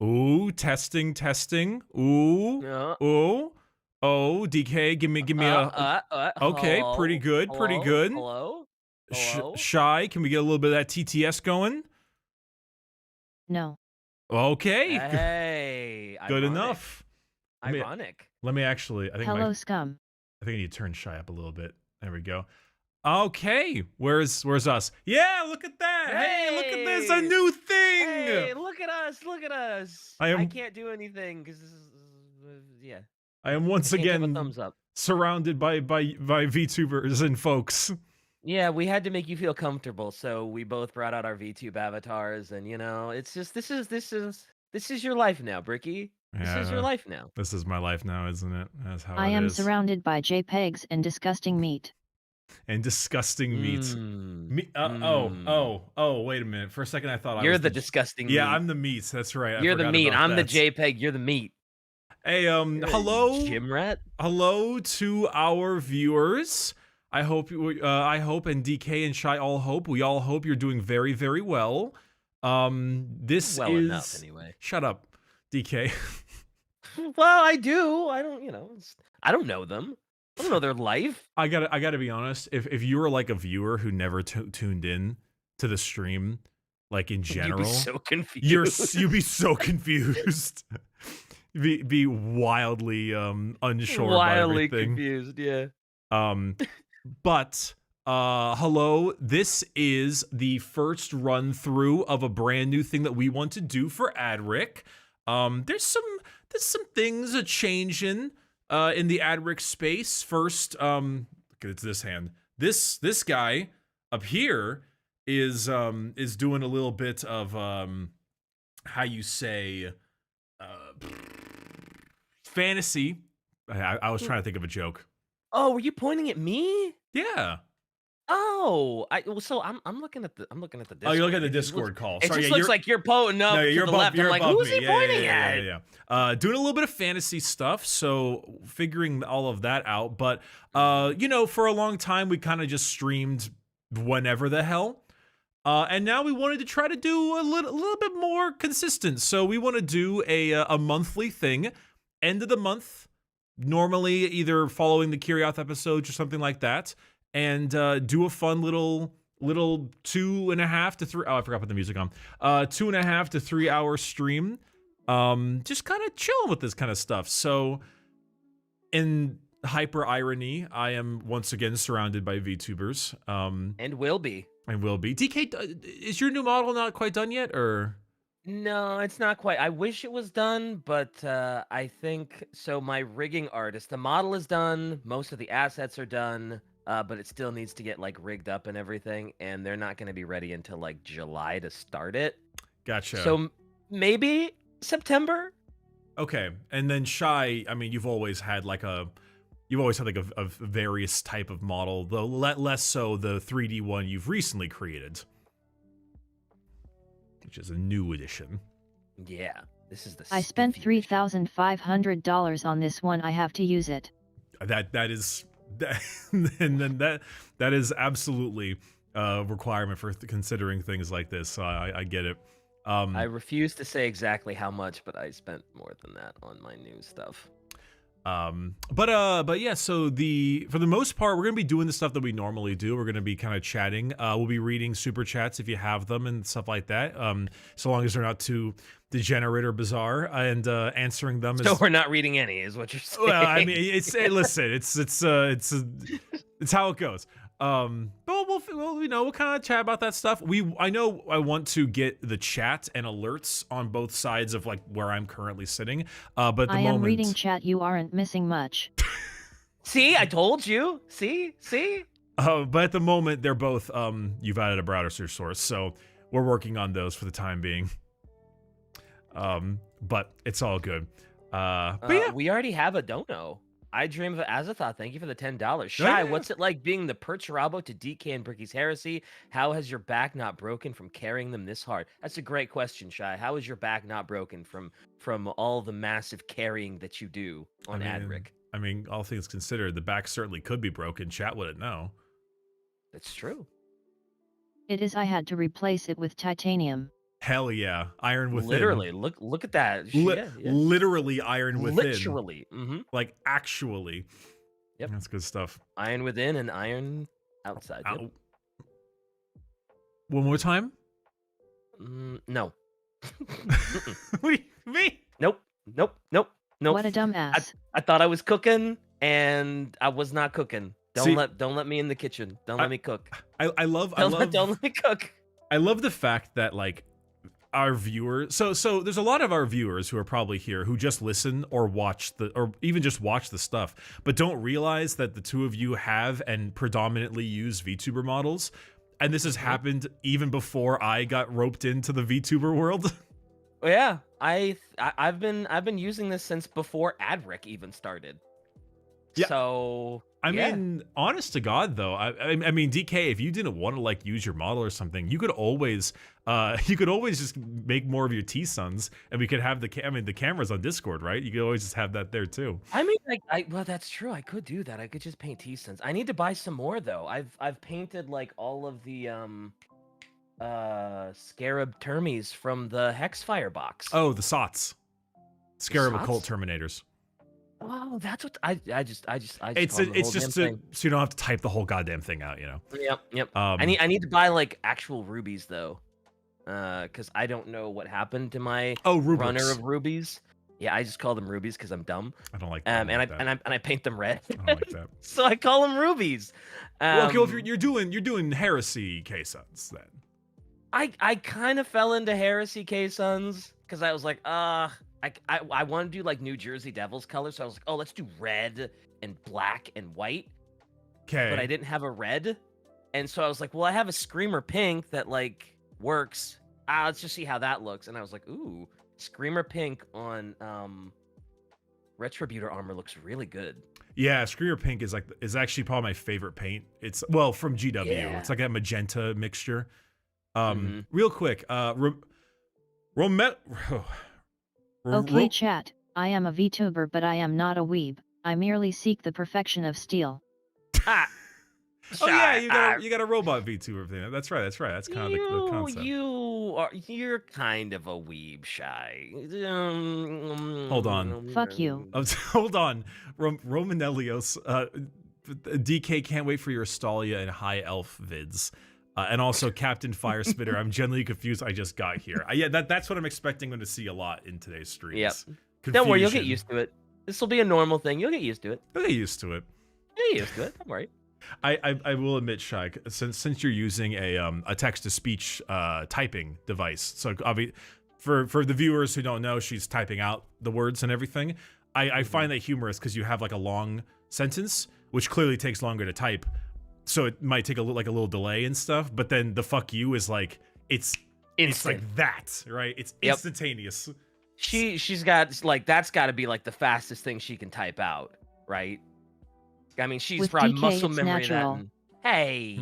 Ooh, testing, testing. Ooh, Yeah. ooh. Oh, DK, give me a. Okay, pretty Hello, good, pretty hello, good. hello, hello. Shy, can we get a little bit of that TTS going? No. Okay, Hey, good ironic, enough. Let me ironic. let me actually. Hello, scum. I think I need to turn Shy up a little bit. There we go. Okay, where's us? Yeah, look at that. Hey, look at this, a Hey, new thing. hey, look at us, look at us. I I am can't do anything because yeah, I am I once can't give a again thumbs up. surrounded by VTubers and folks. Yeah, we had to make you feel comfortable, so we both brought out our VTube avatars, and it's just this is your life now, Bricky. This Yeah, I is your know. life now. This is my life now, isn't it? That's how I it am is. surrounded by JPEGs and disgusting meat. And disgusting meat. Mmm. Me Mmm. oh, wait a minute. For a second I thought I You're was the the disgusting Yeah, meat. I'm the meat. That's right. I You're the forgot meat. about I'm the that. JPEG. You're the meat. Hey, You're a hello. gym rat. Hello to our viewers. I hope and DK and Shy all hope. We all hope you're doing very, very well. This Well enough, is anyway. Shut up, DK. Well, I do. I don't. I don't know them. I don't know their life. I gotta be honest. If you were like a viewer who never tuned in to the stream, like in You'd be general, so confused. you'd be so confused. Be wildly unsure about Wildly everything. confused. Yeah. But hello, this is the first run through of a brand new thing that we want to do for Adric. There's some things a changing in the Adric space. First, look at this hand. This guy up here is doing a little bit of how you say fantasy. I was trying to think of a joke. Oh, were you pointing at me? Yeah. Oh, so I'm looking at the Discord. Oh, you're looking at the It just Discord looks, call. It Sorry, just yeah, looks like you're pointing up no, to you're the above, left. I'm you're like, above who's me. he pointing at? Doing a little bit of fantasy stuff, so figuring all of that out. But for a long time we kind of just streamed whenever the hell. And now we wanted to try to do a little bit more consistent. So we want to do a monthly thing, end of the month, normally either following the Kirioth episodes or something like that, and do a fun little 2.5 to 3. Oh, I forgot to put the music on. 2.5 to 3 hour stream. Just kind of chilling with this kind of stuff. So, in hyper irony, I am once again surrounded by VTubers. And will be. And will be. DK, is your new model not quite done yet, or? No, it's not quite. I wish it was done, but I think so. My rigging artist, the model is done. Most of the assets are done, but it still needs to get like rigged up and everything. And they're not going to be ready until like July to start it. Gotcha. So maybe September. Okay, and then Shy. I mean, you've always had like a various type of model, though less so the 3D one you've recently created, which is a new edition. Yeah, this is the. I spent $3,500 on this one. I have to use it. That is, and then that is absolutely a requirement for considering things like this. So I get it. I refuse to say exactly how much, but I spent more than that on my new stuff. But yeah, so for the most part, we're gonna be doing the stuff that we normally do. We're gonna be kind of chatting. We'll be reading super chats if you have them and stuff like that. So long as they're not too degenerate or bizarre, and answering them. So we're not reading any, is what you're saying. Well, I mean, listen, it's how it goes. But we'll kind of chat about that stuff. I know I want to get the chat and alerts on both sides of like where I'm currently sitting. But at the moment, I am reading chat. You aren't missing much. See, I told you. See. But at the moment, they're both you've added a browser source, so we're working on those for the time being. But it's all good. But yeah, we already have a dono. I Dream of Azathoth, thank you for the $10. Shy, what's it like being the Perturabo to DK and Bricky's Heresy? How has your back not broken from carrying them this hard? That's a great question, Shy. How is your back not broken from all the massive carrying that you do on Adric? I mean, all things considered, the back certainly could be broken. Chat wouldn't know. That's true. It is. I had to replace it with titanium. Hell yeah, iron within. Literally, look at that. Yeah. Literally iron within. Literally. Like actually. Yep. That's good stuff. Iron within and iron outside. Yep. One more time? No. What do you mean? Nope. What a dumbass. I thought I was cooking, and I was not cooking. See, Don't let me in the kitchen. Don't let me cook. I love Don't let me cook. I love the fact that like our viewers, so there's a lot of our viewers who are probably here who just listen or watch or even just watch the stuff, but don't realize that the two of you have and predominantly use VTuber models, and this has happened even before I got roped into the VTuber world. Yeah, I've been using this since before AdRec even started. Yeah. So I mean, honest to God, though, I mean, DK, if you didn't want to like use your model or something, you could always just make more of your T-Sons, and we could have the cameras on Discord, right? You could always just have that there too. I mean, well, that's true. I could do that. I could just paint T-Sons. I need to buy some more though. I've painted like all of the Scarab Termies from the Hexfire box. Oh, the SOTs, Scarab SOTs? Occult Terminators. Oh, that's what I just It's call them the it's whole just damn so you don't have to type the whole goddamn thing out, you know. Yep. I need to buy like actual rubies though, because I don't know what happened to my rubrics. runner of rubies. Yeah, I just call them rubies because I'm dumb. I don't like that. And I paint them red. I don't like that. So I call them rubies. Well, okay, well, if you're doing heresy K-Sons then. I kind of fell into heresy K-Sons because I was like, I want to do like New Jersey Devils colors, so I was like, oh, let's do red and black and white. Okay. But I didn't have a red, and so I was like, well, I have a Screamer pink that like works. Let's just see how that looks. And I was like, ooh, Screamer pink on Retributor armor looks really good. Yeah, Screamer pink is actually probably my favorite paint. It's from GW. Yeah. It's like a magenta mixture. Real quick, Okay, chat. I am a VTuber, but I am not a weeb. I merely seek the perfection of steel. Oh yeah, you got a robot VTuber thing. That's right. That's kind of the concept. You're kind of a weeb, Shy. Hold on. Fuck you. Hold on. Romanelios, DK can't wait for your Astalia and High Elf vids. And also Captain Firespitter. I'm generally confused. I just got here. Yeah, that's what I'm expecting to see a lot in today's streams. Yep. Confusion. Don't worry, you'll get used to it. This will be a normal thing. You'll get used to it. You'll get used to it. You'll get used to it. Don't worry. I will admit, Shai, since you're using a text-to-speech typing device, so for the viewers who don't know, she's typing out the words and everything. I find that humorous because you have like a long sentence, which clearly takes longer to type. So it might take a little delay and stuff, but then the fuck you is like it's like that, right? It's instantaneous. She's got like that's got to be like the fastest thing she can type out, right? I mean, she's With probably DK, muscle it's memory natural. that. Hey.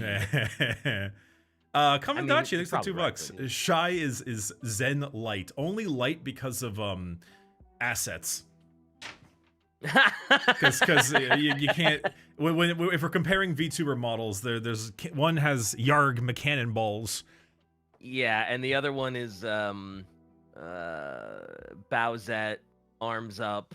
Kamendachi, thanks for probably $2. right, Shy is Zen light, only light because of assets. Because you can't if we're comparing VTuber models, there's one has Yarg McCannon balls. Yeah, and the other one is Bowsette, arms up,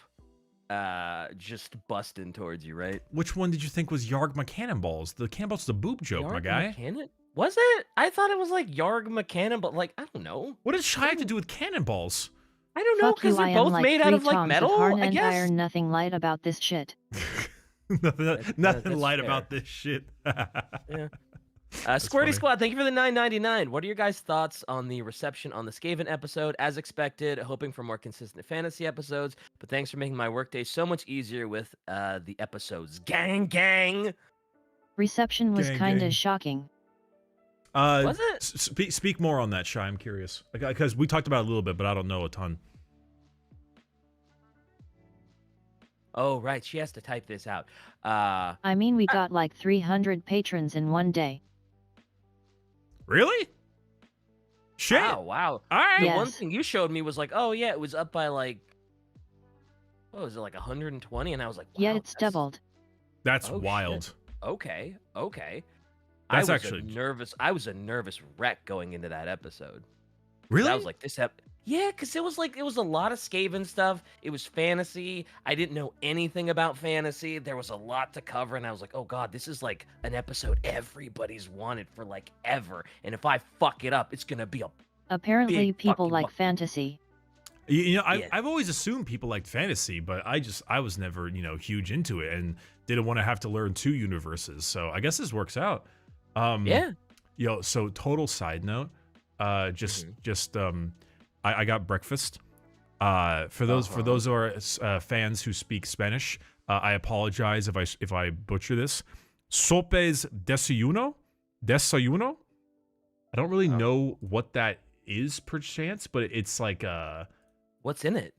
just busting towards you, right? Which one did you think was Yarg McCannon balls? The cannonball's the boob joke, Yarg my guy. McCannon? Was it? I thought it was like Yarg McCannon, but like I don't know. What does Shy have to do with cannonballs? I don't know, because they're both made out of like metal. I guess. Iron, nothing light about this shit. Nothing light fair. about this shit. Yeah. Squirty Squad, thank you for the $9.99. What are your guys' thoughts on the reception on the Skaven episode? As expected, hoping for more consistent fantasy episodes, but thanks for making my workday so much easier with the episodes. Gang. Reception was kind gang. of shocking. Was it? Speak more on that, Shy. I'm curious because we talked about it a little bit, but I don't know a ton. Oh, right. She has to type this out. I mean, we got like 300 patrons in one day. Really? Shit. Wow. All right. The Yes. one thing you showed me was like, oh yeah, it was up by like, what was it, like 120? And I was like, wow, Yeah, it's doubled. That's Oh, wild. shit. Okay. That's I actually was a nervous wreck going into that episode. Really? I was like, yeah, because it was a lot of Skaven stuff. It was fantasy. I didn't know anything about fantasy. There was a lot to cover, and I was like, oh god, this is like an episode everybody's wanted for like ever. And if I fuck it up, it's gonna be a Apparently big people fucking like bucket. fantasy. You know, Yeah. I've always assumed people liked fantasy, but I was never, huge into it and didn't want to have to learn two universes. So I guess this works out. Yeah. So total side note, I got breakfast. For those who are fans who speak Spanish, I apologize if I butcher this. Sopes desayuno? Desayuno? I don't really know what that is perchance, but it's like What's in it?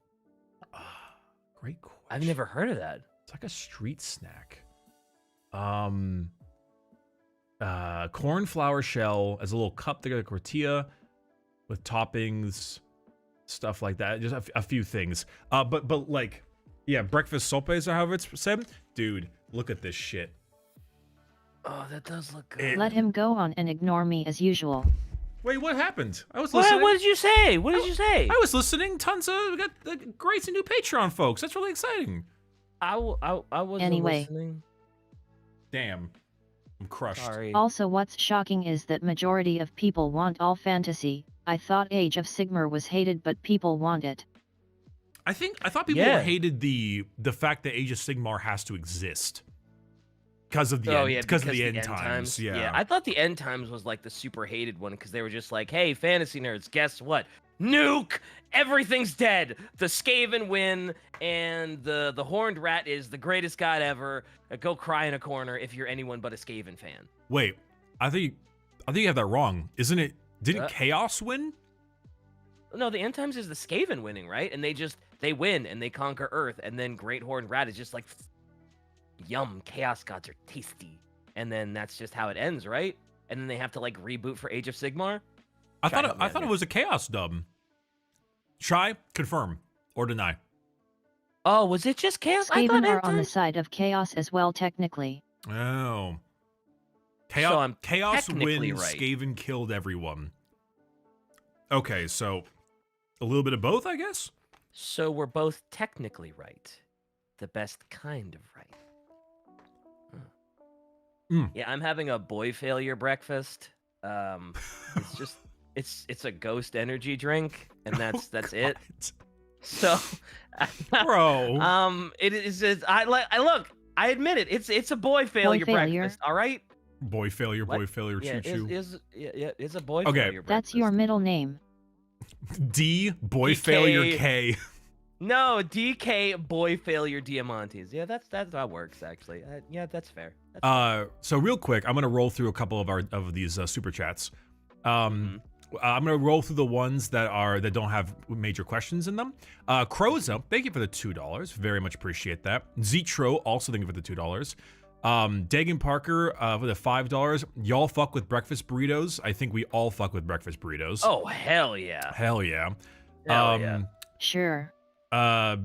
great question. I've never heard of that. It's like a street snack. Corn flour shell as a little cup, they got a tortilla with toppings, stuff like that. Just a few things. But like, yeah, breakfast sopes or however it's said. Dude, look at this shit. Oh, that does look good. Let him go on and ignore me as usual. Wait, what happened? I was listening. What did you say? What did you say? I was listening. We got great new Patreon folks. That's really exciting. I wasn't Anyway. listening. Damn, I'm crushed. Sorry. Also, what's shocking is that majority of people want all fantasy. I thought Age of Sigmar was hated, but people want it. I thought people hated the fact that Age of Sigmar has to exist because of the end times. Yeah. I thought the end times was like the super hated one because they were just like, hey, fantasy nerds, guess what? Nuke! Everything's dead. The Skaven win, and the horned rat is the greatest god ever. Go cry in a corner if you're anyone but a Skaven fan. Wait, I think you have that wrong. Isn't it? Didn't Chaos win? No, the end times is the Skaven winning, right? And they win and they conquer Earth, and then Great Horned Rat is just like, yum, Chaos gods are tasty, and then that's just how it ends, right? And then they have to like reboot for Age of Sigmar. I thought it was a Chaos dub. Shy, confirm or deny. Oh, was it just Chaos? I thought Skaven are end on the times- side of chaos as well, technically. Oh. So I'm Chaos technically wins, right. Skaven killed everyone. Okay, so a little bit of both, I guess? So we're both technically right. The best kind of right. Yeah, I'm having a boy failure breakfast. It's just it's a ghost energy drink, and that's it. So, Bro. it is. I look. I admit it. It's a boy failure breakfast. All right. Boy failure, What? boy failure, Yeah, choo choo. it's a boy Okay. failure breakfast. That's your middle name. D, boy DK. failure K. No, DK boy failure Diamantes. Yeah, that's that works actually. Yeah, that's fair. So real quick, I'm gonna roll through a couple of these super chats. I'm gonna roll through the ones that don't have major questions in them. Croza, thank you for the $2. Very much appreciate that. Zetro, also thank you for the $2. Dagan Parker for the $5. Y'all fuck with breakfast burritos. I think we all fuck with breakfast burritos. Oh hell yeah. Hell yeah. Hell yeah. Sure. T-Bone,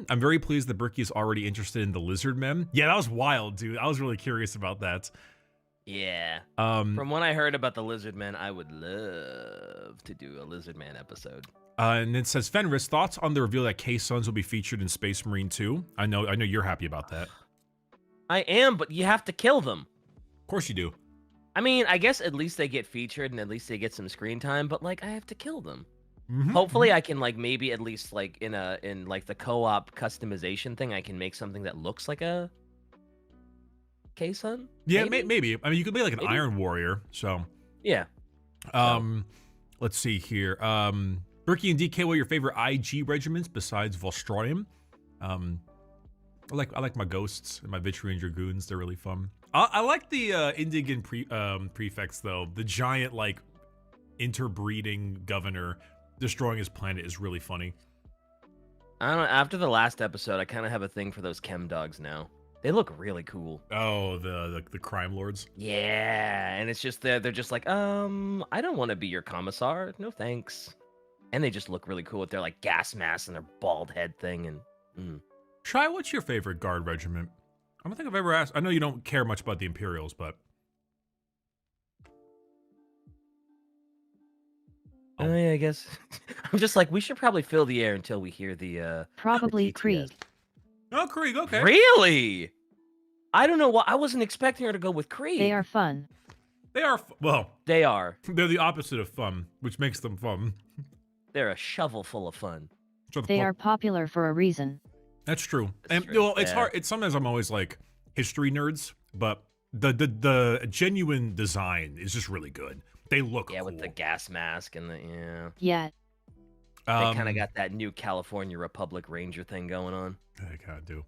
I'm very pleased that Bricky is already interested in the lizard men. Yeah, that was wild, dude. I was really curious about that. Yeah. From what I heard about the lizard men, I would love to do a lizard man episode. And it says Fenris, thoughts on the reveal that K-Suns will be featured in Space Marine 2? I know you're happy about that. I am, but you have to kill them. Of course you do. I mean, I guess at least they get featured and at least they get some screen time, but like I have to kill them. Mhm. Hopefully I can like maybe at least like in like the co-op customization thing, I can make something that looks like a K-Sun? Yeah, maybe. I mean, you could be like an Maybe. Iron Warrior. So, Yeah. let's see here. Bricky and DK, what are your favorite IG regiments besides Volstroim? I like my ghosts and my Vitrian Dragoons. They're really fun. I like the Indigan prefects though. The giant like interbreeding governor destroying his planet is really funny. I don't know, after the last episode, I kind of have a thing for those chem dogs now. They look really cool. Oh, the crime lords. Yeah, and it's just they're just like, I don't want to be your commissar. No thanks. And they just look really cool with their like gas mask and their bald head thing and Shy, what's your favorite guard regiment? I don't think I've ever asked. I know you don't care much about the Imperials, but Oh. yeah, I guess. I'm just like, we should probably fill the air until we hear the Probably TTS. Krieg. Oh, Krieg, okay. Really? I don't know why. I wasn't expecting her to go with Krieg. They are fun. They are, well, They are. they're the opposite of fun, which makes them fun. They're a shovel full of fun. They are popular for a reason. That's true. That's And true, well, it's yeah. hard. It's sometimes I'm always like history nerds, but the genuine design is just really good. They look Yeah, cool. with the gas mask and the Yeah. They kind of got that new California Republic Ranger thing going on. They kind of do.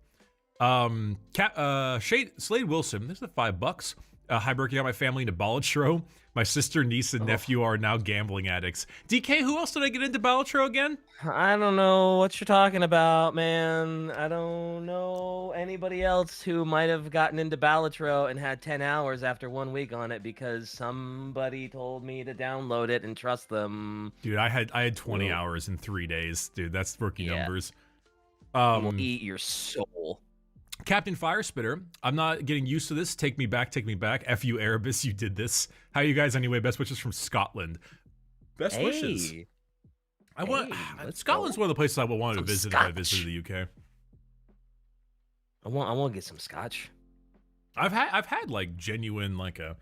Slade Wilson, there's the $5. Hi, Bricky, got my family into Balatro. My sister, niece, and nephew are now gambling addicts. DK, who else did I get into Balatro again? I don't know what you're talking about, man. I don't know anybody else who might have gotten into Balatro and had 10 hours after 1 week on it because somebody told me to download it and trust them. Dude, I had 20 hours in 3 days. Dude, that's rookie numbers. It will eat your soul. Captain Firespitter, I'm not getting used to this. Take me back, take me back. F you, Erebus, you did this. How you guys anyway? Best wishes from Scotland. Best wishes. I want. Scotland's one of the places I would want to visit if I visited the UK. I want to get some scotch. I've had like genuine like a.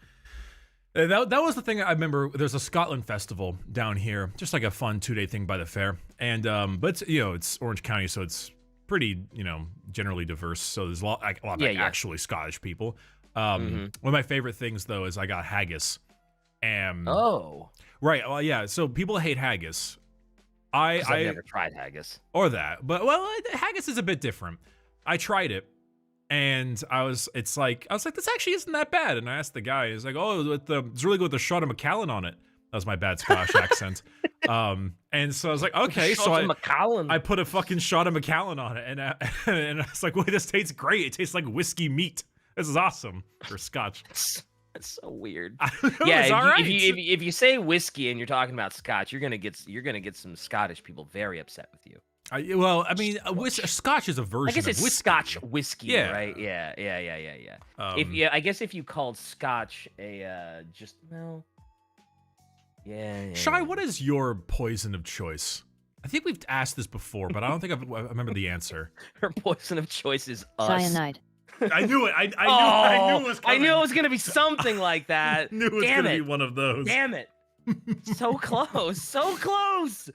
That was the thing I remember. There's a Scotland festival down here, just like a fun 2-day thing by the fair, and but it's, it's Orange County, so it's pretty generally diverse. So there's a lot of actually Scottish people. One of my favorite things though is I got haggis. Right. Well, yeah. So people hate haggis. I've never tried haggis. Or that, but haggis is a bit different. I tried it, and I was like, this actually isn't that bad. And I asked the guy, he's like, oh, it's really good with the shot of Macallan on it. That was my bad Scottish accent. And so I was like, okay, so I put a fucking shot of Macallan on it, and I was like, wait, this tastes great. It tastes like whiskey meat. This is awesome for Scotch. That's so weird. Yeah, if you say whiskey and you're talking about Scotch, you're gonna get some Scottish people very upset with you. Scotch is a version. I guess it's of whiskey. Scotch whiskey, Yeah. right? Yeah. I guess if you called Scotch a Shy, what is your poison of choice? I think we've asked this before, but I don't think I remember the answer. Her poison of choice is us. Cyanide. I knew it. I knew it was coming. I knew it was gonna be something like that. Knew it was gonna be one of those. Damn it! So close, so close.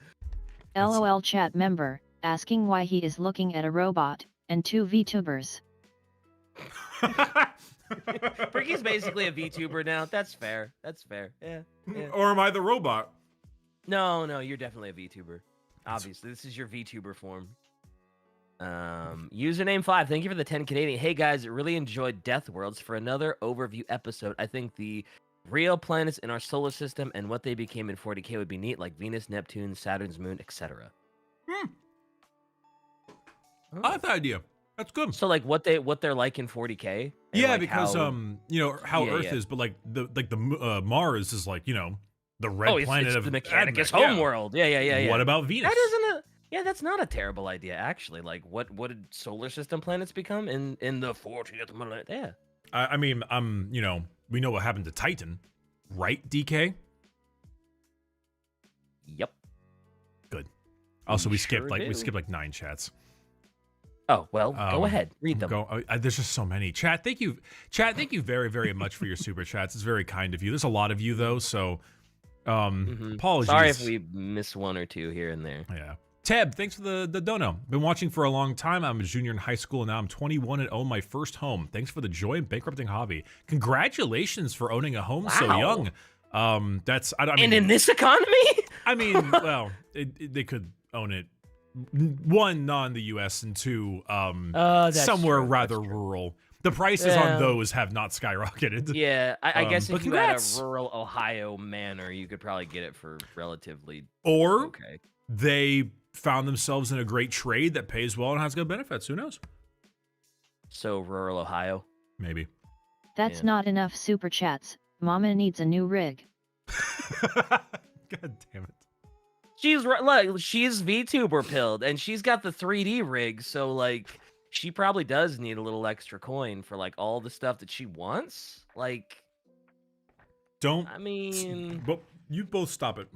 LOL chat member asking why he is looking at a robot and 2 VTubers. Bricky's basically a VTuber now. That's fair. Yeah. Or am I the robot? No, you're definitely a VTuber. Obviously, this is your VTuber form. Username 5, thank you for the 10 Canadian. Hey guys, really enjoyed Death Worlds. For another overview episode, I think the real planets in our solar system and what they became in 40k would be neat, like Venus, Neptune, Saturn's moon, etc. I like that idea. That's good. So like what they're like in 40k. Yeah, like because how Earth is, but like the Mars is like the red planet of the Mechanicus Admech. homeworld. Yeah. What about Venus? That isn't that's not a terrible idea, actually. Like, what did solar system planets become in the 40th millennium? Yeah. I mean, we know what happened to Titan, right, DK? Yep. Good. Also, we skipped sure like 9 chats. Oh well, go ahead, read them. There's just so many. Chat, thank you very, very much for your super chats. It's very kind of you. There's a lot of you though, so apologies. Sorry if we miss one or two here and there. Yeah. Tab, thanks for the dono. Been watching for a long time. I'm a junior in high school, and now I'm 21 and own my first home. Thanks for the joy in bankrupting hobby. Congratulations for owning a home so young. And in this economy? I mean, well, they could own it. 1, not in the U.S., and 2, somewhere rather rural. The prices on those have not skyrocketed. Yeah, I guess if you had a rural Ohio manor, you could probably get it for relatively okay. They found themselves in a great trade that pays well and has good benefits. Who knows? So rural Ohio? Maybe. That's not enough super chats. Mama needs a new rig. God damn it. She's VTuber pilled, and she's got the 3D rig, so like she probably does need a little extra coin for like all the stuff that she wants. Like, but you both stop it.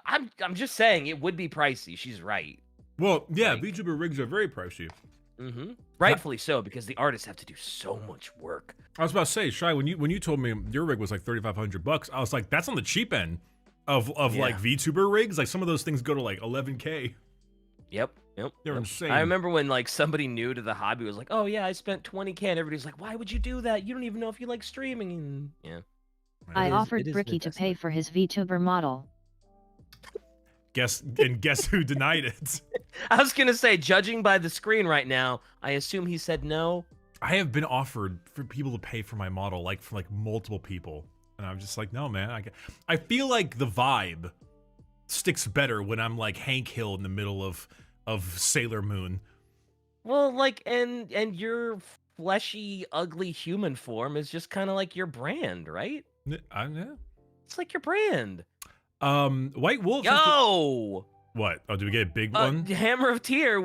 I'm just saying it would be pricey. She's right. Well, yeah, Like- VTuber rigs are very pricey. Rightfully so, because the artists have to do so much work. I was about to say, Shy, when you told me your rig was like $3,500, I was like, that's on the cheap end of like VTuber rigs. Like some of those things go to like 11K. Yep. They're insane. I remember when like somebody new to the hobby was like, "Oh yeah, I spent 20K," and everybody's like, "Why would you do that? You don't even know if you like streaming." And yeah. I offered it is Bricky to pay for his VTuber model. Guess who denied it? I was gonna say, judging by the screen right now, I assume he said no. I have been offered for people to pay for my model, like for like multiple people, and I'm just like, no, man. I feel like the vibe sticks better when I'm like Hank Hill in the middle of Sailor Moon. Well, like, and your fleshy, ugly human form is just kind of like your brand, right? Yeah. It's like your brand. White Wolf. Yo. What? Oh, do we get a big one? Hammer of Tyr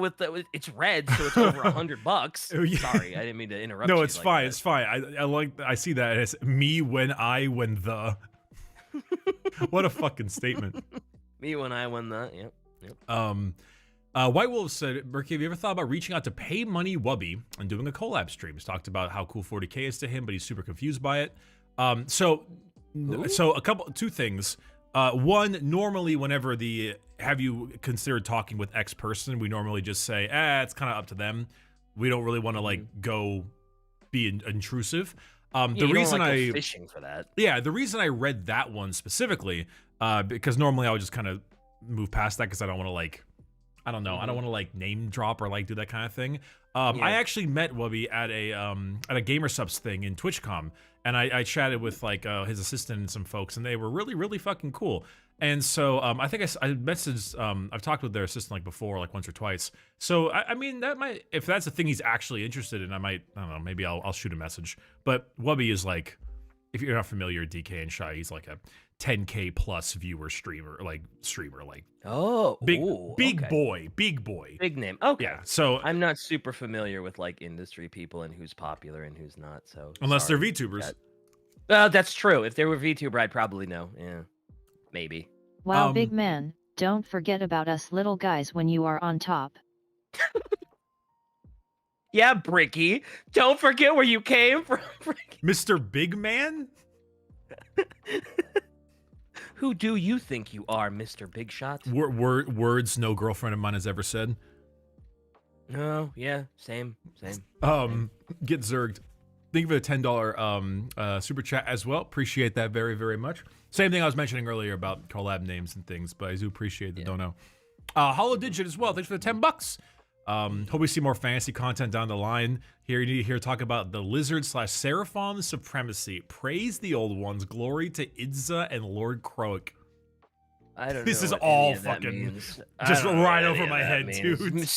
it's red, so it's over $100. Oh, yeah. Sorry, I didn't mean to interrupt. No, you it's like fine. that. It's fine. I see that. It's me when the. What a fucking statement. Me when I won that. Yep. White Wolf said, Bricky, have you ever thought about reaching out to Pay Money Wubby and doing a collab stream? He's talked about how cool 40K is to him, but he's super confused by it. So two things. One, normally whenever have you considered talking with X person, we normally just say, it's kind of up to them. We don't really want to like go be intrusive. The reason go fishing for that. Yeah, the reason I read that one specifically, because normally I would just kind of move past that because I don't want to like, I don't know, I don't want to like name drop or like do that kind of thing. I actually met Wubby at a Gamer Subs thing in TwitchCon, and I chatted with like his assistant and some folks, and they were really, really fucking cool. And so I think I messaged, I've talked with their assistant like before, like once or twice. So I mean, that might, if that's a thing he's actually interested in, I don't know, maybe I'll shoot a message. But Wubby is like, if you're not familiar with DK and Shy, he's like a 10K plus viewer streamer, like oh, big okay. boy, big name. Okay, yeah. So I'm not super familiar with like industry people and who's popular and who's not. So unless they're VTubers, that's true. If they were VTuber, I'd probably know. Yeah, maybe. Wow, big man, don't forget about us little guys when you are on top. Yeah, Bricky, don't forget where you came from, Bricky. Mr. Big Man. Who do you think you are, Mr. Big Shot? Words no girlfriend of mine has ever said. No, yeah, same. Get zerged. Thank you for the $10 super chat as well. Appreciate that very, very much. Same thing I was mentioning earlier about collab names and things, but I do appreciate the dono. Hollow Digit as well. Thanks for the $10. Hope we see more fantasy content down the line. Here you need to hear talk about the Lizard/Seraphon supremacy. Praise the old ones. Glory to Idza and Lord Croak. I don't know. This is what all any of that fucking means. just I don't know right what over any of my that head, means. dude.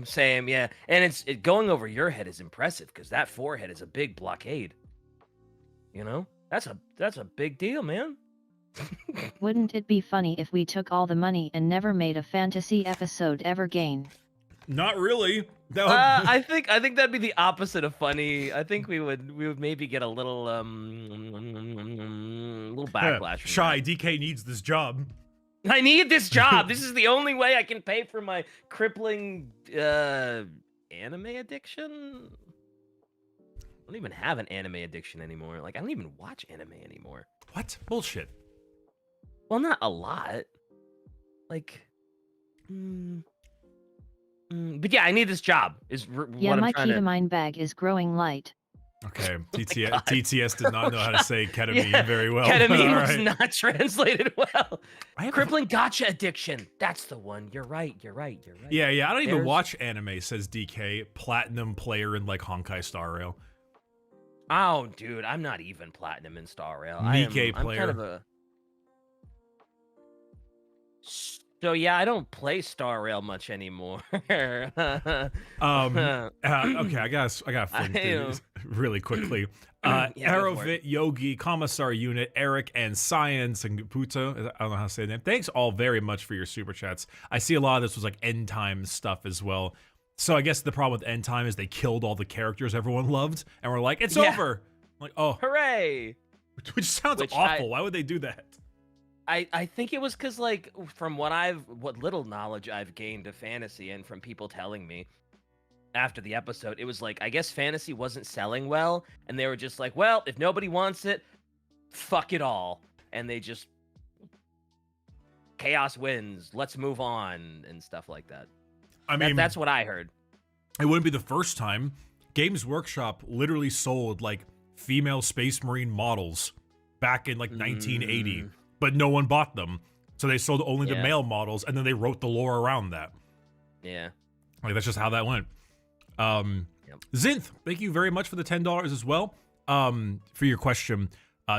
Same, yeah. And it's going over your head is impressive because that forehead is a big blockade. You know, that's a big deal, man. Wouldn't it be funny if we took all the money and never made a fantasy episode ever again? Not really. That would... I think that'd be the opposite of funny. I think we would maybe get a little backlash. From Shy, that. DK needs this job. I need this job. This is the only way I can pay for my crippling anime addiction. I don't even have an anime addiction anymore. Like I don't even watch anime anymore. What? Bullshit. Well, not a lot. Like, but yeah, I need this job. Yeah, what my I'm trying to... ketamine bag is growing light. Okay, Oh TTS did not know how to say ketamine very well. Ketamine was right. not translated well. Crippling gotcha addiction. That's the one. You're right. Yeah. I don't even watch anime, says DK. Platinum player in like Honkai Star Rail. Oh, dude, I'm not even platinum in Star Rail. Nikkei I'm player. kind of a... So yeah, I don't play Star Rail much anymore. Okay, I gotta fling through these really quickly. Aerovit, Yogi, Commissar Unit, Eric, and Science and Puta. I don't know how to say that. Thanks all very much for your super chats. I see a lot of this was like end time stuff as well. So I guess the problem with end time is they killed all the characters everyone loved, and we're like, it's over. Like, oh, hooray! Which sounds awful. Why would they do that? I think it was because like from what little knowledge I've gained of fantasy and from people telling me after the episode, it was like I guess fantasy wasn't selling well, and they were just like, well, if nobody wants it, fuck it all, and they just chaos wins. Let's move on and stuff like that. I mean, that's what I heard. It wouldn't be the first time. Games Workshop literally sold like female Space Marine models back in like 1980, but no one bought them. So they sold only the male models, and then they wrote the lore around that. Yeah. Like that's just how that went. Zinth, thank you very much for the $10 as well. For your question,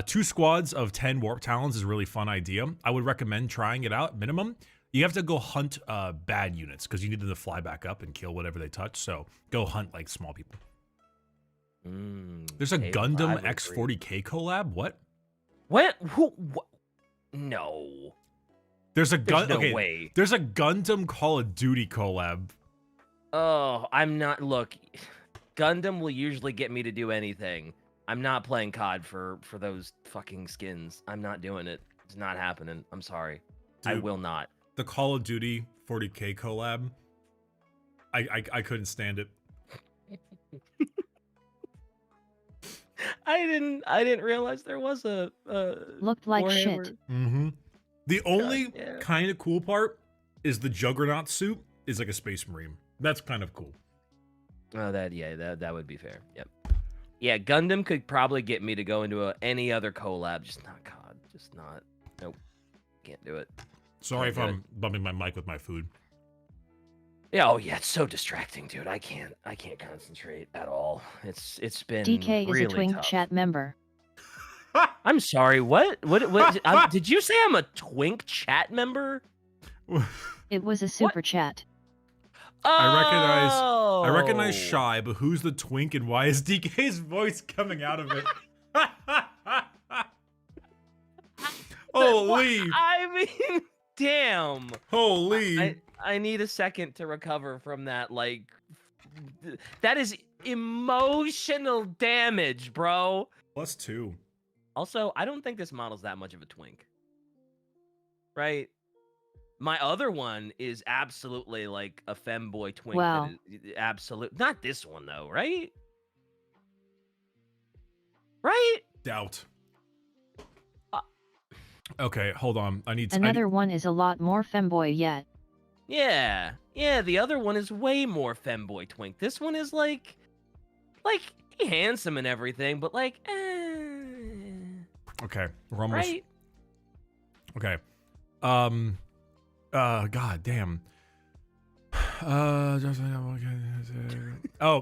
2 squads of 10 Warp Talons is a really fun idea. I would recommend trying it out. Minimum, you have to go hunt bad units because you need them to fly back up and kill whatever they touch. So go hunt like small people. There's a Gundam X40K collab. What? What? Who? What? No. There's a no way. There's a Gundam Call of Duty collab. Oh, I'm not. Look, Gundam will usually get me to do anything. I'm not playing COD for those fucking skins. I'm not doing it. It's not happening. I'm sorry. Dude, I will not. The Call of Duty 40K collab. I couldn't stand it. I didn't realize there was a looked like Warhammer. shit. The only kind of cool part is the Juggernaut suit is like a Space Marine. That's kind of cool. Oh, that would be fair. Yep. Yeah, Gundam could probably get me to go into any other collab, just not COD. Just not. Nope. Can't do it. Sorry if I'm bumping my mic with my food. Yeah, oh yeah, it's so distracting, dude. I can't concentrate at all. It's been DK really is a Twink tough. chat member. I'm sorry. What did you say? I'm a Twink chat member? It was a super chat. Oh! I recognize Shy, but who's the Twink and why is DK's voice coming out of it? Holy! I mean, damn. Holy! I need a second to recover from that. Like, that is emotional damage, bro. +2. Also, I don't think this model's that much of a twink. Right? My other one is absolutely like a femboy twink. Wow. Absolute. Not this one, though, right? Right? Doubt. Okay, hold on. Another one is a lot more femboy yet. Yeah. Yeah, the other one is way more femboy twink. This one is like handsome and everything, but like, Okay, we're almost. Right? Okay. God damn. Oh,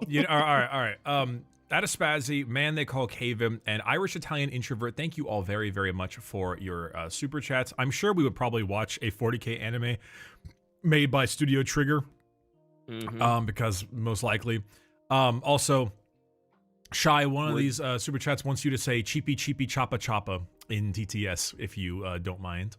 you know, all right. Ataspazzy, Man They Call Caven, and Irish Italian Introvert, thank you all very, very much for your super chats. I'm sure we would probably watch a 40K anime made by Studio Trigger, because most likely. Also, Shy, one of these super chats wants you to say cheapy cheapy choppa choppa in TTS if you don't mind.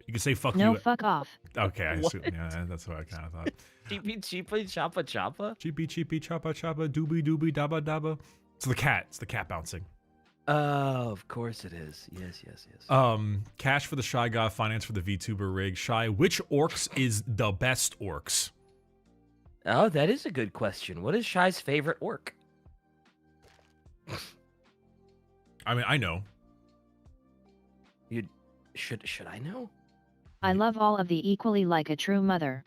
You can say fuck you. No, fuck off. Okay, I assume, yeah, that's what I kind of thought. Cheapy cheapy choppa choppa? Cheapy cheapy choppa choppa doobie doobie dabba dabba. It's the cat. It's the cat bouncing. Oh, of course it is. Yes. Cash for the Shy God, finance for the VTuber rig. Shy, which orcs is the best orcs? Oh, that is a good question. What is Shy's favorite orc? I mean, I know. Should I know? I love all of the equally like a true mother.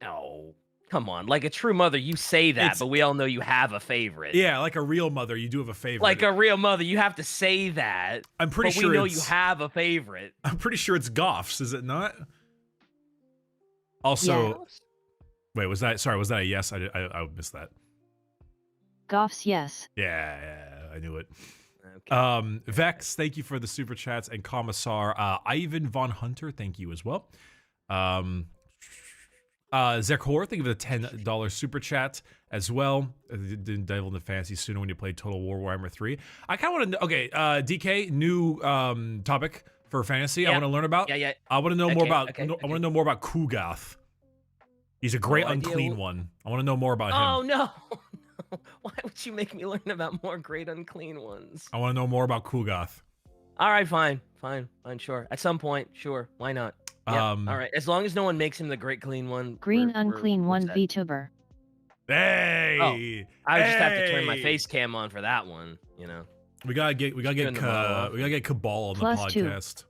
No. Come on. Like a true mother, you say that, but we all know you have a favorite. Yeah, like a real mother, you do have a favorite. Like a real mother, you have to say that. I'm pretty sure we know you have a favorite. I'm pretty sure it's Goffs, is it not? Also, yeah. Wait, was that a yes? I missed that. Goffs, yes. Yeah, I knew it. Okay. Vex, thank you for the super chats, and Commissar Ivan Von Hunter, thank you as well. Zekhor, thank you for the $10 super chat as well. Didn't dive into fantasy sooner when you played Total War Warhammer 3. I kind of want to know. Okay, DK, new topic for fantasy. Yeah. I want to learn about. Yeah. I want to know more about. Okay. I want to know more about Kugath. He's a great unclean one. I want to know more about him. Oh no. Why would you make me learn about more great unclean ones? I want to know more about Kugath. All right, fine. fine, sure. At some point, sure, why not? Yep. All right, as long as no one makes him the great clean one. Green we're unclean one set. VTuber. Hey, I would just have to turn my hey! face cam on for that one, you know. We gotta get doing the monologue. Cabal on Plus the two. podcast.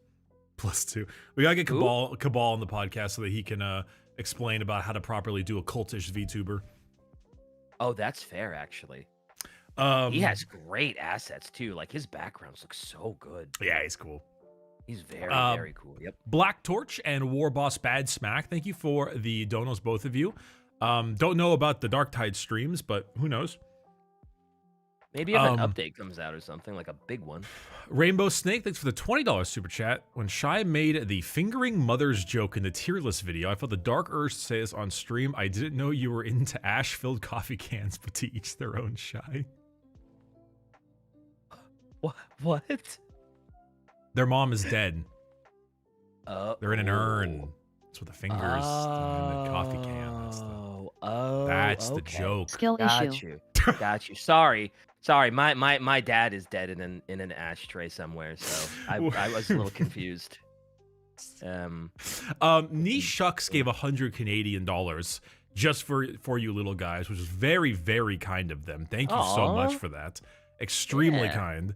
+2. We gotta get Cabal on the podcast so that he can explain about how to properly do a cultish VTuber. Oh, that's fair, actually. Um, He has great assets too. Like his backgrounds look so good. Yeah, he's cool. He's very cool. Yep. Black Torch and War Boss Bad Smack, thank you for the donos, both of you. Don't know about the Dark Tide streams, but who knows? Maybe if an update comes out or something, like a big one. Rainbow Snake, thanks for the $20 super chat. When Shy made the fingering mothers joke in the tier list video, I felt the dark urge to say this on stream. I didn't know you were into ash-filled coffee cans, but to each their own, Shy. What? Their mom is dead. They're in an Oh. urn. That's what the fingers and the coffee can. That's the joke. Skill Got issue. you. Got you. Sorry. My dad is dead in an ashtray somewhere, so I was a little confused. Niche Shucks gave 100 Canadian dollars just for you little guys, which is very, very kind of them. Thank you so Aw. much for that. Extremely Yeah. kind.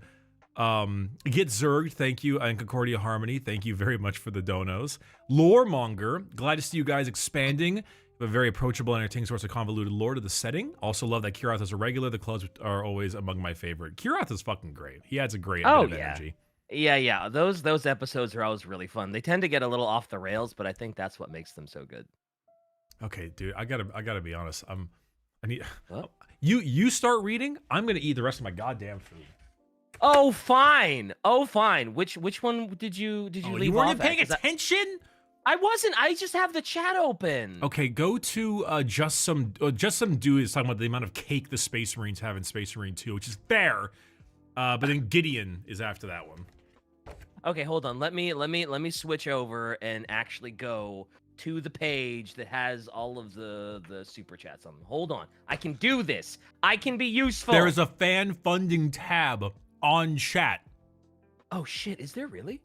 Get Zerged, thank you, and Concordia Harmony, thank you very much for the donos. Loremonger, glad to see you guys expanding. A very approachable and entertaining source of convoluted lore to the setting. Also love that Kirath is a regular. The clubs are always among my favorite. Kirath is fucking great. He adds a great bit of energy. Yeah. Those episodes are always really fun. They tend to get a little off the rails, but I think that's what makes them so good. Okay, dude, I gotta be honest. I need What? you start reading. I'm gonna eat the rest of my goddamn food. Oh, fine. Which one did you leave You weren't off even paying at? 'Cause attention. I wasn't. I just have the chat open. Okay, go to just some dude is talking about the amount of cake the Space Marines have in Space Marine 2, which is fair. But then Gideon is after that one. Okay, hold on. Let me switch over and actually go to the page that has all of the super chats on them. Hold on. I can do this. I can be useful. There is a fan funding tab on chat. Oh shit, is there really?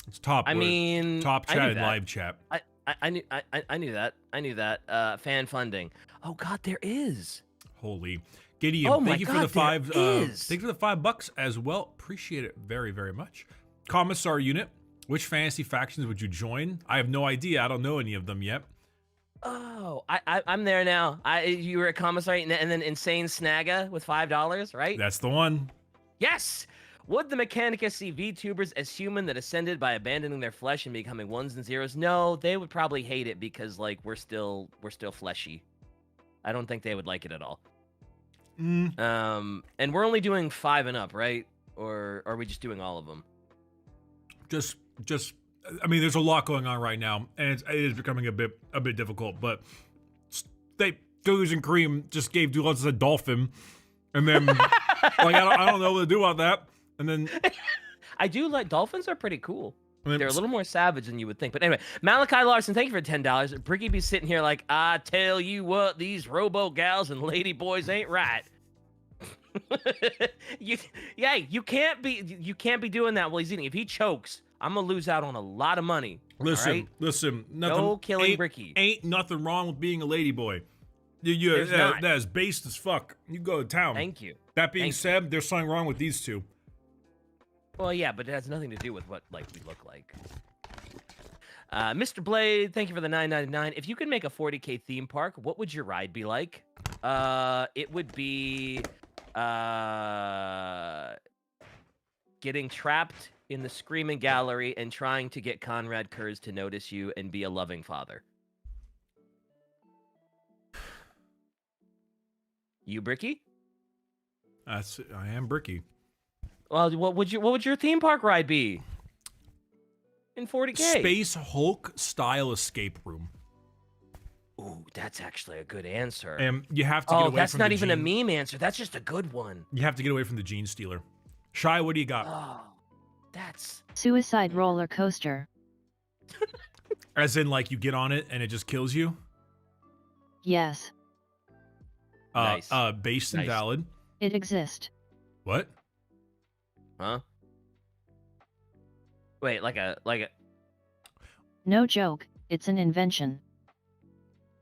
It's top. I mean, top I knew chat and that. live chat. I knew that. I knew that. Fan funding. Oh god, there is. Holy Gideon! Oh my thank you for God, the $5. there is. Thank you for the $5 as well. Appreciate it very, very much. Commissar unit. Which fantasy factions would you join? I have no idea. I don't know any of them yet. Oh, I'm there now. You were a commissary and then Insane Snagga with $5, right? That's the one. Yes. Would the Mechanicus see VTubers as human that ascended by abandoning their flesh and becoming ones and zeros? No, they would probably hate it because like we're still fleshy. I don't think they would like it at all. And we're only doing 5 and up, right? Or are we just doing all of them? Just I mean, there's a lot going on right now, and it is becoming a bit difficult. But they Goose and Cream just gave Dulos a dolphin, and then like I don't know what to do about that. And then I do like dolphins are pretty cool. and then They're a little more savage than you would think. But anyway, Malachi Larson, thank you for $10. Bricky be sitting here like, I tell you what, these robo gals and lady boys ain't right. you can't be doing that while he's eating. If he chokes, I'm gonna lose out on a lot of money. Listen, all right? listen. Nothing, No killing ain't, Bricky. Ain't nothing wrong with being a ladyboy. There's not. That is based as fuck. You go to town. Thank you. That being Thank said, there's something wrong with these two. Well, yeah, but it has nothing to do with what like we look like. Mr. Blade, thank you for the $9.99. If you could make a 40K theme park, what would your ride be like? It would be getting trapped in the Screaming Gallery and trying to get Conrad Kurz to notice you and be a loving father. You, Bricky? I am Bricky. Well, what would your theme park ride be? In 40K. Space Hulk style escape room. Ooh, that's actually a good answer. And you have to get away that's from not the even a gene- meme answer. That's just a good one. You have to get away from the gene stealer. Shy, what do you got? Oh, that's Suicide roller coaster. As in, like, you get on it and it just kills you? Yes, Nice. Based and Nice. valid. it exists. What? huh? Wait, like a No joke, it's an invention.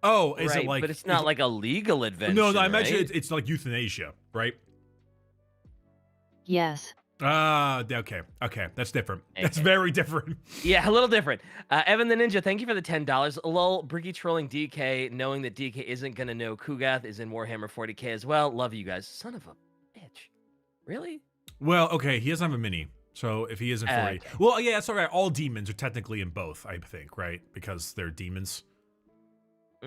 Oh, is right, it like? but it's not like a legal invention. No, I imagine right? it's like euthanasia, right? Yes. Okay, that's different. That's Okay. very different. Yeah, a little different. Evan the Ninja, thank you for the $10. Lol, Bricky trolling DK, knowing that DK isn't gonna know Kugath is in Warhammer 40k as well. Love you guys. Son of a bitch. Really? Well, okay, he doesn't have a mini, so if he isn't 40, Okay. well, yeah, that's all right. All demons are technically in both, I think, right? Because they're demons.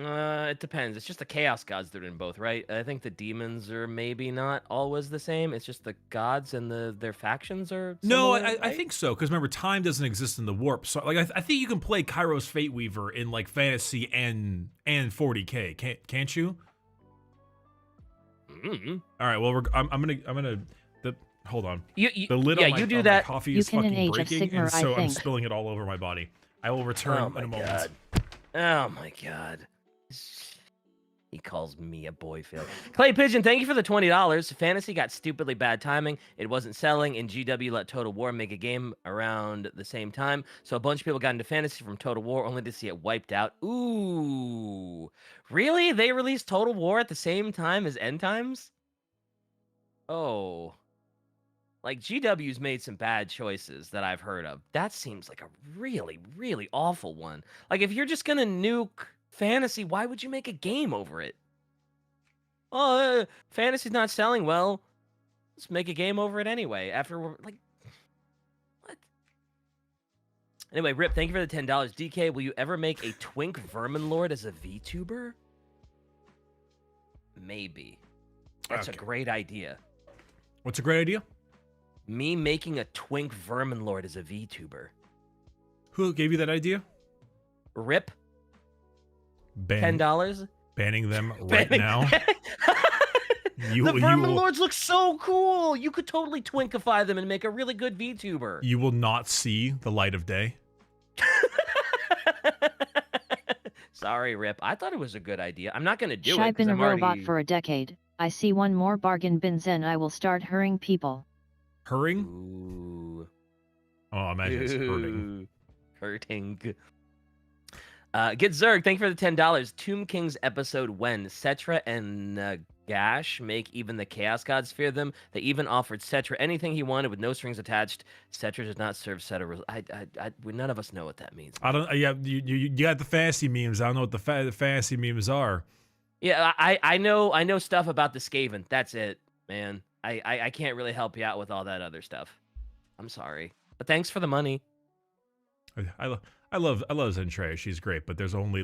It depends. It's just the Chaos Gods that are in both, right? I think the demons are maybe not always the same. It's just the gods and their factions are No, similar, I right? think so, because remember, time doesn't exist in the warp. So, like, I think you can play Kairos Fate Weaver in like fantasy and 40k, can't you? Mm-hmm. All right, well, I'm gonna hold on. You, The lid yeah, on my, you do on my that. coffee You is can in fucking Age of breaking, Sigmar, and so I I'm think. spilling it all over my body. I will return in a moment. God. Oh my god. He calls me a boy failure. Clay Pigeon, thank you for the $20. Fantasy got stupidly bad timing. It wasn't selling, and GW let Total War make a game around the same time. So a bunch of people got into Fantasy from Total War only to see it wiped out. Ooh. Really? They released Total War at the same time as End Times? Oh. Like, GW's made some bad choices that I've heard of. That seems like a really, really awful one. Like, if you're just gonna nuke Fantasy, why would you make a game over it? Oh, Fantasy's not selling well. Let's make a game over it anyway. After we're like, what? Anyway, Rip, thank you for the $10. DK, will you ever make a Twink Vermin Lord as a VTuber? Maybe. That's Okay. a great idea. What's a great idea? Me making a Twink Vermin Lord as a VTuber. Who gave you that idea? Rip, Ban, $10. banning them right now. The Vermin Lords look so cool. You could totally twinkify them and make a really good VTuber. You will not see the light of day. Sorry, Rip. I thought it was a good idea. I'm not going to do it. I've 'cause been a I'm robot already... for a decade. I see one more bargain bins and I will start hurrying people. Hurrying? Ooh. Oh, imagine it's hurting. Ooh. Hurting. Get Zerg, thank you for the $10. Tomb King's episode when Cetra and Nagash make even the Chaos Gods fear them. They even offered Cetra anything he wanted with no strings attached. Cetra does not serve Cetra. None of us know what that means. I don't. Yeah, you got the fantasy memes. I don't know what the fantasy memes are. Yeah, I know stuff about the Skaven. That's it, man. I can't really help you out with all that other stuff. I'm sorry, but thanks for the money. I love Zentreya. She's great, but there's only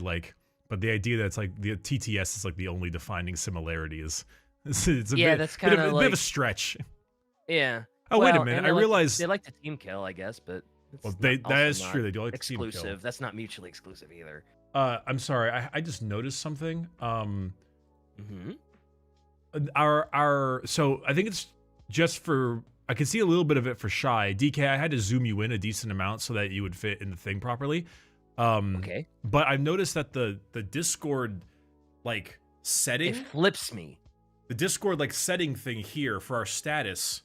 but the idea that it's like the TTS is like the only defining similarity is it's a Yeah, bit, that's bit of, kinda a bit of a like- stretch. Yeah. Oh, wait a Well, minute. and I realized they like to team kill, I guess, but it's well, not- that also is not true. They do like to team kill. exclusive. That's not mutually exclusive either. I'm sorry. I just noticed something. Mm-hmm. So I think it's just for. I can see a little bit of it for Shy. DK, I had to zoom you in a decent amount so that you would fit in the thing properly. Okay. But I've noticed that the Discord setting, It flips me. the Discord setting thing here for our status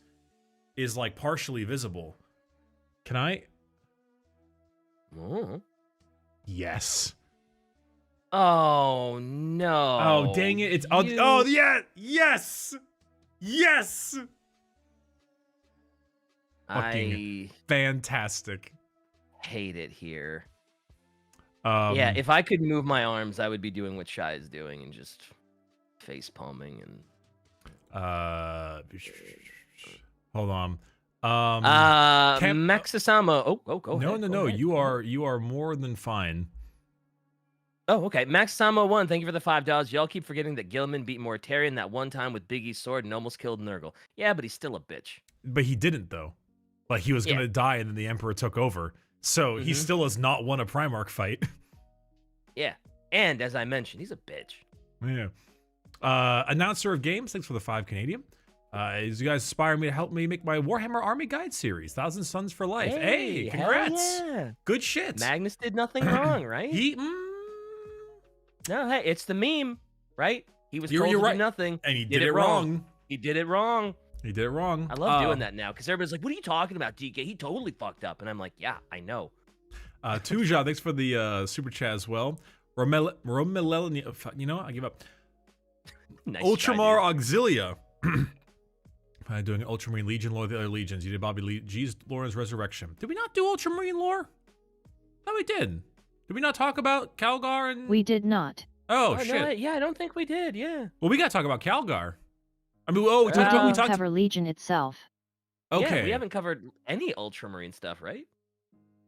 is partially visible. Can I? Oh. Yes. Oh no. Oh dang it! It's oh yeah, yes, yes. I Fantastic. hate it here. Yeah, Yeah, if I could move my arms, I would be doing what Shy is doing and just face palming and. Hold on. Maxisama. Oh, go ahead. No. go ahead. You are more than fine. Oh, okay. Maxisama 1, thank you for the $5. Y'all keep forgetting that Gilman beat Mortarion that one time with Biggie's sword and almost killed Nurgle. Yeah, but he's still a bitch. But he didn't though. He was gonna die, and then the Emperor took over. So he still has not won a Primark fight. Yeah, and as I mentioned, he's a bitch. Yeah. Announcer of games, thanks for the 5 Canadian. As you guys inspire me to help me make my Warhammer Army Guide series, Thousand Suns for Life. Hey, hell congrats. yeah. Good shit. Magnus did nothing wrong, right? No, hey, it's the meme, right? He was told You're to right. do nothing. And he did it wrong. He did it wrong. He did it wrong. I love doing that now because everybody's like, "What are you talking about, DK? He totally fucked up." And I'm like, "Yeah, I know." Tuja, thanks for the super chat as well. You know what? I give up. Nice Ultramar try, Auxilia. Doing Ultramarine Legion lore, the other legions. You did Bobby G's Lauren's Resurrection. Did we not do Ultramarine lore? No, we did. Did we not talk about Calgar and? We did not. Oh No, shit. yeah, I don't think we did. Yeah. Well, we gotta talk about Calgar. I mean, we We talked. didn't We talked. cover Legion itself. Okay. Yeah, we haven't covered any Ultramarine stuff, right?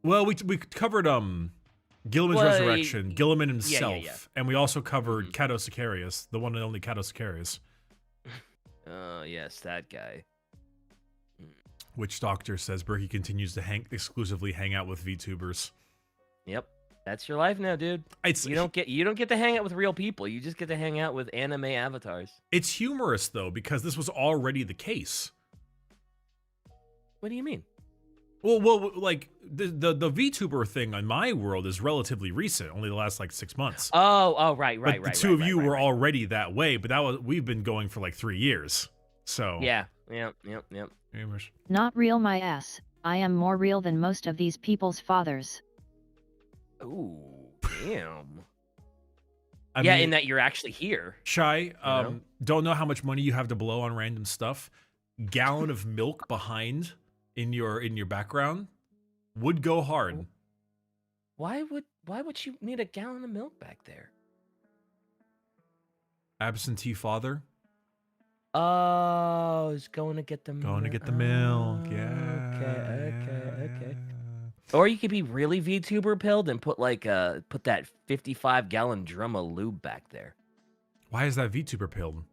Well, we covered Gilliman's Resurrection, Gilliman himself, yeah. and we also covered Cato Sicarius, the one and only Cato Sicarius. Oh yes, that guy. Which Doctor says Bricky continues to exclusively hang out with VTubers. Yep, that's your life now, dude. You don't get to hang out with real people. You just get to hang out with anime avatars. It's humorous though because this was already the case. What do you mean? Well, like the VTuber thing on my world is relatively recent, only the last like 6 months. Right. But the two of you were already that way, but we've been going for like 3 years. So yeah, yep. Not real, my ass. I am more real than most of these people's fathers. Ooh, damn. I mean, mean, in that you're actually here. Shy, don't know how much money you have to blow on random stuff. Gallon of milk behind in your background would go hard. Why would you need a gallon of milk back there? Absentee father. Oh, he's going to get the milk. Going to get the milk. Yeah. Okay. Or you could be really VTuber pilled and put that 55-gallon drum of lube back there. Why is that VTuber pilled?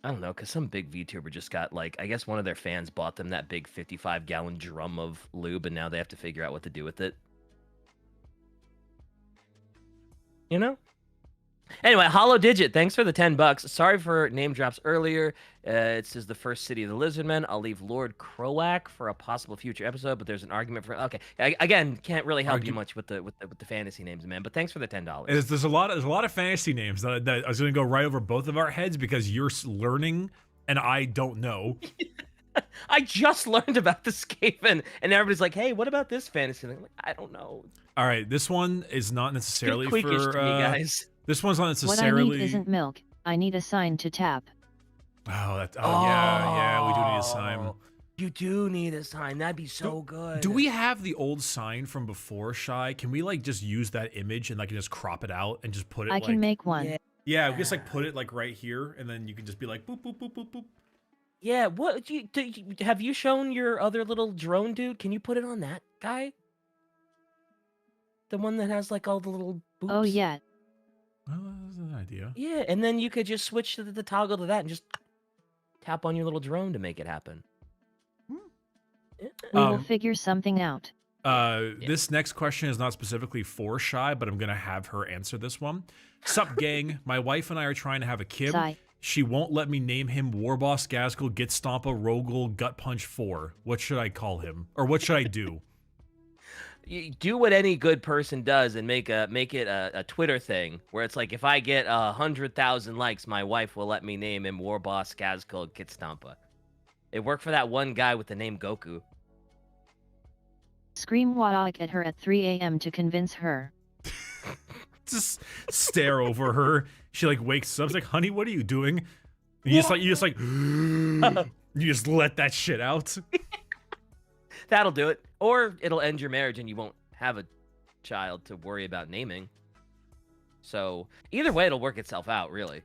I don't know, because some big VTuber just got, I guess one of their fans bought them that big 55-gallon drum of lube, and now they have to figure out what to do with it. You know? Anyway, Hollow Digit, thanks for the $10. Sorry for name drops earlier. It says the first city of the Lizardmen. I'll leave Lord Croak for a possible future episode, but there's an argument for. Okay, again, can't really help you much with the fantasy names, man. But thanks for the $10. There's a lot of fantasy names that I was going to go right over both of our heads because you're learning and I don't know. I just learned about the scaven, and everybody's like, "Hey, what about this fantasy?" I'm like, I don't know. All right, this one is not necessarily for you guys. This one's not necessarily. What I need isn't milk. I need a sign to tap. Yeah, we do need a sign. You do need a sign. That'd be so good. Do we have the old sign from before, Shy? Can we just use that image and just crop it out and just put it? I can make one. Yeah, we just put it right here, and then you can just be like boop boop boop boop boop. Yeah, what have you shown your other little drone dude? Can you put it on that guy? The one that has all the little boops? Oh yeah. Well, that's an idea. Yeah, and then you could just switch to the toggle to that and just tap on your little drone to make it happen. We will figure something out. This next question is not specifically for Shy, but I'm gonna have her answer this one. Sup, gang? My wife and I are trying to have a kid. Sigh. She won't let me name him Warboss Gazgul Gitstompa Rogel Gut Punch 4. What should I call him? Or what should I do? You do what any good person does and make it a Twitter thing where it's if I get 100,000 likes, my wife will let me name him Warboss Gazgul Gitstompa. It worked for that one guy with the name Goku. Scream Wadak at her at 3 a.m. to convince her. Just stare over her. She wakes up. It's like, honey, what are you doing? And you just let that shit out. That'll do it. Or it'll end your marriage and you won't have a child to worry about naming. So either way, it'll work itself out, really.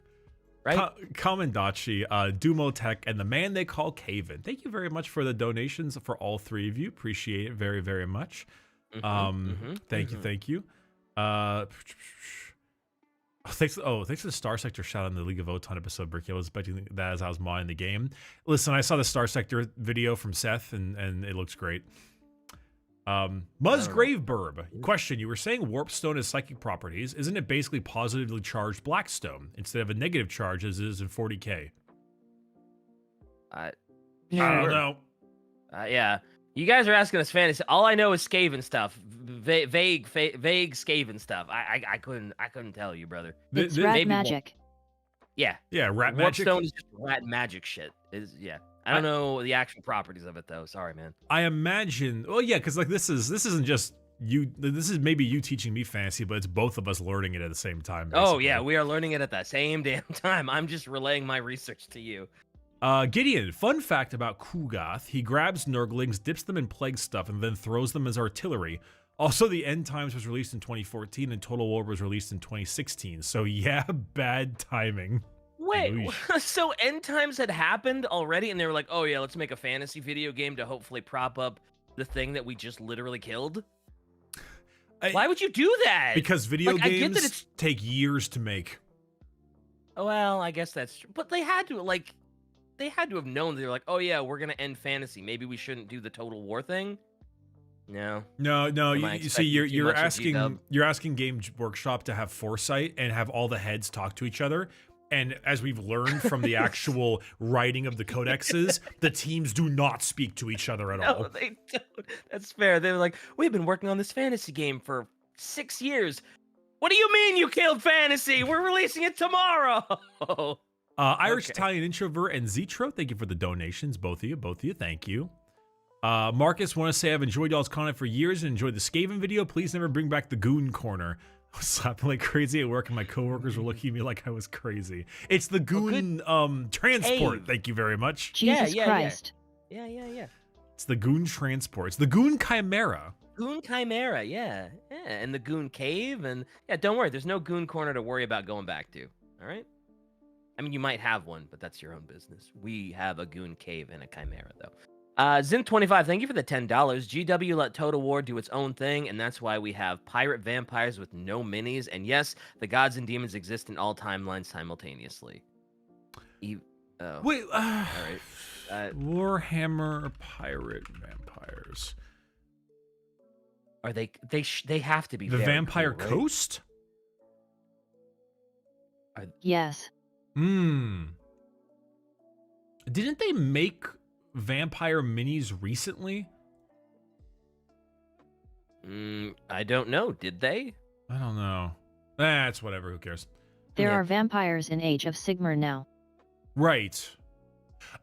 Right? Commendachi, Dumotech, and the man they call Caven. Thank you very much for the donations for all three of you. Appreciate it very, very much. Thank you. Thanks for the Star Sector shout out in the League of Voton episode, Bricky. I was expecting that as I was modding the game. Listen, I saw the Star Sector video from Seth, and it looks great. Musgrave Burb. Question, you were saying Warpstone has psychic properties. Isn't it basically positively charged Blackstone instead of a negative charge as it is in 40k? I don't know. Yeah. You guys are asking us fantasy. All I know is scaven stuff. Vague scaven stuff. I couldn't tell you, brother. It's rat magic. Yeah. Yeah, rat magic. Warpstone is just rat magic shit. I don't know the actual properties of it though. Sorry, man. I imagine. Well, yeah, because like this isn't just you. This is maybe you teaching me fantasy, but it's both of us learning it at the same time. Basically. Oh yeah, we are learning it at the same damn time. I'm just relaying my research to you. Gideon, fun fact about Kugath, he grabs Nurglings, dips them in plague stuff, and then throws them as artillery. Also, the End Times was released in 2014, and Total War was released in 2016. So yeah, bad timing. Wait, so End Times had happened already, and they were like, oh yeah, let's make a fantasy video game to hopefully prop up the thing that we just literally killed? Why would you do that? Because video games take years to make. Oh, well, I guess that's true. But they had to, like, have known. They were like, oh yeah, we're going to end fantasy. Maybe we shouldn't do the Total War thing? No. No. You see, you're asking Game Workshop to have foresight and have all the heads talk to each other. And as we've learned from the actual writing of the codexes, the teams do not speak to each other at all. No, they don't. That's fair. They were like, we've been working on this fantasy game for 6 years. What do you mean you killed fantasy? We're releasing it tomorrow. Irish Italian Introvert and Zetro, thank you for the donations. Both of you, thank you. Marcus, want to say I've enjoyed y'all's content for years and enjoyed the Skaven video. Please never bring back the Goon Corner. I was slapping like crazy at work and my coworkers were looking at me like I was crazy. It's the Goon transport. Thank you very much. Jesus Christ. Yeah. It's the Goon transport. It's the Goon Chimera. Goon Chimera, yeah. And the Goon Cave, and yeah, don't worry, there's no Goon Corner to worry about going back to. All right? I mean, you might have one, but that's your own business. We have a Goon Cave and a Chimera, though. Zin25, thank you for the $10. GW let Total War do its own thing, and that's why we have pirate vampires with no minis. And yes, the gods and demons exist in all timelines simultaneously. Wait, all right. Warhammer pirate vampires. Are they have to be the Vampire cool, right? Coast? Yes. Didn't they make vampire minis recently? I don't know. Did they? I don't know. That's whatever. Who cares? There are vampires in Age of Sigmar now. Right.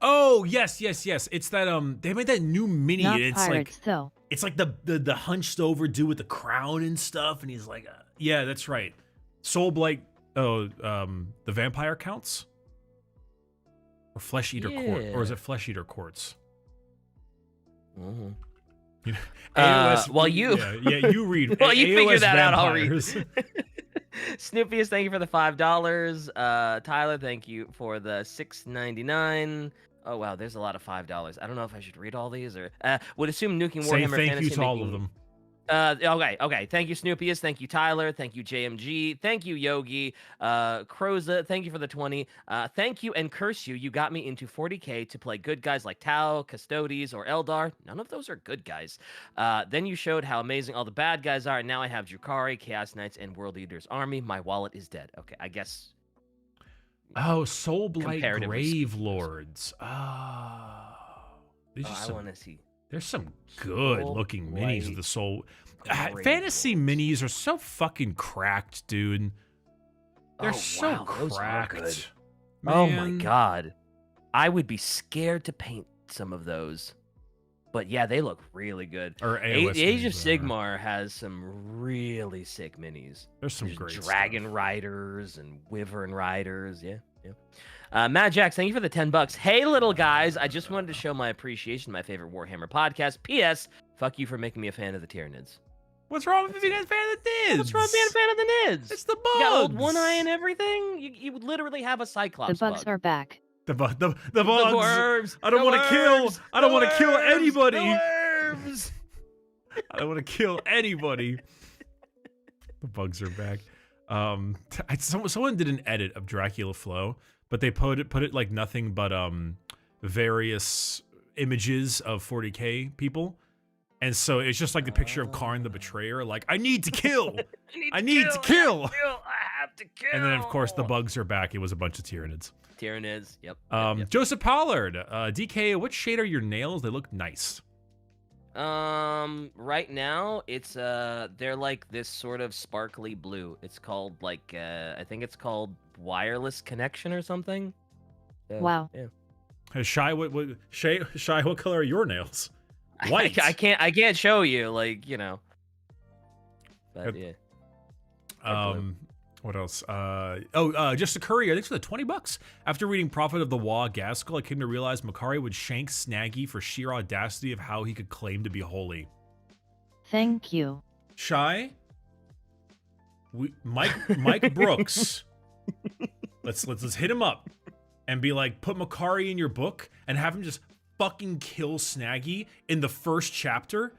Oh, yes. It's that they made that new mini. Not it's pirates, like though. It's like the hunched over dude with the crown and stuff, and he's like, yeah, that's right. Soulblight. Oh, the vampire counts. Or Flesh Eater Court, or is it Flesh Eater Courts? Mm-hmm. You know, AOS, well, you you read. well, you AOS figured that vampires. out. I'll read. Snoopiest, thank you for the $5. Tyler, thank you for the $6.99. Oh wow, there's a lot of $5. I don't know if I should read all these or would assume nuking Warhammer Say thank Fantasy you to all of them. Okay. Thank you, Snoopiest. Thank you, Tyler. Thank you, JMG. Thank you, Yogi. Croza, thank you for the 20. Thank you and curse you. You got me into 40k to play good guys like Tau, Custodes, or Eldar. None of those are good guys. Then you showed how amazing all the bad guys are, and now I have Drukhari, Chaos Knights, and World Eater's army. My wallet is dead. Okay, I guess. Oh, Soulblight Grave Lords. Oh. I want to see. There's some good-looking minis of the Soul. Fantasy minis are so fucking cracked, dude. They're so cracked. Oh my god. I would be scared to paint some of those. But yeah, they look really good. Or Age of Sigmar has some really sick minis. There's some great Dragon stuff. Riders and Wyvern Riders. Yeah. Matt Jax, thank you for the $10. Hey, little guys, I just wanted to show my appreciation to my favorite Warhammer podcast. P.S. Fuck you for making me a fan of the Tyranids. What's wrong with being a fan of the Nids? What's wrong with being a fan of the Nids? It's the bugs. You got old One Eye and everything. You would literally have a Cyclops. The bugs are back. The bugs. The worms. I don't want to kill. I don't want to kill anybody. The worms. I don't want to kill anybody. The bugs are back. Someone did an edit of Dracula Flow, but they put it like nothing but various images of 40k people. And so it's just like the picture of Karn the Betrayer, like, I need to kill. I need to kill. I have to kill. And then, of course, the bugs are back. It was a bunch of Tyranids. Tyranids, yep. Joseph Pollard, DK, what shade are your nails? They look nice. Right now, it's, they're like this sort of sparkly blue. It's called, like, I think it's called Wireless Connection or something. Wow. Yeah. Shy, Shy, what color are your nails? White. I can't show you, like, you know. But yeah. What else? Just a courier. Thanks for the $20. After reading Prophet of the Wa Gaskell, I came to realize Makari would shank Snaggy for sheer audacity of how he could claim to be holy. Thank you. Shy. Mike Brooks. Let's hit him up and be like, put Makari in your book and have him just fucking kill Snaggy in the first chapter,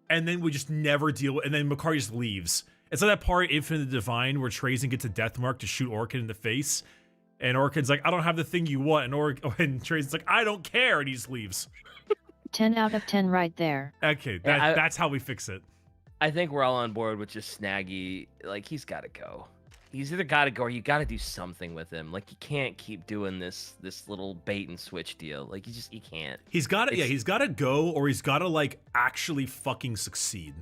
and then we just never deal with, and then Makari just leaves. It's like that part in Infinite Divine where Trazen gets a death mark to shoot Orkin in the face, and Orkin's like, I don't have the thing you want, and Trazen's like, I don't care, and he just leaves. 10 out of 10 right there. Okay, that's how we fix it. I think we're all on board with just Snaggy. Like, he's got to go. He's either got to go or you got to do something with him. Like, you can't keep doing this little bait and switch deal. Like, you can't. He's got to, he's got to go, or he's got to, like, actually fucking succeed.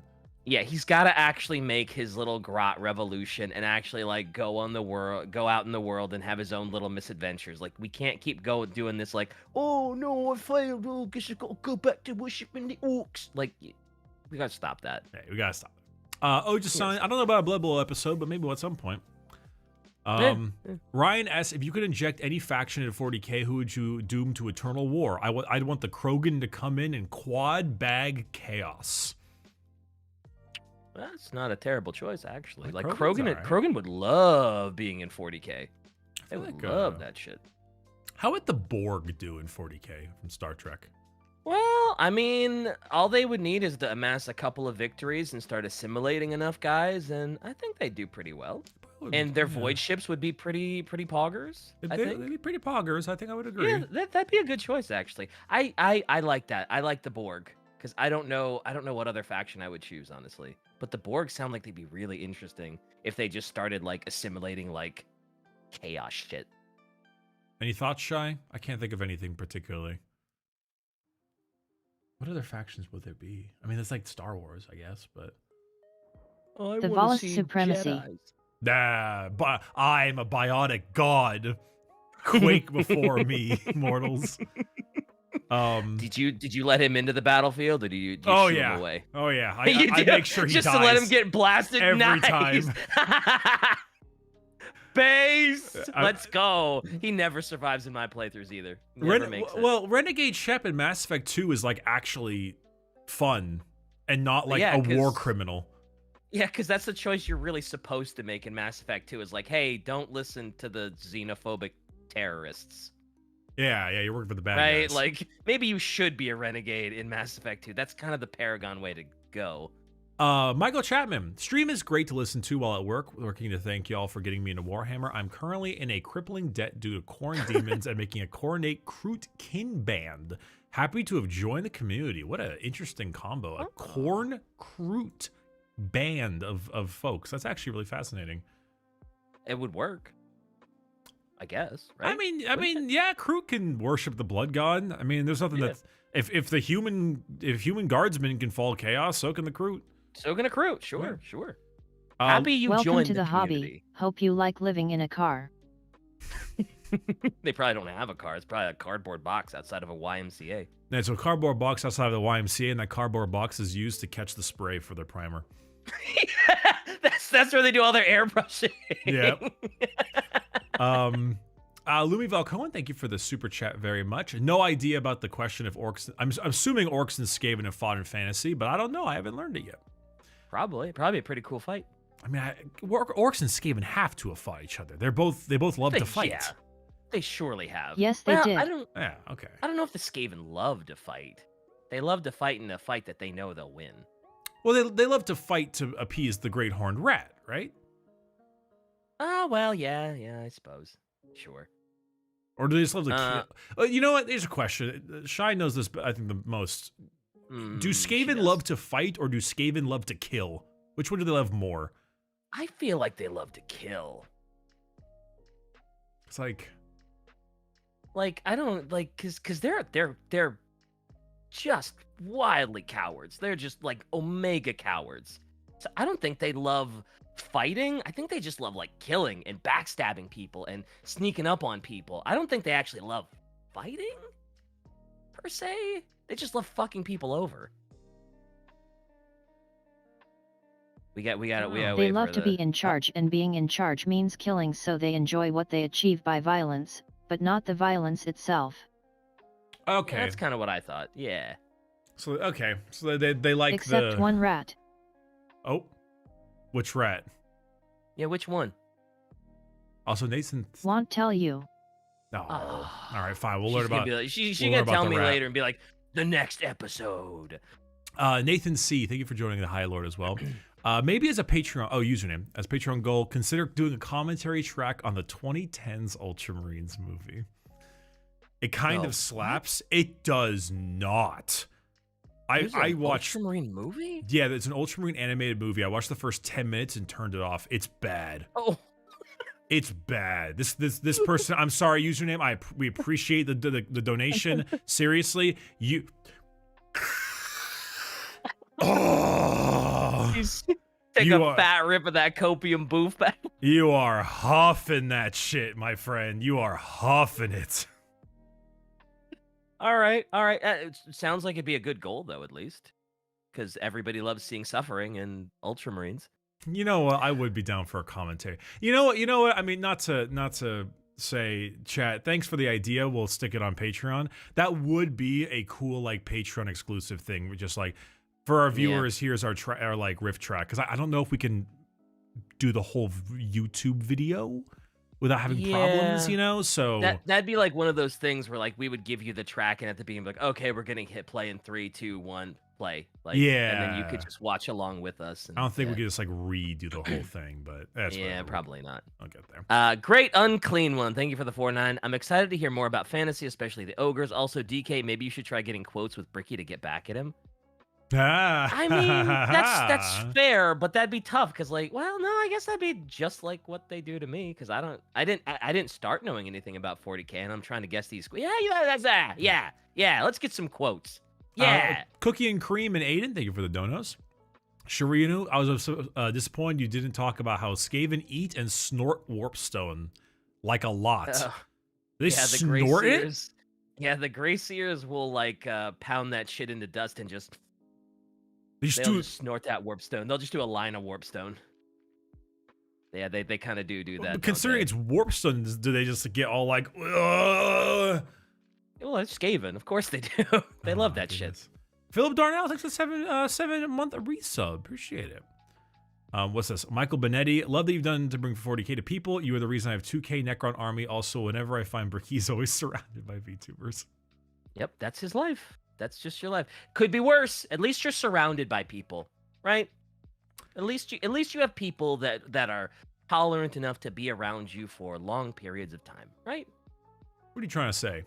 Yeah, he's got to actually make his little grot revolution and actually, like, go out in the world and have his own little misadventures. Like, we can't keep doing this, like, oh no, I failed. Oh, guess I gotta go back to worshiping the orcs. Like, we gotta stop that. Yeah, we gotta stop. Sign. I don't know about a Blood Bowl episode, but maybe at some point. Ryan S, if you could inject any faction into 40k, who would you doom to eternal war? I'd want the Krogan to come in and quad bag chaos. That's not a terrible choice, actually. Like Krogan's Krogan would love being in 40k. They would like, love that shit. How would the Borg do in 40k from Star Trek? Well, I mean, all they would need is to amass a couple of victories and start assimilating enough guys, and I think they'd do pretty well. And their void ships would be pretty poggers. They'd be pretty poggers. I think I would agree. Yeah, that'd be a good choice, actually. I like that. I like the Borg because I don't know what other faction I would choose, honestly. But the Borg sound like they'd be really interesting if they just started like assimilating like chaos shit. Any thoughts, Shy? I can't think of anything particularly. What other factions would there be? I mean, it's like Star Wars, I guess, but The Volus Supremacy. But I'm a biotic god. Quake before me, mortals. Did you let him into the battlefield, or did you shoot him away? Oh yeah, I make sure he just dies to let him get blasted every time. Base, let's go. He never survives in my playthroughs either. Never makes it. Well, Renegade Shep in Mass Effect 2 is like actually fun and not like a war criminal. Yeah, because that's the choice you're really supposed to make in Mass Effect 2 is like, hey, don't listen to the xenophobic terrorists. Yeah, you're working for the bad guys. Right, like, maybe you should be a renegade in Mass Effect 2. That's kind of the Paragon way to go. Michael Chapman, stream is great to listen to while at work. Working to thank y'all for getting me into Warhammer. I'm currently in a crippling debt due to Khorne demons and making a Khornate Kroot kin band. Happy to have joined the community. What an interesting combo. A Khorne Kroot band of folks. That's actually really fascinating. It would work, I guess, right? I mean, yeah, Kroot can worship the blood god. I mean, there's nothing that's if human guardsmen can fall chaos, so can the Kroot. So can a Kroot, sure. Happy you welcome joined to the hobby. community. Hope you like living in a car. They probably don't have a car. It's probably a cardboard box outside of a YMCA. Yeah, it's a cardboard box outside of the YMCA, and that cardboard box is used to catch the spray for their primer. that's where they do all their airbrushing. Yeah. Lumi Valcoen, thank you for the super chat very much. No idea about the question if orcs. I'm assuming orcs and Skaven have fought in fantasy, but I don't know. I haven't learned it yet. Probably a pretty cool fight. I mean, orcs and Skaven have to have fought each other. They both love to fight. Yeah, they surely have. Yes, they did. Yeah, okay. I don't know if the Skaven love to fight. They love to fight in a fight that they know they'll win. Well, they love to fight to appease the Great Horned Rat, right? Oh, well, yeah, I suppose. Sure. Or do they just love to kill? You know what? Here's a question. Shy knows this, but I think the most. Do Skaven love to fight, or do Skaven love to kill? Which one do they love more? I feel like they love to kill. It's like I don't like because they're just wildly cowards. They're just like omega cowards. So I don't think they love fighting. I think they just love like killing and backstabbing people and sneaking up on people. I don't think they actually love fighting, per se. They just love fucking people over. We got to They wait love for to the... be in charge, and being in charge means killing, so they enjoy what they achieve by violence, but not the violence itself. Okay. Yeah, that's kind of what I thought. Yeah. So they like Except one rat. Oh, which rat? Yeah, which one? Also, Nathan. Won't tell you. No. Oh. All right, fine. We'll She's learn gonna about. be like, she's we'll gonna learn about tell the me rat. later and be like, the next episode. Nathan C, thank you for joining the High Lord as well. Maybe as a Patreon, username, as Patreon goal, consider doing a commentary track on the 2010s Ultramarines movie. It kind of slaps. It does not. I watched Ultramarine movie. Yeah, it's an Ultramarine animated movie. I watched the first 10 minutes and turned it off. It's bad. Oh. It's bad. This person. I'm sorry, username. We appreciate the donation. Seriously, you. Oh, Take a fat rip of that copium boof back. You are huffing that shit, my friend. You are huffing it. All right. It sounds like it'd be a good goal, though, at least, because everybody loves seeing suffering in Ultramarines. You know what? I would be down for a commentary. You know what? I mean, not to say, chat, thanks for the idea. We'll stick it on Patreon. That would be a cool, like, Patreon exclusive thing. We're just like, for our viewers, here's our like riff track. Because I don't know if we can do the whole YouTube video without having problems, you know? So that'd be like one of those things where like we would give you the track and at the beginning be like, okay, we're getting hit play in 3, 2, 1, play. Like, and then you could just watch along with us. And, I don't think we could just like redo the whole thing, but that's probably not. I'll get there. Great unclean one. Thank you for the 4-9. I'm excited to hear more about fantasy, especially the ogres. Also, DK, maybe you should try getting quotes with Bricky to get back at him. I mean, that's fair, but that'd be tough because, like, well, no, I guess that'd be just like what they do to me because I didn't start knowing anything about 40K, and I'm trying to guess these. Yeah. Let's get some quotes. Yeah. Cookie and Cream and Aiden, thank you for the donos. Shirinu, I was disappointed you didn't talk about how Skaven eat and snort warpstone like a lot. They snort it? Yeah, the Grayseers will like pound that shit into dust and just. They'll just snort that warpstone. They'll just do a line of warpstone. Yeah, they kind of do that. But considering it's warpstone, do they just get all like? Ugh? Well, it's Skaven. Of course they do. They love that shit. Philip Darnell, thanks for 7-month resub. Appreciate it. What's this? Michael Benetti, love that you've done to bring 40K to people. You are the reason I have 2K Necron army. Also, whenever I find Bricky, he's always surrounded by VTubers. Yep, that's his life. That's just your life. Could be worse. At least you're surrounded by people, right? At least you have people that are tolerant enough to be around you for long periods of time, right? What are you trying to say?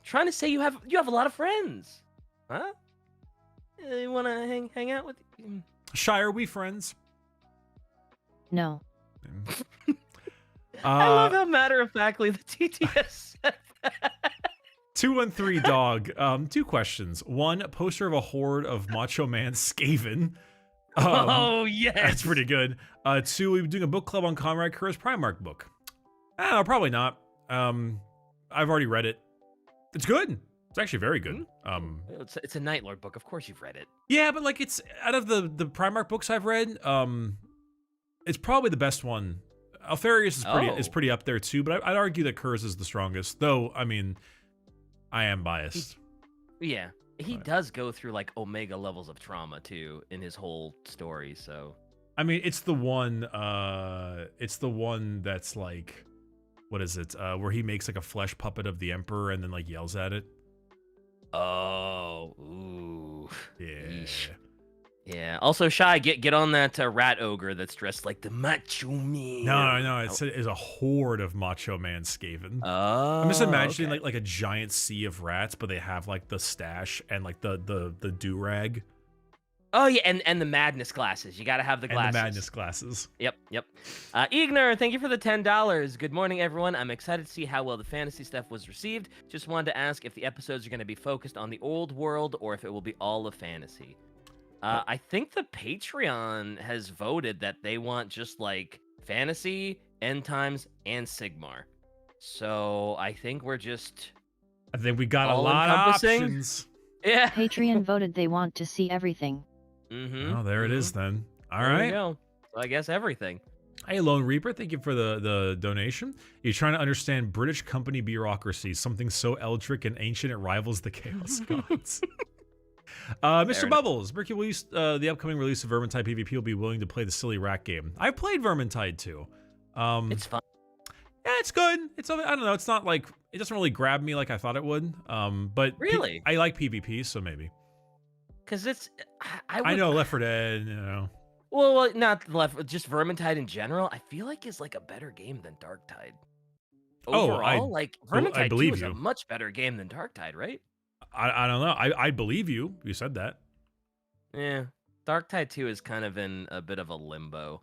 Trying to say you have a lot of friends, huh? You want to hang out with? Shy, are we friends? No. I love how matter-of-factly the TTS said that. 213 dog. 2 questions. 1, a poster of a horde of Macho Man Scaven. Oh yes, that's pretty good. 2, we're doing a book club on Conrad Kerr's Primark book. Probably not. I've already read it. It's good. It's actually very good. It's a Night Lord book. Of course you've read it. Yeah, but like it's out of the Primark books I've read, it's probably the best one. Alfarius is pretty up there too, but I'd argue that Kerr's is the strongest. Though, I mean, I am biased. He does go through like omega levels of trauma too in his whole story. So I mean, it's the one that's like, what is it? Where he makes like a flesh puppet of the Emperor and then like yells at it. Oh, ooh, yeah. Yeesh. Yeah. Also, Shy, get on that rat ogre that's dressed like the Macho Man. No. It's a horde of Macho Man Skaven. Oh, I'm just imagining like a giant sea of rats, but they have like the stash and like the do-rag. Oh yeah, and the madness glasses. You gotta have the glasses. And the madness glasses. Yep. Ignar, thank you for the $10. Good morning, everyone. I'm excited to see how well the fantasy stuff was received. Just wanted to ask if the episodes are going to be focused on the old world or if it will be all of fantasy. I think the Patreon has voted that they want just like fantasy, end times, and Sigmar. So I think we're just I think we got a All lot of encompassing? options. Yeah. Patreon voted they want to see everything. Oh, there it is then. All There we right. go. So I guess everything. Hey, Lone Reaper, thank you for the donation. You're trying to understand British company bureaucracy, something so eldritch and ancient it rivals the Chaos Gods. Mr. Bubbles, Bricky, will you, the upcoming release of Vermintide PvP will be willing to play the silly rat game. I've played Vermintide too. It's fun. Yeah, it's good. It's, I don't know, it's not like, it doesn't really grab me like I thought it would. But Really? I like PvP, so maybe. Because it's, I know Left 4 Dead, you know. Well, not left, just Vermintide in general. I feel like is like a better game than Darktide. Overall, like Vermintide 2 is a much better game than Darktide, right? I don't know. I believe you. You said that. Yeah, Darktide 2 is kind of in a bit of a limbo.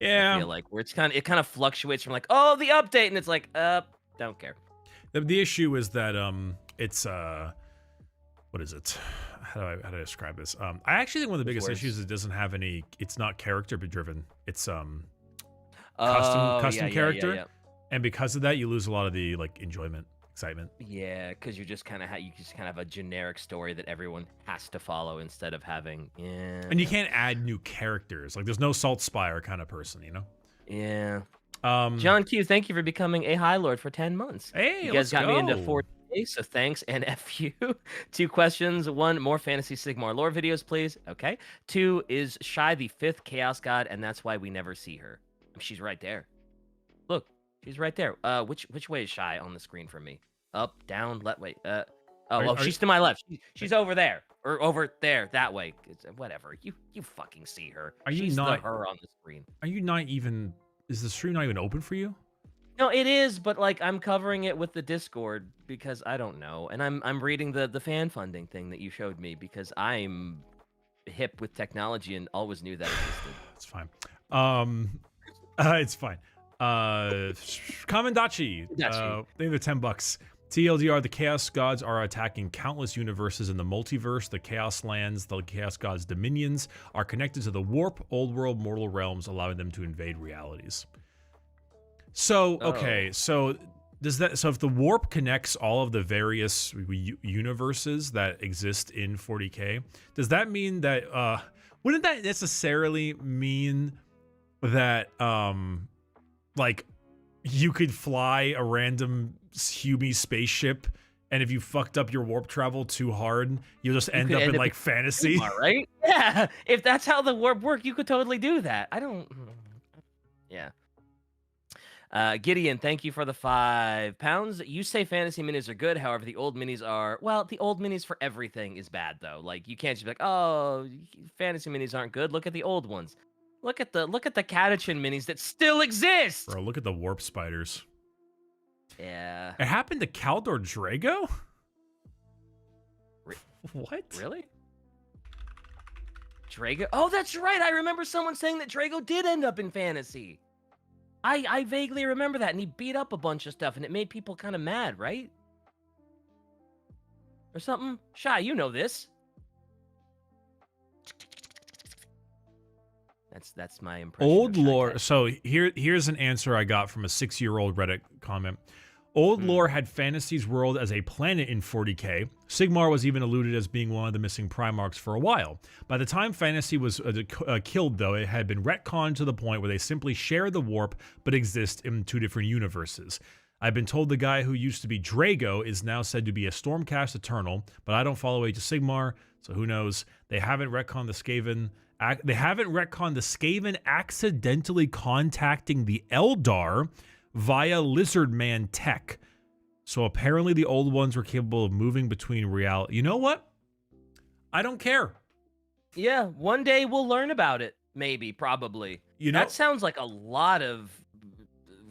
Yeah, I feel like where it kind of fluctuates from like, oh, the update, and it's like, don't care. The issue is that it's what is it? How do I describe this? I actually think one of the biggest issues is it doesn't have any. It's not character driven. It's custom character, yeah. And because of that, you lose a lot of the like enjoyment, excitement. Yeah, because you just kind of have a generic story that everyone has to follow instead of having And you can't add new characters. Like there's no Salt Spire kind of person, you know? Yeah. John Q, thank you for becoming a High Lord for 10 months. Hey, you guys got me into 4 days, so thanks and F you. 2 questions. 1, more Fantasy Sigmar lore videos, please. Okay. 2, is Shy the 5th Chaos God, and that's why we never see her? She's right there. Look, she's right there. Which way is Shy on the screen for me? Up, down, left, wait. She's to my left. She's over there. Or over there, that way. Whatever. You fucking see her. She's her on the screen. Are you not even... Is the stream not even open for you? No, it is, but like I'm covering it with the Discord because I don't know, and I'm reading the fan funding thing that you showed me because I'm hip with technology and always knew that existed. It's fine. It's fine. Kamendachi. They have $10. TLDR, the Chaos Gods are attacking countless universes in the multiverse. The Chaos Lands, the Chaos Gods' dominions, are connected to the Warp, Old World, Mortal Realms, allowing them to invade realities. So, okay, so does that... So if the Warp connects all of the various universes that exist in 40K, does that mean that... wouldn't that necessarily mean that, like, you could fly a random Hubie spaceship, and if you fucked up your warp travel too hard, you'll just end up in like fantasy, right? Yeah, if that's how the warp worked, you could totally do that. I don't. Yeah. Gideon, thank you for the £5. You say fantasy minis are good, however, the old minis are the old minis for everything is bad though. Like you can't just be like, oh, fantasy minis aren't good. Look at the old ones. Look at the Catachin minis that still exist. Bro, look at the warp spiders. Yeah. It happened to Kaldor Drago? What? Really? Drago? Oh, that's right. I remember someone saying that Drago did end up in fantasy. I vaguely remember that, and he beat up a bunch of stuff, and it made people kind of mad, right? Or something? Shy, you know this. That's my impression. Old lore. So here's an answer I got from a 6-year-old Reddit comment. Old lore had Fantasy's world as a planet in 40K. Sigmar was even alluded as being one of the missing Primarks for a while. By the time Fantasy was killed, though, it had been retconned to the point where they simply share the warp but exist in 2 different universes. I've been told the guy who used to be Drago is now said to be a Stormcast Eternal, but I don't follow Age of Sigmar, so who knows? They haven't retconned the Skaven. They haven't retconned the Skaven accidentally contacting the Eldar via Lizardman tech. So apparently the old ones were capable of moving between reality. You know what? I don't care. Yeah, one day we'll learn about it. Maybe, probably. You know, that sounds like a lot of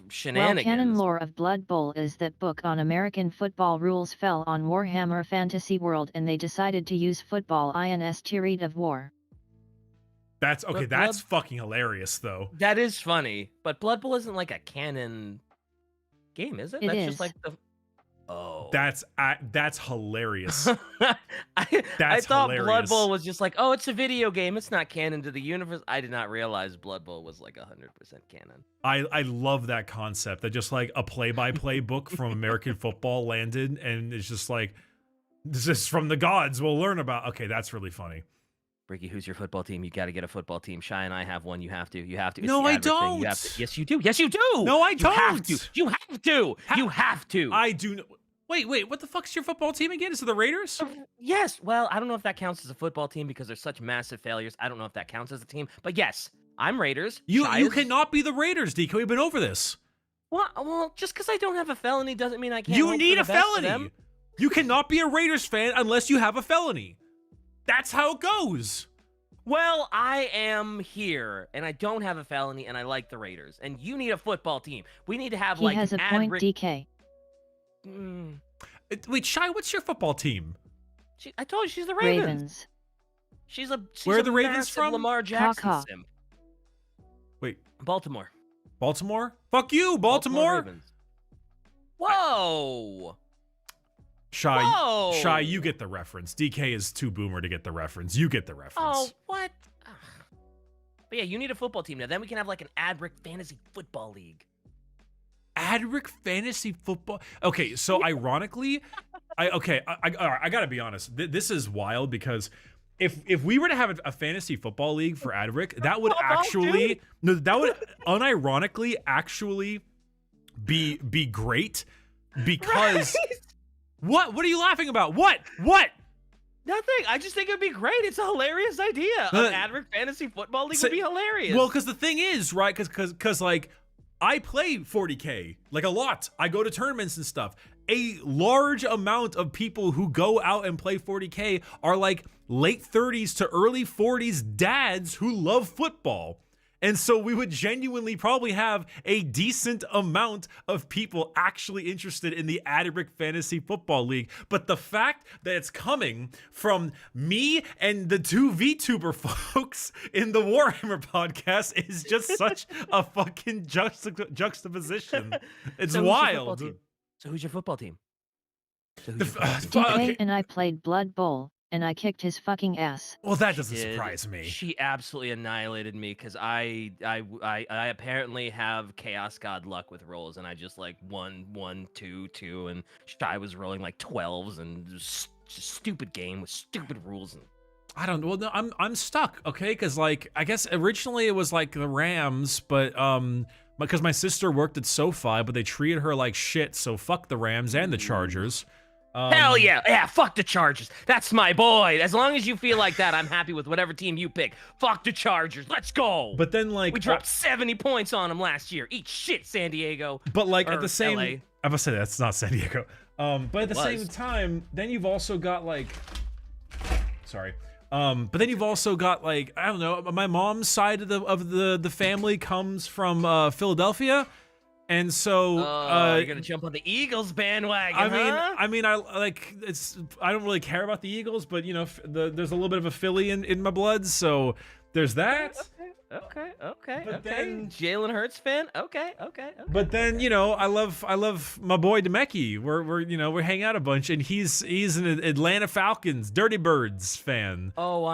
shenanigans. Well, canon lore of Blood Bowl is that book on American football rules fell on Warhammer Fantasy World and they decided to use football INS to read of war. That's okay. That's fucking hilarious, though. That is funny, but Blood Bowl isn't like a canon game, is it? It That's is. just like the. Oh. That's hilarious. I That's thought Blood hilarious. Bowl was just like, oh, it's a video game. It's not canon to the universe. I did not realize Blood Bowl was like 100% canon. I love that concept that just like a play-by-play book from American football landed, and it's just like, this is from the gods. We'll learn about. Okay, that's really funny. Bricky, who's your football team? You got to get a football team. Shy and I have one. You have to. You have to. It's No, the I Adric thing. don't. You have to. Yes, you do. Yes, you do. No, I You have don't. to. You have to. You have to. I do. Wait. What the fuck's your football team again? Is it the Raiders? Yes. Well, I don't know if that counts as a football team because they're such massive failures. I don't know if that counts as a team. But yes, I'm Raiders. You Shai is- cannot be the Raiders, DK. We've been over this. Well, just because I don't have a felony doesn't mean I can't. You hope need for a the best for felony. them. You cannot be a Raiders fan unless you have a felony. That's how it goes. Well, I am here, and I don't have a felony, and I like the Raiders. And you need a football team. We need to have He like has a an point, Adric- DK. Wait, Shai, what's your football team? I told you she's the Ravens. Ravens. She's a Where are a the Ravens massive from? Lamar Jackson Caw-caw. simp. Wait, Baltimore. Baltimore? Fuck you, Baltimore. Ravens. Whoa. Shai, Whoa. Shai, you get the reference. DK is too boomer to get the reference. You get the reference. Oh, what? Ugh. But yeah, you need a football team now. Then we can have like an Adric fantasy football league. Adric fantasy football. Okay, so ironically, I gotta be honest. This is wild because if we were to have a fantasy football league for Adric, that would actually that would unironically actually be great because what are you laughing about? What? Nothing. I just think it'd be great. It's a hilarious idea. An Adric fantasy football league would be hilarious. Well, because the thing is, right? Because like I play 40K like a lot. I go to tournaments and stuff. A large amount of people who go out and play 40K are like late 30s to early 40s dads who love football. And so we would genuinely probably have a decent amount of people actually interested in the Adric Fantasy Football League. But the fact that it's coming from me and the two VTuber folks in the Warhammer podcast is just such a fucking juxtaposition. It's wild. So who's your football team? DK and I played Blood Bowl, and I kicked his fucking ass. Well, that doesn't surprise me. She absolutely annihilated me because I apparently have Chaos God luck with rolls, and I just like 1, 1, 2, 2, and Shai was rolling like 12s, and just stupid game with stupid rules. And I don't know. Well, no, I'm stuck. Okay, because like I guess originally it was like the Rams, but because my sister worked at SoFi, but they treated her like shit. So fuck the Rams and the Chargers. Hell yeah, fuck the Chargers. That's my boy. As long as you feel like that, I'm happy with whatever team you pick. Fuck the Chargers. Let's go. But then like we dropped 70 points on them last year. Eat shit, San Diego. But like at the same, LA. I'm gonna say that's not San Diego. But at the same time, then you've also got like, sorry. But then you've also got like I don't know. My mom's side of the family comes from Philadelphia. And so you're gonna jump on the Eagles bandwagon. I mean, I like it's. I don't really care about the Eagles, but you know, there's a little bit of a Philly in my blood, so there's that. Okay. But then Jalen Hurts fan. Okay. But then you know, I love my boy Demeki. We're hanging out a bunch, and he's an Atlanta Falcons, Dirty Birds fan. Oh,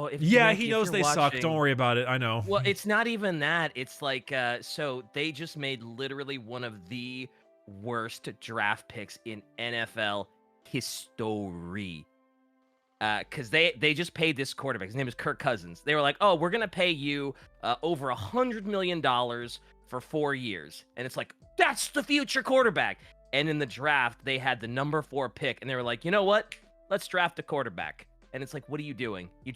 if yeah, Demeki, he knows they suck. Don't worry about it. I know. Well, it's not even that. It's like so they just made literally one of the worst draft picks in NFL history. Because they just paid this quarterback. His name is Kirk Cousins. They were like, oh, we're gonna pay you over $100 million for 4 years, and it's like that's the future quarterback. And in the draft, they had the number 4 pick, and they were like, you know what? Let's draft a quarterback. And it's like, what are you doing? They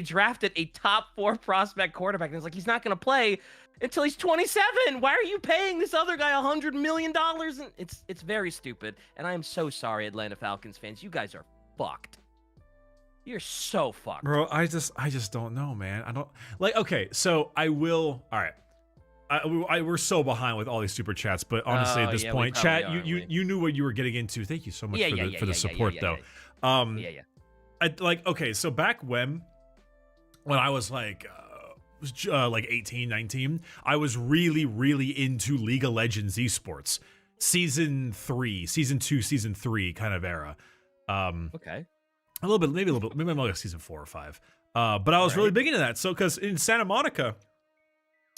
drafted a top 4 prospect quarterback, and it's like he's not gonna play until he's 27. Why are you paying this other guy $100 million? And it's very stupid. And I am so sorry, Atlanta Falcons fans. You guys are fucked. You're so fucked. Bro, I just don't know, man. I don't like. Okay, so I will. All right, we're so behind with all these super chats, but honestly, at this point, chat, you knew what you were getting into. Thank you so much for the support, though. Okay, so back when I was like 18, 19, I was really into League of Legends esports. season 2, season 3 kind of era. Okay. A little bit, maybe like season 4 or 5. But I was really big into that. So, because in Santa Monica,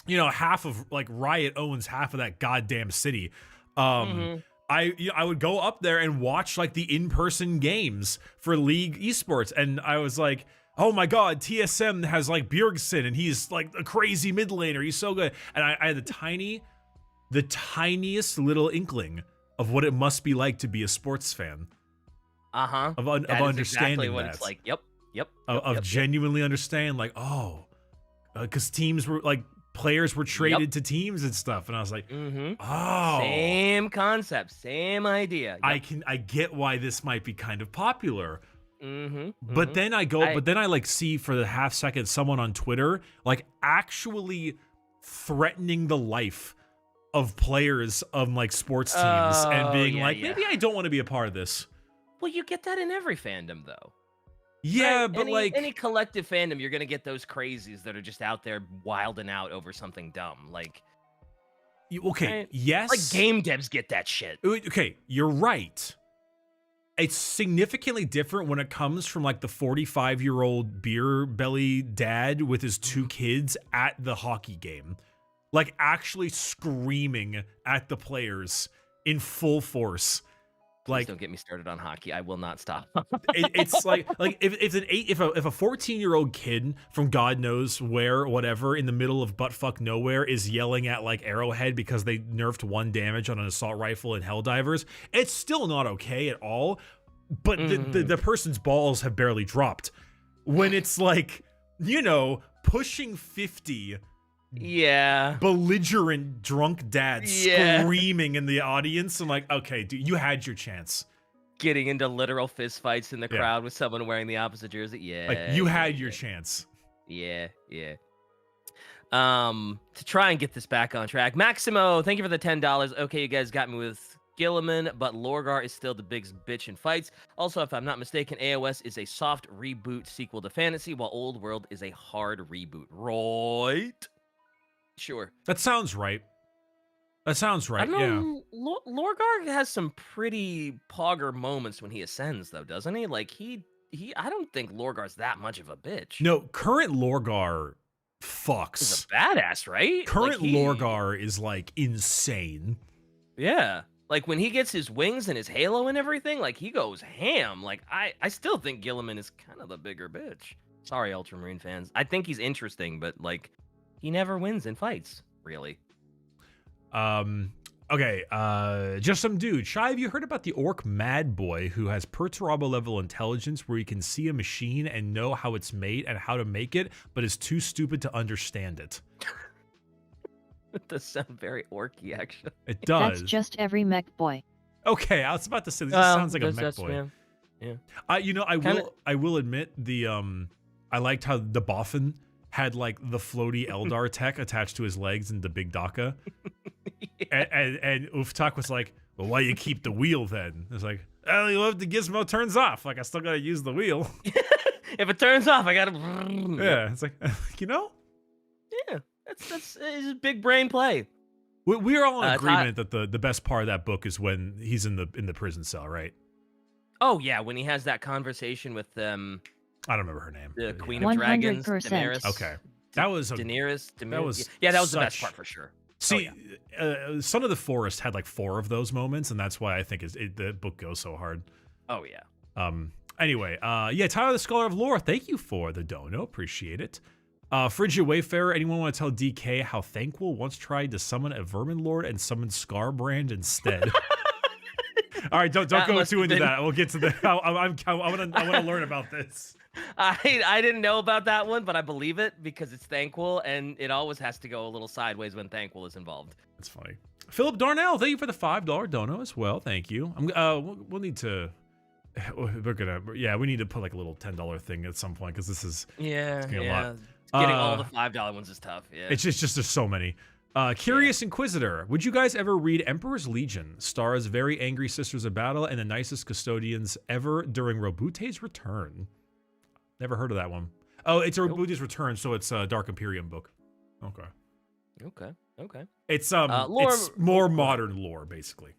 you know, half of like Riot owns half of that goddamn city. I would go up there and watch like the in-person games for League esports, and I was like, oh my god, TSM has like Bjergsen, and he's like a crazy mid laner. He's so good, and I had the tiniest little inkling of what it must be like to be a sports fan. Of understanding exactly what that. it's like. Yep. Genuinely understand, like, because teams were like, players were traded to teams and stuff, and I was like, oh, same concept, same idea. Yep. I get why this might be kind of popular. But then I like see for the half second someone on Twitter like actually threatening the life of players of like sports teams and being maybe I don't want to be a part of this. Well, you get that in every fandom, though. Yeah, right? but like any collective fandom, you're gonna get those crazies that are just out there wilding out over something dumb. Like, okay, yes, like game devs get that shit. Okay, you're right. It's significantly different when it comes from like the 45-year-old beer belly dad with his 2 kids at the hockey game, like actually screaming at the players in full force. Please don't get me started on hockey. I will not stop. It's like if a 14-year-old kid from God knows where, whatever, in the middle of buttfuck nowhere is yelling at like Arrowhead because they nerfed 1 damage on an assault rifle in Helldivers, it's still not okay at all. But the person's balls have barely dropped. When it's like, you know, pushing 50. Yeah. Belligerent drunk dad screaming in the audience. I'm like, okay, dude, you had your chance. Getting into literal fist fights in the crowd with someone wearing the opposite jersey. Yeah. Like, you had your chance. Yeah. To try and get this back on track, Maximo, thank you for the $10. Okay, you guys got me with Gilliman, but Lorgar is still the biggest bitch in fights. Also, if I'm not mistaken, AOS is a soft reboot sequel to Fantasy, while Old World is a hard reboot. Right? Sure. That sounds right. I don't know, Lorgar has some pretty pogger moments when he ascends, though, doesn't he? Like, I don't think Lorgar's that much of a bitch. No, current Lorgar fucks. He's a badass, right? Current Lorgar is, like, insane. Yeah. Like, when he gets his wings and his halo and everything, like, he goes ham. Like, I still think Gilliman is kind of the bigger bitch. Sorry, Ultramarine fans. I think he's interesting, but, like, he never wins in fights, really. Okay, just some dude. Shy, have you heard about the orc mad boy who has Perturabo level intelligence where he can see a machine and know how it's made and how to make it, but is too stupid to understand it? It does sound very orky, actually. It does. That's just every mech boy. Okay, I was about to say this sounds like a mech boy. Yeah. I will admit I liked how the Boffin had like the floaty Eldar tech attached to his legs in the big Daka. and Uftak was like, well, why you keep the wheel then? It's like, oh, if the gizmo turns off, like I still gotta use the wheel. If it turns off, I gotta. Yeah, it's like, you know. Yeah, that's a big brain play. We're all in agreement that the best part of that book is when he's in the prison cell, right? Oh yeah, when he has that conversation with I don't remember her name. The Queen of Dragons, 100%. Daenerys. Okay, that was Daenerys. That was that was the best part for sure. See, Son of the Forest had like 4 of those moments, and that's why I think the book goes so hard. Oh yeah. Anyway, Tyler the Scholar of Lore, thank you for the dono, appreciate it. Frigid Wayfarer, anyone want to tell DK how Thanquil once tried to summon a Vermin Lord and summoned Scarbrand instead? All right, don't go too into that. We'll get to the. I want to learn about this. I didn't know about that one, but I believe it because it's Thanquil, and it always has to go a little sideways when Thanquil is involved. That's funny. Philip Darnell, thank you for the $5 dono as well. Thank you. We'll need to. We need to put like a little $10 thing at some point because this is getting a lot. Getting all the $5 ones is tough. Yeah, it's just there's so many. Curious Inquisitor, would you guys ever read Emperor's Legion? Stars very angry sisters of battle and the nicest custodians ever during Robute's return. Never heard of that one. Oh, it's a Robute's return, so it's a Dark Imperium book. Okay. Okay. It's lore, it's more modern lore, basically.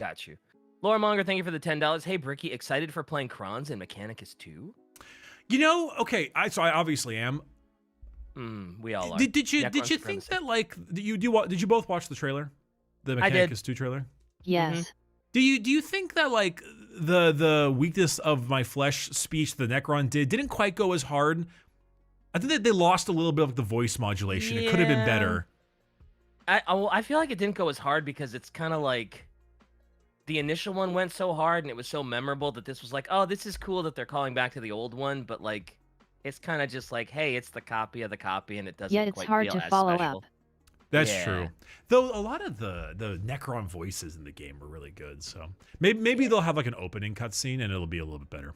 Got you. Laura Monger, thank you for the $10. Hey, Bricky, excited for playing Crons and Mechanicus 2? You know, okay, I obviously am. We all are. Did you think that, like, did you both watch the trailer, the Mechanicus 2 trailer? Yes. Do you think that, like, the weakness of my flesh speech the Necron didn't quite go as hard? I think that they lost a little bit of the voice modulation. It could have been better. I feel like it didn't go as hard because it's kind of like the initial one went so hard and it was so memorable that this was like, oh, this is cool that they're calling back to the old one, but like it's kind of just like, hey, it's the copy of the copy and it doesn't Yeah, it's quite hard feel to as follow special. up. That's true. Though a lot of the Necron voices in the game are really good, so maybe they'll have like an opening cutscene and it'll be a little bit better.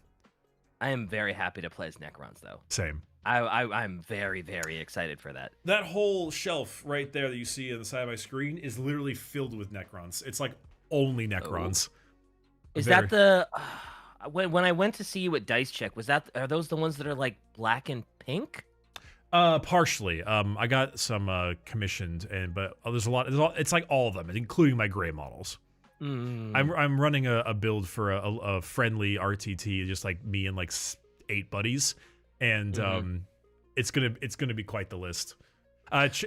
I am very happy to play as Necrons though. Same. I'm very, very excited for that. That whole shelf right there that you see on the side of my screen is literally filled with Necrons. It's like only Necrons. Is that the when I went to see you at Dice Check? Are those the ones that are like black and pink? Partially. I got some commissioned, but there's a lot. It's like all of them, including my gray models. I'm running a build for a friendly RTT, just like me and like 8 buddies, and it's gonna be quite the list.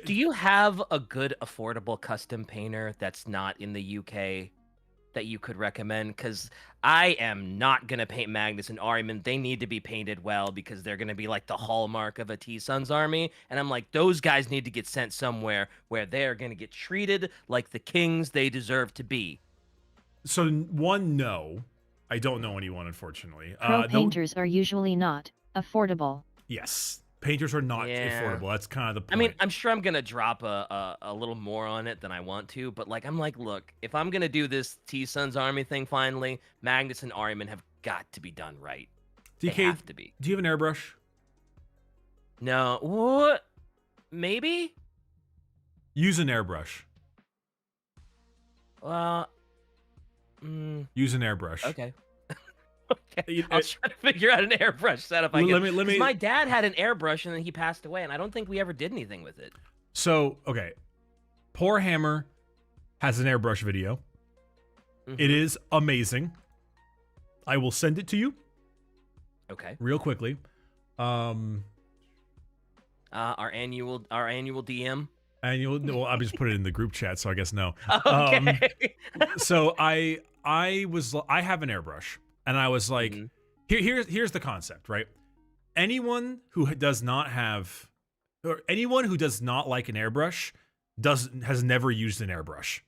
Do you have a good affordable custom painter that's not in the UK that you could recommend? Because I am not gonna paint Magnus and Ahriman. They need to be painted well because they're gonna be like the hallmark of a T-Sun's army, and I'm like, those guys need to get sent somewhere where they're gonna get treated like the kings they deserve to be. So no, I don't know anyone, unfortunately. Pro painters are usually not affordable. Yes, painters are not affordable. That's kind of the point. I mean, I'm sure I'm gonna drop a little more on it than I want to, but like, I'm like, look, if I'm gonna do this T-Sun's army thing, finally, Magnus and Ahriman have got to be done right. DK, they have to be. Do you have an airbrush? No. What? Maybe. Use an airbrush. Use an airbrush. Okay. Okay. I'll try to figure out an airbrush setup. Let me. My dad had an airbrush and then he passed away, and I don't think we ever did anything with it. So, okay. Poor Hammer has an airbrush video. It is amazing. I will send it to you. Okay. Real quickly. Our annual DM. Well, I'll just put it in the group chat, so I guess no. Okay. So I have an airbrush, and I was like, here's the concept, right? Anyone who does not have, or anyone who does not like an airbrush has never used an airbrush.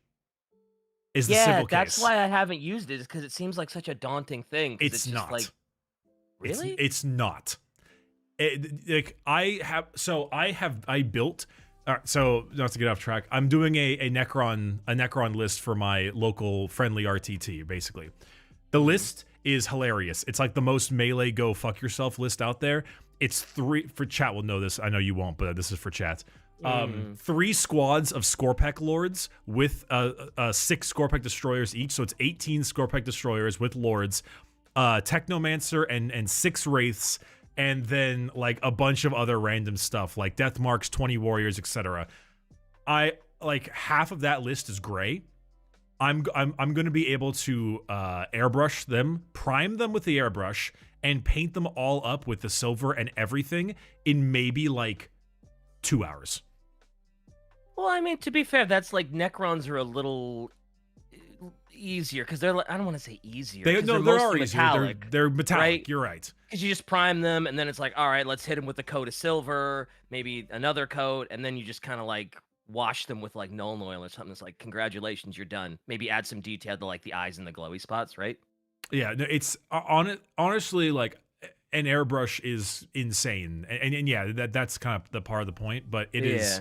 Is the simple case. That's why I haven't used it, is because it seems like such a daunting thing. It's just not. Like, really? It's not. I built. All right, so not to get off track, I'm doing a Necron list for my local friendly RTT. Basically, the list is hilarious. It's like the most melee go fuck yourself list out there. It's 3 for chat will know this. I know you won't, but this is for chat. 3 squads of Scorpek lords with 6 Scorpek destroyers each, so it's 18 Scorpek destroyers with lords, Technomancer and 6 wraiths. And then like a bunch of other random stuff like Death Marks, 20 warriors, etc. I like half of that list is gray. I'm going to be able to airbrush them, prime them with the airbrush, and paint them all up with the silver and everything in maybe like 2 hours. Well, I mean, to be fair, that's like Necrons are a little easier because they're like, I don't want to say easier. They're easier. Metallic, they're metallic. Right? You're right. Because you just prime them, and then it's like, all right, let's hit them with a coat of silver, maybe another coat, and then you just kind of like wash them with like Nuln Oil or something. It's like, congratulations, you're done. Maybe add some detail to like the eyes and the glowy spots, right? Yeah, no, it's honestly like an airbrush is insane, and yeah, that's kind of the part of the point. But it's.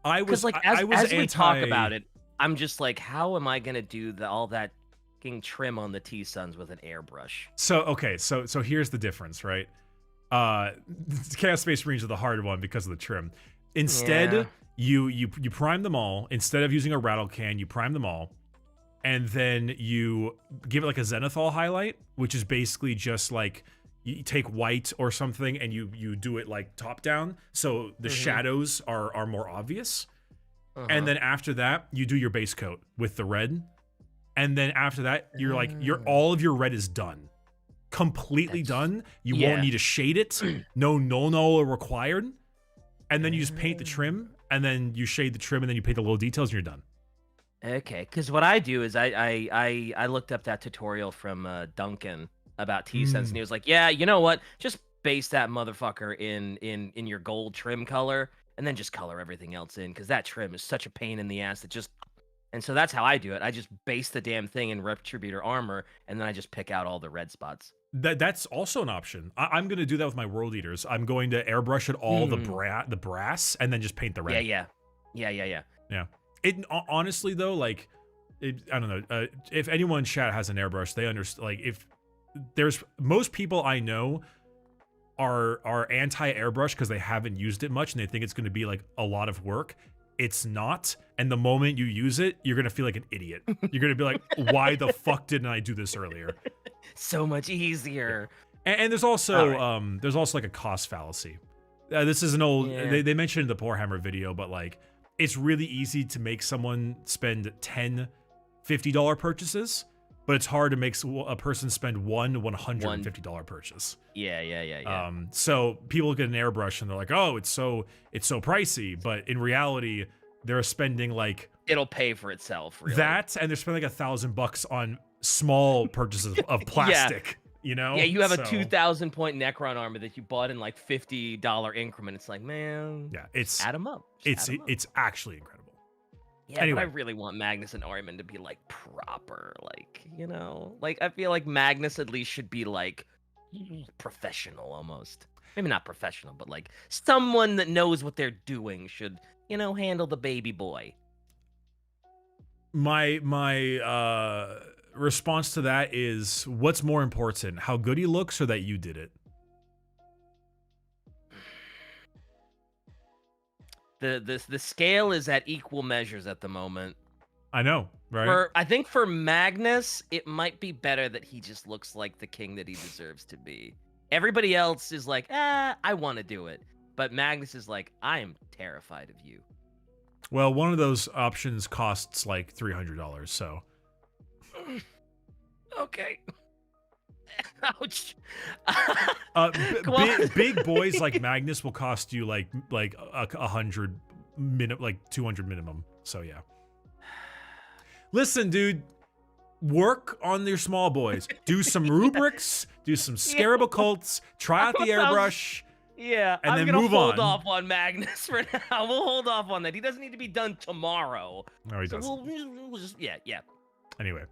As we talk about it, I'm just like, how am I gonna do all that trim on the T-Suns with an airbrush? So here's the difference, right? Chaos Space Marines are the hard one because of the trim. Instead, you prime them all. Instead of using a rattle can, you prime them all, and then you give it like a Zenithal highlight, which is basically just like you take white or something and you do it like top down, so the shadows are more obvious. And then after that, you do your base coat with the red. And then after that, you're like, all of your red is done. Completely done. You won't need to shade it. No required. And then you just paint the trim, and then you shade the trim, and then you paint the little details, and you're done. Okay, because what I do is I looked up that tutorial from Duncan about T-Sense, and he was like, yeah, you know what? Just base that motherfucker in your gold trim color, and then just color everything else in, because that trim is such a pain in the ass that just... And so that's how I do it. I just base the damn thing in Retributor armor, and then I just pick out all the red spots. That's also an option. I'm going to do that with my World Eaters. I'm going to airbrush it all the brass, and then just paint the red. Yeah. It honestly though, like, I don't know. If anyone in chat has an airbrush, they understand. Like, if there's most people I know are anti-airbrush because they haven't used it much and they think it's going to be like a lot of work. It's not, and the moment you use it, you're gonna feel like an idiot. You're gonna be like, "Why the fuck didn't I do this earlier?" So much easier. And there's also like a cost fallacy. This is an old. They mentioned in the Poorhammer video, but like, it's really easy to make someone spend 10 $50 purchases, but it's hard to make a person spend one $150 purchase. Yeah. So people look at an airbrush and they're like, "Oh, it's so pricey," but in reality, they're spending like it'll pay for itself. Really. That, and they're spending like $1,000 on small purchases of plastic. You know? Yeah, you have a 2,000 point Necron armor that you bought in like $50 increment. It's like, man, it's add them up. It's actually incredible. Yeah, anyway. But I really want Magnus and Armin to be like proper, like, you know, like I feel like Magnus at least should be like professional almost. Maybe not professional, but like someone that knows what they're doing should, you know, handle the baby boy. My response to that is, what's more important, how good he looks or that you did it? The scale is at equal measures at the moment. I know, right? I think for Magnus, it might be better that he just looks like the king that he deserves to be. Everybody else is like, I want to do it. But Magnus is like, I am terrified of you. Well, one of those options costs like $300, so. Okay. Ouch. Big boys like Magnus will cost you like 100 like 200 minimum. So yeah. Listen, dude, work on your small boys. Do some rubrics, do some scarab occults, try out the airbrush. Yeah, and I'm then gonna move on. hold off on Magnus for now. We'll hold off on that. He doesn't need to be done tomorrow. No, he doesn't. We'll just yeah. Anyway.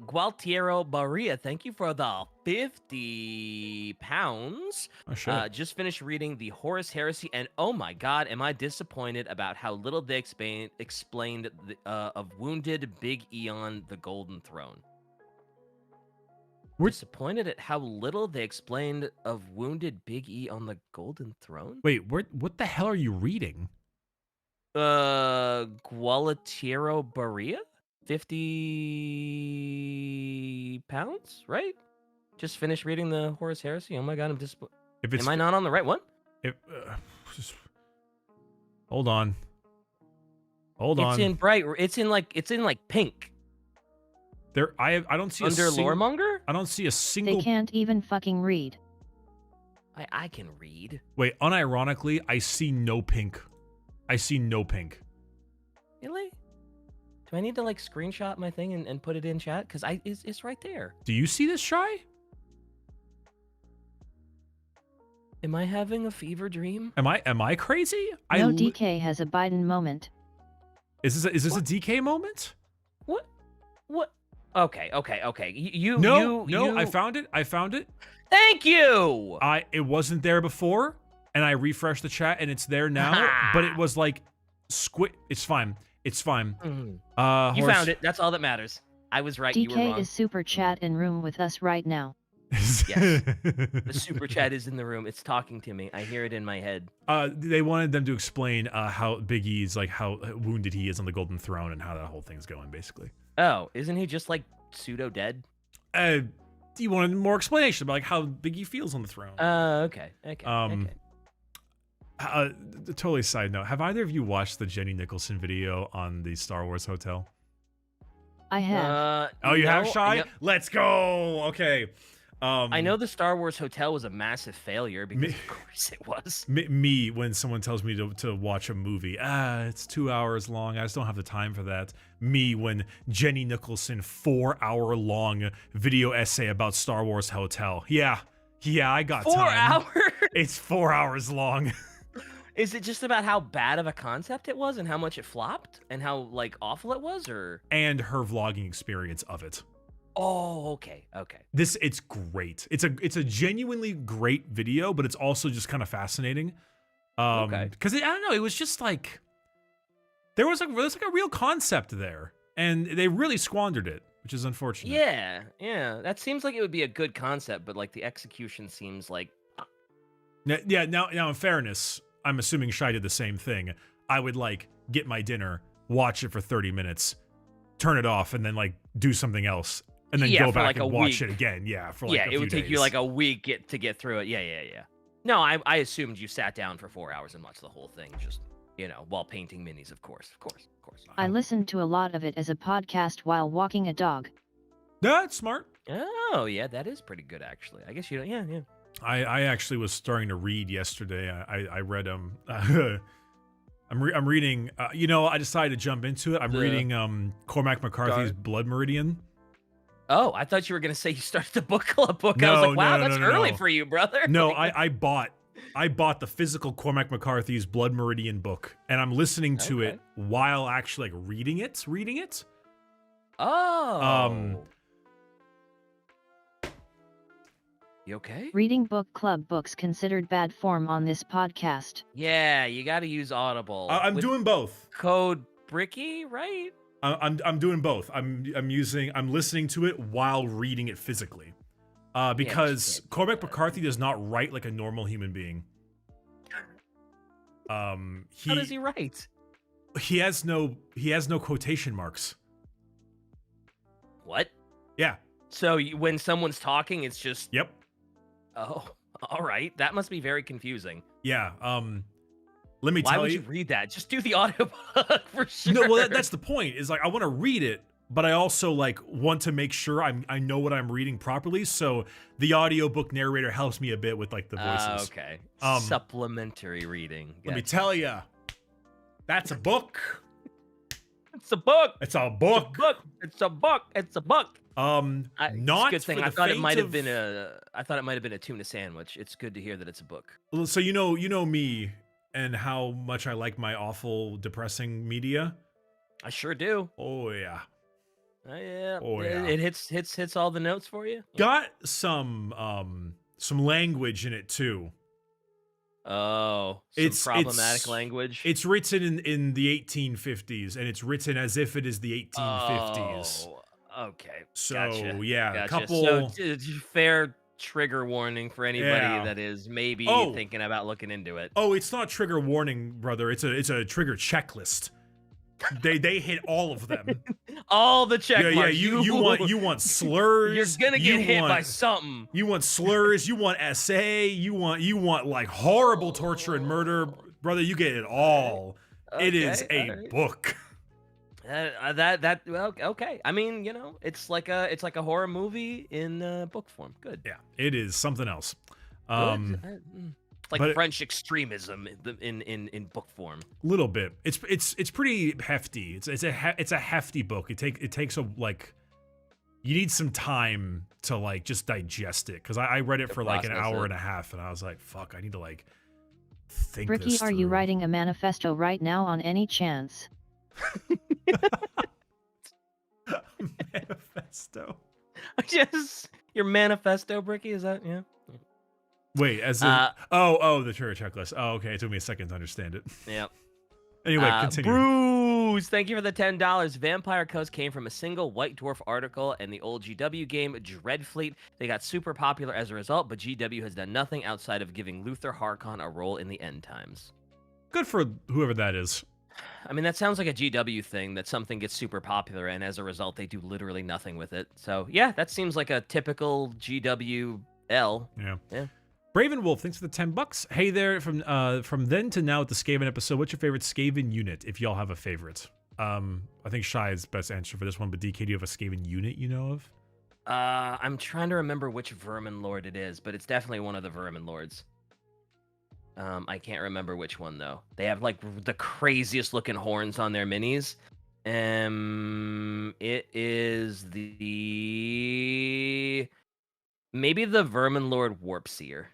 Gualtiero Barria, thank you for the 50 pounds. Oh, sure. Just finished reading the Horus Heresy, and oh my god, am I disappointed about how little they explained of wounded Big E on the Golden Throne. We're disappointed at how little they explained of wounded Big E on the Golden Throne? Wait, what the hell are you reading? Gualtiero Barria? 50 pounds, right? Just finished reading the Horus Heresy. Oh my god, I'm disappointed. Am I not on the right one? Hold on. It's in bright. It's in like pink. There, I don't see under Loremonger. I don't see a single. They can't even fucking read. I can read. Wait, unironically, I see no pink. I see no pink. Really? Do I need to like screenshot my thing and put it in chat? Because it's right there. Do you see this, Shy? Am I having a fever dream? Am I crazy? No, DK has a Biden moment. Is this a DK moment? What? Okay. No, I found it. Thank you. It wasn't there before, and I refreshed the chat, and it's there now. But it was like It's fine. It's fine. You found it. That's all that matters. I was right. You were wrong. DK is super chat in room with us right now. Yes. The super chat is in the room. It's talking to me. I hear it in my head. They wanted them to explain how Big E's, like how wounded he is on the Golden Throne and how that whole thing's going, basically. Oh, isn't he just like pseudo dead? You wanted more explanation about like how Big E feels on the throne. Okay. Totally side note. Have either of you watched the Jenny Nicholson video on the Star Wars hotel? I have. Oh, you have, No, Shy? Let's go. Okay. I know the Star Wars hotel was a massive failure because of course it was. Me, when someone tells me to watch a movie, it's 2 hours long. I just don't have the time for that. Me, when Jenny Nicholson 4-hour long video essay about Star Wars hotel. Yeah, I got 4 time. hours? It's 4 hours long. Is it just about how bad of a concept it was and how much it flopped and how like awful it was, or? And her vlogging experience of it. Oh, okay. It's great. It's a genuinely great video, but it's also just kind of fascinating. Okay. Because I don't know, it was just like there was like a real concept there, and they really squandered it, which is unfortunate. Yeah. That seems like it would be a good concept, but like the execution seems like. Yeah. Now, in fairness, I'm assuming Shy did the same thing. I would like get my dinner, watch it for 30 minutes, turn it off, and then like do something else. And then go back and watch it again. Yeah, for like a few it would take you days. like a week to get through it. Yeah. No, I assumed you sat down for 4 hours and watched the whole thing, just while painting minis. Of course. I listened to a lot of it as a podcast while walking a dog. That's smart. Oh yeah, that is pretty good actually. I guess yeah. I actually was starting to read yesterday. I read I'm reading. I decided to jump into it. I'm reading Cormac McCarthy's Blood Meridian. Oh, I thought you were gonna say you started the book club book. No, I was like, wow, no, that's no, early no. for you, brother. No, Like, I bought the physical Cormac McCarthy's Blood Meridian book, and I'm listening to it while actually like reading it. Oh. You okay? Reading book club books considered bad form on this podcast. Yeah, you got to use Audible. I'm with doing both. code Bricky, right? I'm doing both. I'm listening to it while reading it physically. Because Cormac McCarthy does not write like a normal human being. How does he write? He has no quotation marks. What? Yeah. So when someone's talking, it's just. Yep. Oh, all right. That must be very confusing. Yeah. Let me tell you. Why would you read that? Just do the audiobook for sure. No, well, that's the point. Is like I want to read it, but I also like want to make sure I know what I'm reading properly. So the audiobook narrator helps me a bit with like the voices. Okay. Supplementary reading. Let me tell you, that's a book. It's a book. It's a book. It's a book. It's a book. Not good thing. for the I thought it might have faint been a tuna sandwich. It's good to hear that it's a book. So you know me and how much I like my awful, depressing media. I sure do. Oh yeah. Yeah. Oh yeah. It hits all the notes for you. Got some language in it too. Oh, It's problematic language. It's written in the 1850s, and it's written as if it is the 1850s. Oh, okay. So Gotcha. yeah, Gotcha. a couple. So fair trigger warning for anybody that is maybe thinking about looking into it. Oh, it's not trigger warning, brother. It's a trigger checklist. They hit all of them. All the check marks. Yeah. You want slurs. You're gonna get hit by something. You want slurs. You want SA. You want like horrible torture and murder, brother. You get it all. It is a book. Well, okay. I mean, it's like a horror movie in book form. Good. Yeah, it is something else. It's like French extremism in book form. A little bit. It's pretty hefty. It's a hefty book. It takes a like. You need some time to like just digest it, because I read it for like an hour and a half, and I was like, fuck, I need to like think. Bricky, are you writing a manifesto right now on any chance? Manifesto. Your manifesto, Bricky, is that Wait, as in the trigger checklist. Oh, okay. It took me a second to understand it. Yep. Anyway, continue. Bruce, thank you for the $10. Vampire Coast came from a single White Dwarf article and the old GW game Dreadfleet. They got super popular as a result, but GW has done nothing outside of giving Luther Harkon a role in the end times. Good for whoever that is. I mean, that sounds like a GW thing, that something gets super popular, and as a result, they do literally nothing with it. So, yeah, that seems like a typical GWL. Yeah. Braven Wolf, thanks for the $10. Hey there, from then to now at the Skaven episode, what's your favorite Skaven unit, if y'all have a favorite? I think Shy is best answer for this one, but DK, do you have a Skaven unit you know of? I'm trying to remember which Vermin Lord it is, but it's definitely one of the Vermin Lords. I can't remember which one though. They have like the craziest looking horns on their minis. It is maybe the Vermin Lord Warp Seer.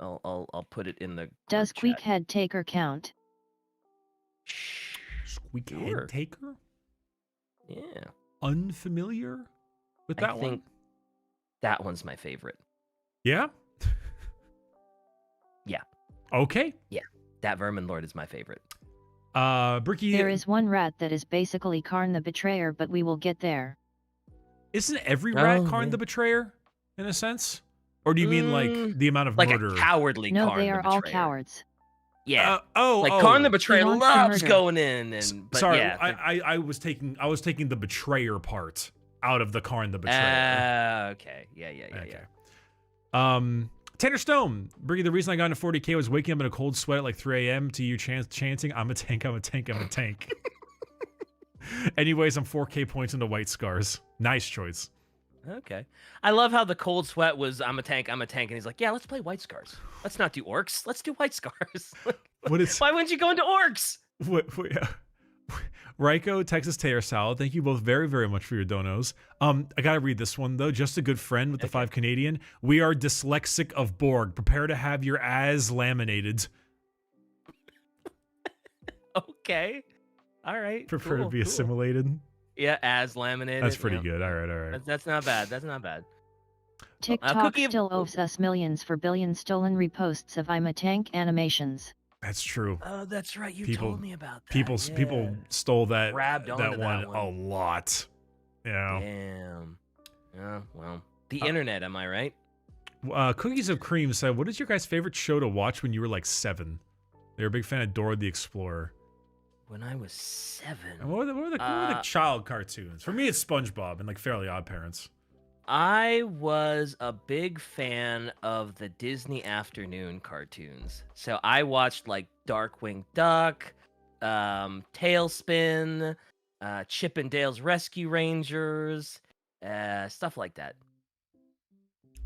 I'll put it in the Does group chat. Squeakhead Taker count? Squeakhead Taker? Yeah. Unfamiliar with that I think one? that one's my favorite. Yeah? Yeah. Okay. Yeah. That Vermin Lord is my favorite. Bricky. There is one rat that is basically Karn the Betrayer, but we will get there. Isn't every rat Karn the Betrayer, in a sense? Or do you mean like the amount of murder? Like a cowardly No, Karn they are the all Betrayer. cowards. Yeah. Like Karn the Betrayer wants to loves murder. going in and but sorry, yeah. I was taking the betrayer part out of the Karn the Betrayer. Okay. Yeah. Tanner Stone, Bricky, the reason I got into 40K was waking up in a cold sweat at like 3 a.m. to you chanting, I'm a tank, I'm a tank, I'm a tank. Anyways, I'm 4K points into White Scars. Nice choice. Okay. I love how the cold sweat was I'm a tank, and he's like, yeah, let's play White Scars. Let's not do orcs. Let's do White Scars. Why wouldn't you go into orcs? Ryko, Texas Tater Salad, thank you both very, very much for your donos. I gotta read this one though. Just a good friend with the 5 Canadian. We are dyslexic of Borg. Prepare to have your as laminated. Okay. All right. Prepare to be assimilated. Yeah, as laminated. That's pretty good. All right. That's not bad. That's not bad. TikTok still owes us millions for billion stolen reposts of I'm a Tank animations. That's true. Oh, that's right. You told me about that. People stole that that one a lot. Yeah. Damn. Yeah, well, the internet, am I right? Cookies of Cream said, what is your guys' favorite show to watch when you were like 7? They were a big fan of Dora the Explorer. When I was 7. And what were the child cartoons? For me, it's SpongeBob and like Fairly Odd Parents. I was a big fan of the Disney afternoon cartoons. So I watched like Darkwing Duck, Tailspin, Chip and Dale's Rescue Rangers, stuff like that.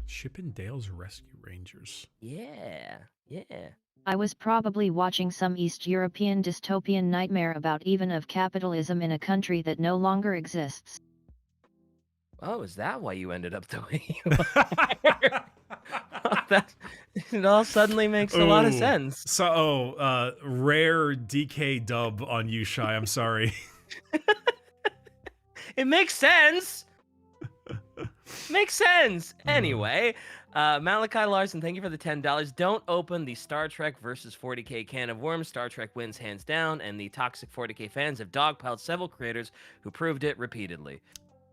Chip and Dale's Rescue Rangers. Yeah. I was probably watching some East European dystopian nightmare about even of capitalism in a country that no longer exists. Oh, is that why you ended up the way you are? It all suddenly makes a lot of sense. So, rare DK dub on you, Shy. I'm sorry. It makes sense. Makes sense. Anyway, Malachi Larson, thank you for the $10. Don't open the Star Trek versus 40K can of worms. Star Trek wins hands down, and the toxic 40K fans have dogpiled several creators who proved it repeatedly.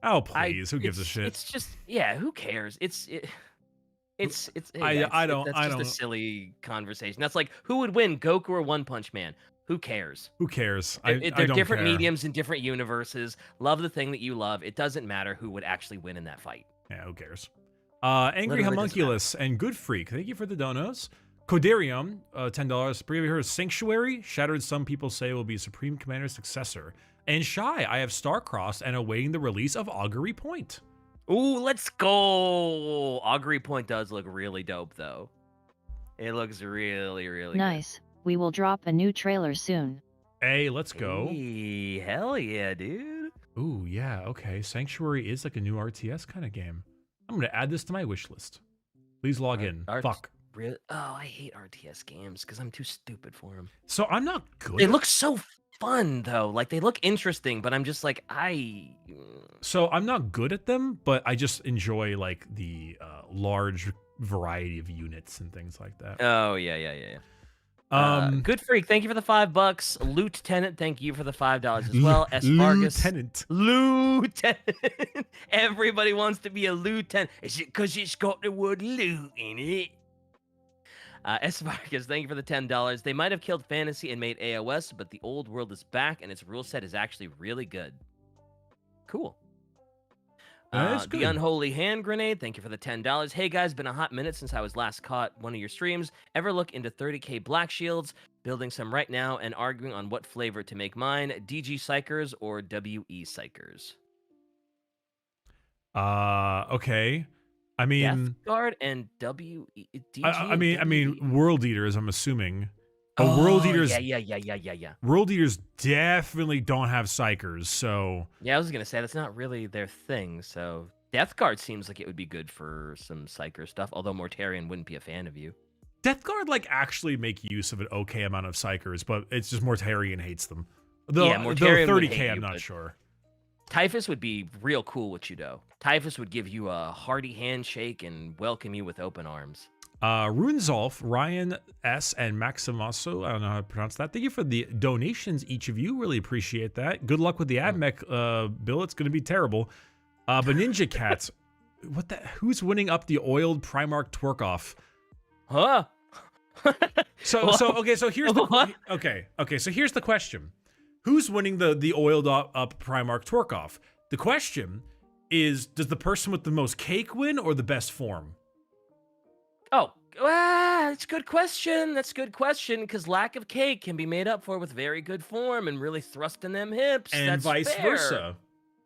Oh, please. Who gives a shit? It's just, yeah, who cares? It's just a silly conversation. That's like, who would win, Goku or One Punch Man? Who cares? Who cares? They're different mediums in different universes. Love the thing that you love. It doesn't matter who would actually win in that fight. Yeah, who cares? Angry Homunculus and Good Freak, thank you for the donos. Codarium, $10. Previously heard of Sanctuary. Shattered, some people say, will be Supreme Commander's successor. And Shy, I have Starcrossed and awaiting the release of Augury Point. Ooh, let's go! Augury Point does look really dope, though. It looks really, really nice. Good. We will drop a new trailer soon. Hey, let's go. Hey, hell yeah, dude. Ooh, yeah, okay. Sanctuary is like a new RTS kind of game. I'm going to add this to my wish list. Please log in. Fuck. Really? Oh, I hate RTS games because I'm too stupid for them. So I'm not good. They look so fun, though. Like, they look interesting, but I'm just like, So I'm not good at them, but I just enjoy, like, the large variety of units and things like that. Oh, yeah. Good Freak, thank you for the $5. Lieutenant, thank you for the $5 as well. S. Vargas. Lieutenant. Everybody wants to be a lieutenant. Is it because it's got the word loot in it? S. Vargas, thank you for the $10. They might have killed fantasy and made AOS, but the old world is back, and its rule set is actually really good. Cool. That is The good. Unholy Hand Grenade, thank you for the $10. Hey guys, been a hot minute since I was last caught one of your streams. Ever look into 30k Black Shields? Building some right now and arguing on what flavor to make mine, DG Psychers or WE Psychers. Okay. I mean, Death Guard and WE DG. I mean, WE. World Eaters. I'm assuming. But Oh, World Eaters. yeah. World Eaters definitely don't have psychers. So Yeah, I was gonna say that's not really their thing. So Death Guard seems like it would be good for some Psyker stuff. Although Mortarion wouldn't be a fan of you. Death Guard like actually make use of an okay amount of psychers, but it's just Mortarion hates them. Yeah, Mortarion would 30k, hate I'm you, not but- sure. Typhus would be real cool with you, though. Typhus would give you a hearty handshake and welcome you with open arms. Runezolf, Ryan S, and Maximoso, I don't know how to pronounce that. Thank you for the donations, each of you. Really appreciate that. Good luck with the AdMech bill. It's going to be terrible. But Ninja Cats, what the? Who's winning up the oiled Primark twerk off? Huh? So here's the so here's the question: who's winning the oiled up Primark twerk off? The question is, does the person with the most cake win or the best form? Oh, that's a good question. That's a good question, because lack of cake can be made up for with very good form and really thrusting them hips. And That's vice fair. versa.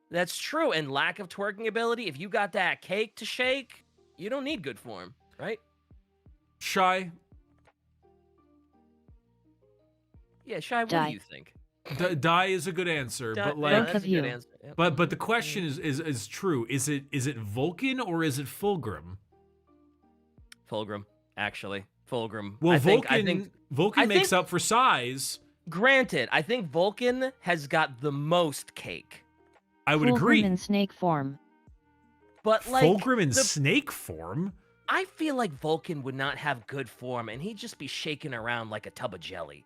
That's true. And lack of twerking ability, if you got that cake to shake, you don't need good form, right? Shy, Yeah, Shy, what Die. do you think? die is a good answer, but Both like, of that's a you. good answer. Yep. but the question is true. Is it Vulcan or is it Fulgrim? Fulgrim, actually. Fulgrim. Well, I Vulcan think, Vulcan makes up for size. granted, I think Vulcan has got the most cake. I would Fulgrim agree. in snake form. But like Fulgrim in the- snake form. I feel like Vulcan would not have good form and he'd just be shaking around like a tub of jelly.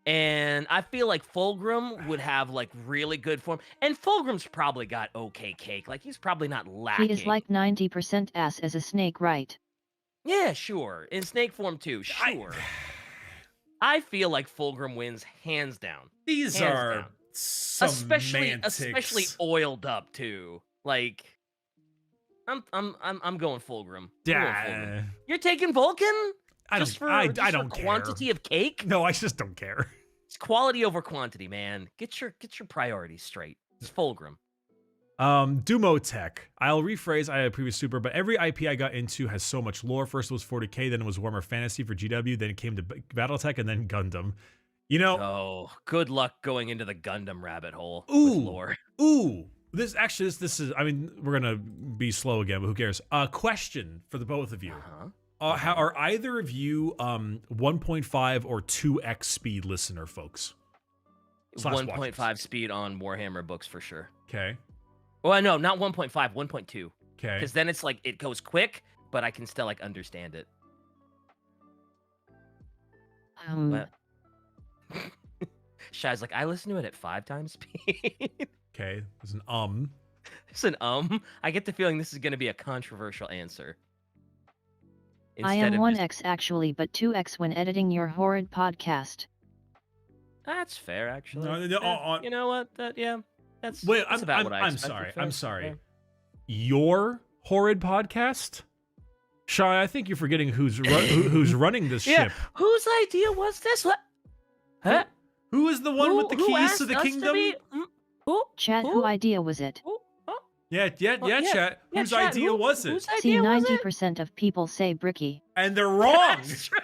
And I feel like Fulgrim would have like really good form. And Fulgrim's probably got okay cake. Like he's probably not lacking. He is like 90% ass as a snake, right? Yeah, sure. In snake form too, sure. I feel like Fulgrim wins hands down. These Hands are down. semantics. Especially oiled up too. Like I'm going Fulgrim. Yeah, You're taking Vulcan? I Just don't. for, I just for don't care. quantity of cake? No, I just don't care. It's quality over quantity, man. Get your priorities straight. It's Fulgrim. Dumo Tech. I'll rephrase. I had a previous super, but every IP I got into has so much lore. First it was 40k, then it was Warhammer Fantasy for GW, then it came to BattleTech, and then Gundam. You know, Oh, good luck going into the Gundam rabbit hole with Ooh. lore. ooh, this is. I mean, we're gonna be slow again, but who cares? Question for the both of you. Uh-huh. Are either of you 1.5 or 2x speed listener folks? Slash 1.5 watchers. speed on Warhammer books for sure. Okay. Well, no, not 1.5, 1.2. Okay. Because then it's like it goes quick, but I can still like understand it. But Shy's like, I listen to it at 5 times speed. Okay. There's an It's an I get the feeling this is going to be a controversial answer. I Instead am of just- 1x actually, but 2x when editing your horrid podcast. That's fair, actually. No, Yeah, you know what? That's Wait, that's about what I I'm expected. sorry. Fair, I'm sorry. fair. Your horrid podcast? Shy, I think you're forgetting who's who's running this Yeah. ship. Whose idea was this? What? Huh? Who is the one with the Who keys to asked the us kingdom? be- Who? Chat, Who? who idea was it? Who? Huh? Yeah, Oh, yeah, chat. Yeah, Whose chat, idea was it? Whose See, idea was it? 90% of people say Bricky. And they're wrong. It's true.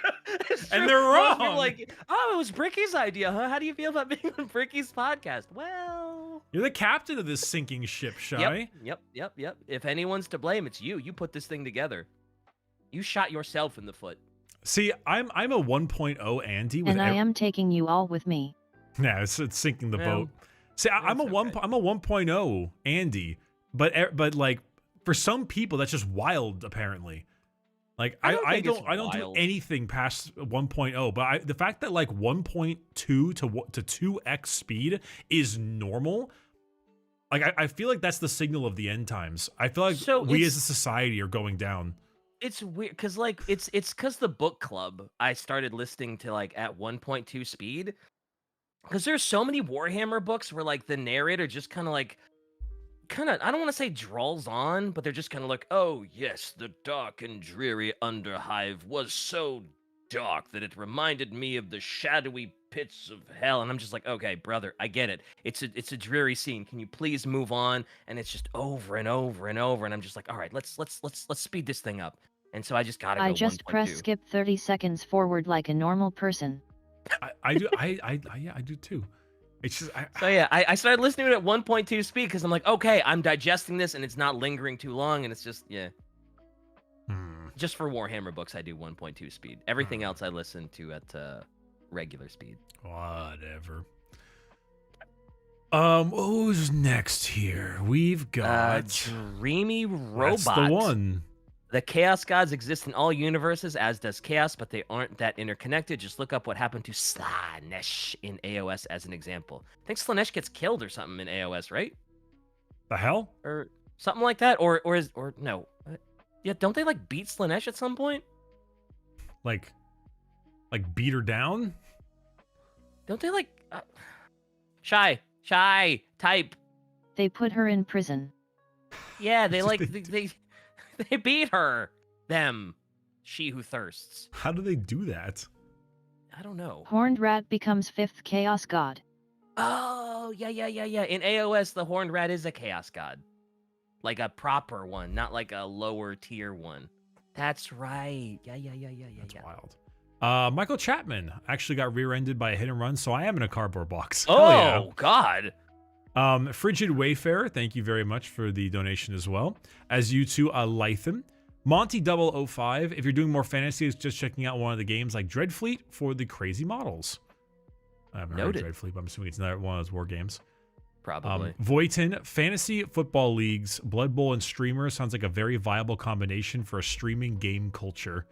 It's And true. they're Most people are wrong. like, oh, it was Bricky's idea, huh? How do you feel about being on Bricky's podcast? Well, You're the captain of this sinking ship, Shy. yep. If anyone's to blame, it's you. You put this thing together. You shot yourself in the foot. See, I'm a 1.0 Andy with And I am taking you all with me. Yeah, it's sinking the Well, boat. See, I'm a that's one. okay. I'm a 1.0 Andy, but like for some people that's just wild. Apparently, like I don't I think it's don't do wild. anything past 1.0. But the fact that like 1.2 to 2x speed is normal. Like I feel like that's the signal of the end times. I feel like So we it's- as a society are going down. It's weird because like it's because the book club I started listening to like at 1.2 speed. Because there's so many Warhammer books where like the narrator just kind of like kind of, I don't want to say drawls on, but they're just kind of like, oh yes, the dark and dreary Underhive was so dark that it reminded me of the shadowy pits of hell. And I'm just like, okay, brother, I get it. It's a dreary scene. Can you please move on? And it's just over and over and over. And I'm just like, all right, let's speed this thing up. And so I just gotta go I just 1.2. press skip 30 seconds forward like a normal person. I do. Yeah, I do too. It's just. So yeah, I started listening to it at 1.2 speed because I'm like, okay, I'm digesting this and it's not lingering too long, and it's just Just for Warhammer books, I do 1.2 speed. Everything else I listen to at regular speed. Whatever. Who's next here? We've got Dreamy Robot. That's the one. The Chaos Gods exist in all universes, as does Chaos, but they aren't that interconnected. Just look up what happened to Slaanesh in AOS as an example. I think Slaanesh gets killed or something in AOS, right? The hell? Or something like that? Or no. Yeah, don't they like beat Slaanesh at some point? Like beat her down? Don't they like Shy, type. They put her in prison. Yeah, they like they beat her. Them. She who thirsts. How do they do that? I don't know. Horned Rat becomes 5th Chaos God. Oh, yeah. In AOS, the Horned Rat is a Chaos God. Like a proper one, not like a lower tier one. That's right. Yeah. That's wild. Michael Chapman actually got rear-ended by a hit and run, so I am in a cardboard box. Oh, yeah. God. Frigid Wayfarer, thank you very much for the donation as well. As you two, Lytham. Monty 005, if you're doing more fantasy, it's just checking out one of the games like Dreadfleet for the crazy models. I haven't heard of Dreadfleet, but I'm assuming it's another one of those war games. Probably. Voitin, fantasy football leagues, Blood Bowl, and streamers sounds like a very viable combination for a streaming game culture.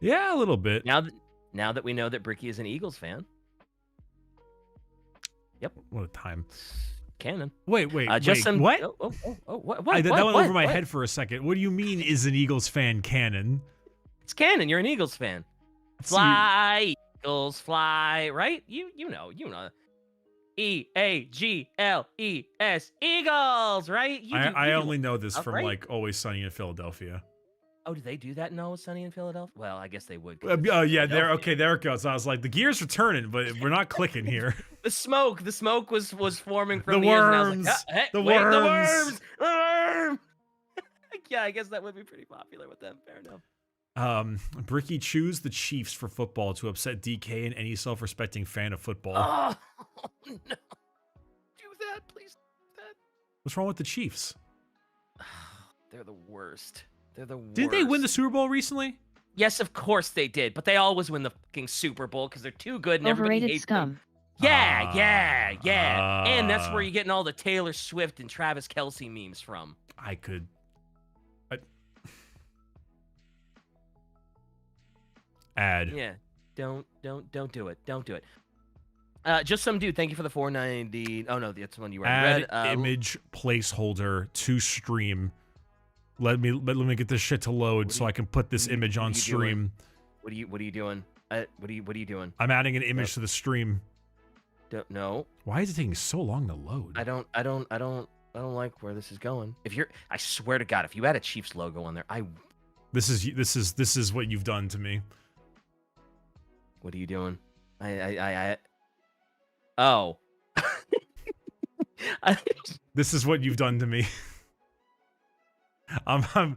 Yeah, a little bit. Now that we know that Bricky is an Eagles fan. Yep. What a time. Canon. Wait, just some, what? What? That went over my head for a second. What do you mean is an Eagles fan canon? It's canon. You're an Eagles fan. Fly, Eagles, fly, right? You know. EAGLES, Eagles, right? I only know this from like Always Sunny in Philadelphia. Oh, do they do that in Always Sunny in Philadelphia? Well, I guess they would. Yeah, there it goes. I was like, the gears are turning, but we're not clicking here. The smoke was forming from the the worms. Like, the worms. The worm. Yeah, I guess that would be pretty popular with them. Fair enough. Bricky choose the Chiefs for football to upset DK and any self-respecting fan of football. Oh no! Do that, please. Do that. What's wrong with the Chiefs? They're the worst. They're the worst. Did they win the Super Bowl recently? Yes, of course they did, but they always win the fucking Super Bowl because they're too good and everybody Overrated hates scum. them. Yeah. And that's where you're getting all the Taylor Swift and Travis Kelce memes from. Ad. Yeah. Don't do it. Don't do it. Just some dude. Thank you for the 490. Oh no, that's one you already read. Image placeholder to stream. Let me get this shit to load so I can put this image on stream. What are you doing? What are you doing? I'm adding an image to the stream. No. Why is it taking so long to load? I don't like where this is going. I swear to God, if you had a Chiefs logo on there, This is what you've done to me. What are you doing? Oh. This is what you've done to me. I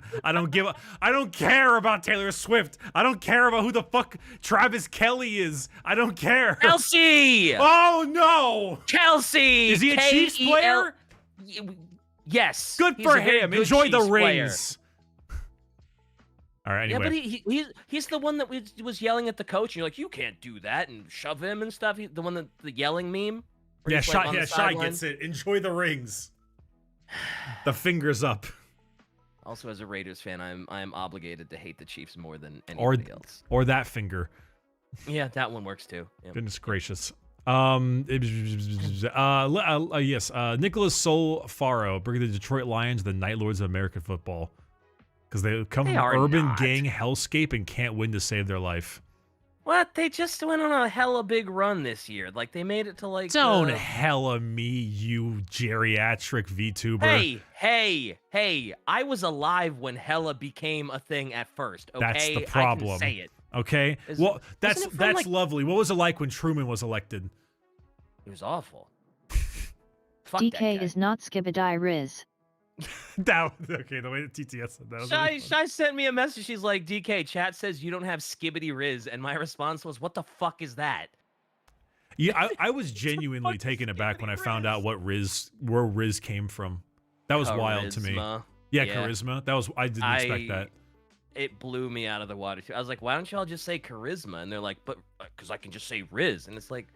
don't care about Taylor Swift. I don't care about who the fuck Travis Kelce is. I don't care. Kelce! Oh no! Kelce! Is he a Chiefs player? Yes. Good for him. Enjoy the player. rings. All right, anyway. Yeah, but he's the one that was yelling at the coach, and you're like, you can't do that, and shove him and stuff. The one the yelling meme. Yeah, Shy gets it. Enjoy the rings. The fingers up. Also, as a Raiders fan, I'm obligated to hate the Chiefs more than anybody else. Or that finger. Yeah, that one works too. Yep. Goodness gracious. Yes. Nicholas Sol Faro, bringing the Detroit Lions the Night Lords of American football. Because they come from urban gang hellscape and can't win to save their life. What? They just went on a hella big run this year. Like they made it to like Don't the. hella me, you geriatric VTuber. Hey! I was alive when hella became a thing at first. Okay, That's the I can problem. say it. Okay. Well, that's wasn't it from, like- lovely. What was it like when Truman was elected? It was awful. Fuck DK that guy. is not Skibidi Riz. Okay, the way that TTS said that was really fun. Shai sent me a message. She's like, DK, chat says you don't have skibbity riz. And my response was, what the fuck is that? Yeah, I was genuinely fuck taken is aback when I Skibbity found out Riz? where Riz came from. That was wild to me. Charisma. Yeah, charisma. I didn't expect that. It blew me out of the water too. I was like, why don't y'all just say charisma? And they're like, but because I can just say riz. And it's like,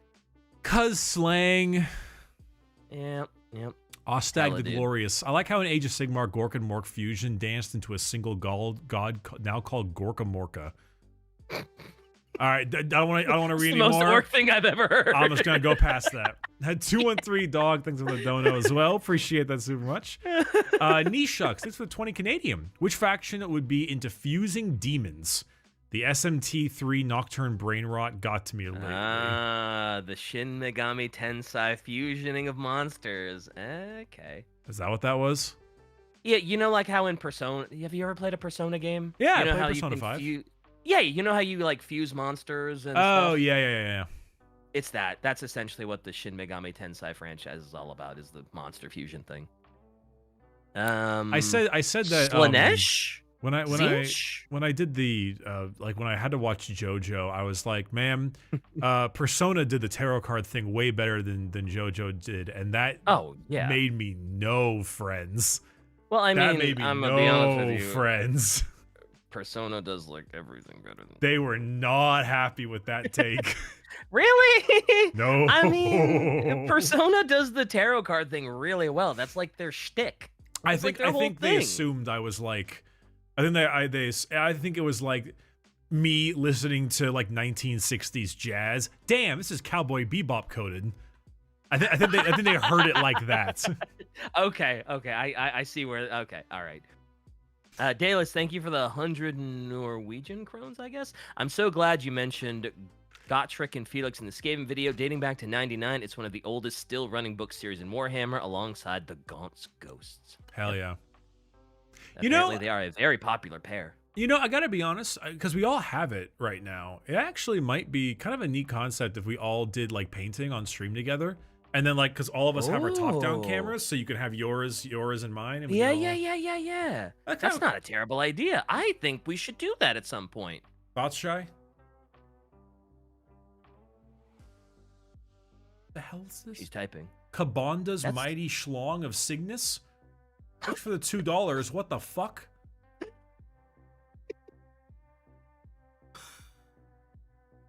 Cuz slang. yep. Ostag Hella, the dude. Glorious. I like how in Age of Sigmar, Gork and Mork fusion danced into a single god now called Gorka Morka. All right, I don't want to read It's the most anymore. orc thing I've ever heard. I'm just gonna go past that. Had 213 dog. Thanks for the dono as well. Appreciate that super much. Nishucks. Thanks for the 20 Canadian. Which faction would be into fusing demons? The SMT3 Nocturne Brain Rot got to me lately. The Shin Megami Tensei fusioning of monsters. Okay. Is that what that was? Yeah, you know, like how in Persona. Have you ever played a Persona game? Yeah, you know I played how Persona you 5. Yeah, you know how you like fuse monsters and Oh stuff? yeah. It's that. That's essentially what the Shin Megami Tensei franchise is all about. Is the monster fusion thing. I said that Slanesh? when Zinch? I did the like when I had to watch JoJo, I was like, man, Persona did the tarot card thing way better than JoJo did, and that made me no friends. Well, I That mean, made me I'm gonna be honest with you. friends. Persona does like everything better than. They were not happy with that take. Really? No. I mean, Persona does the tarot card thing really well. That's like their shtick. I That's think like their whole they thing. assumed I was like, I think it was like me listening to like 1960s jazz. Damn, this is Cowboy Bebop coded. I think they heard it like that. Okay. I see where. Okay, all right. Dallas, thank you for the 100 Norwegian crowns, I guess. I'm so glad you mentioned Gottschrick and Felix in the Skaven video dating back to 99. It's one of the oldest still running book series in Warhammer alongside the Gaunt's Ghosts. Hell yeah. Apparently they are a very popular pair. You know, I gotta be honest, because we all have it right now. It actually might be kind of a neat concept if we all did like painting on stream together. And then, like, because all of us have our top-down cameras, so you can have yours, and mine. And Yeah. That's not a terrible idea. I think we should do that at some point. Thoughts, Shy? The hell is this? She's typing. Kabonda's Mighty Schlong of Cygnus? Thanks for the $2. What the fuck?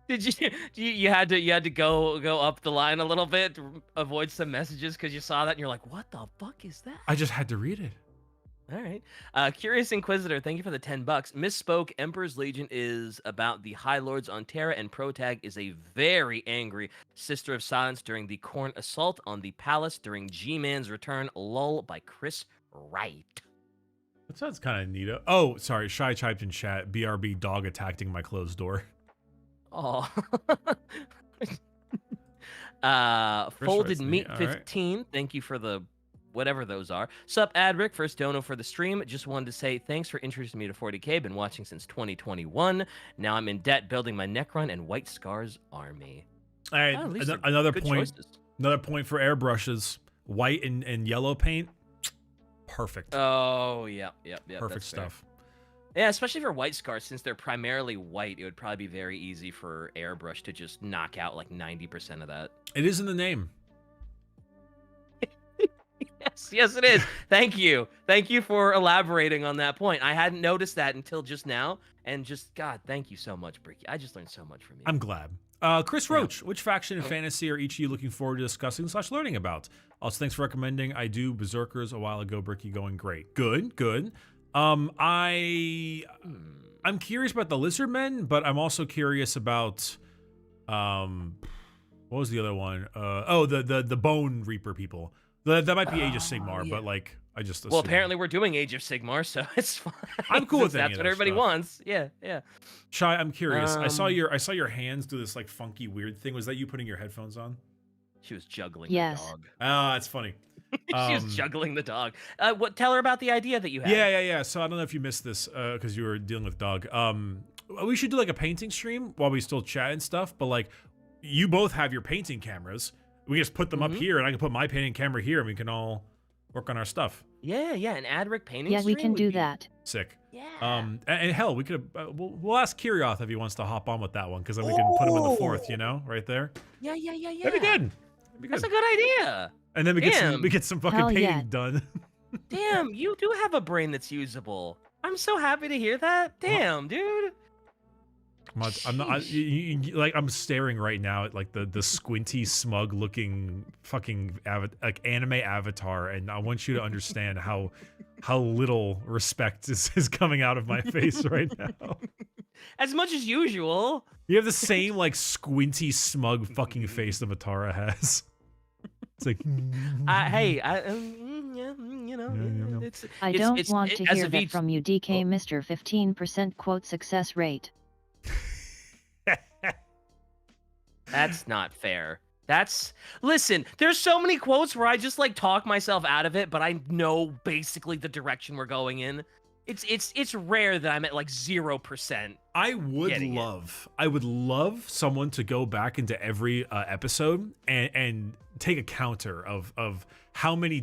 Did you had to go up the line a little bit to avoid some messages because you saw that and you're like, what the fuck is that? I just had to read it. All right. Curious Inquisitor, thank you for the $10. Misspoke. Emperor's Legion is about the High Lords on Terra, and Protag is a very angry Sister of Silence during the Khorne assault on the palace during G-Man's Return. Lol by Chris Wright. That sounds kind of neat. Oh, sorry. Shy typed in chat. BRB dog attacking my closed door. Oh. Folded Meat 15. Right. Thank you for the whatever those are. Sup, Adric. First dono for the stream. Just wanted to say thanks for introducing me to 40K. Been watching since 2021. Now I'm in debt building my Necron and White Scars army. All right. Another point. Choices. Another point for airbrushes. White and yellow paint. Perfect. Oh, yeah. Perfect stuff. Fair. Yeah, especially for White Scars, since they're primarily white, it would probably be very easy for airbrush to just knock out like 90% of that. It is in the name. Yes, it is. Thank you. Thank you for elaborating on that point. I hadn't noticed that until just now. And just, God, thank you so much, Bricky. I just learned so much from you. I'm glad. Chris Roach, which faction in fantasy are each of you looking forward to discussing / learning about? Also, thanks for recommending. I do Berserkers a while ago, Bricky, going great. Good. I'm curious about the Lizard Men, but I'm also curious about what was the other one? The Bone Reaper people. That might be Age of Sigmar, but like I just assumed. Well, apparently we're doing Age of Sigmar, so it's fine. I'm cool with any That's of what that everybody stuff. wants. Yeah, yeah. Shy, I'm curious. I saw your hands do this like funky weird thing. Was that you putting your headphones on? She was juggling Yes. the dog. Ah, that's funny. She was juggling the dog. Tell her about the idea that you had. Yeah. So I don't know if you missed this because you were dealing with Doug. We should do like a painting stream while we still chat and stuff. But like, you both have your painting cameras. We just put them up here, and I can put my painting camera here, and we can all work on our stuff. Yeah, an Adric painting. Yeah, we stream can would do be that. Sick. Yeah. And hell, we could we'll ask Kirioth if he wants to hop on with that one, because then we can put him in the fourth, you know, right there. Yeah. That'd be good. That's a good idea. And then we get some fucking Hell painting yeah. done. Damn, you do have a brain that's usable. I'm so happy to hear that. Damn, dude. I'm not like I'm staring right now at like the squinty, smug looking fucking like anime avatar, and I want you to understand how little respect is coming out of my face right now. As much as usual. You have the same like squinty, smug fucking face that Matara has. It's like, Hey, you know, Yeah. I don't want to hear that from you, DK, Mr. 15% quote success rate. That's not fair. Listen, there's so many quotes where I just like talk myself out of it, but I know basically the direction we're going in. It's rare that I'm at like 0%. I would love someone to go back into every episode and take a counter of how many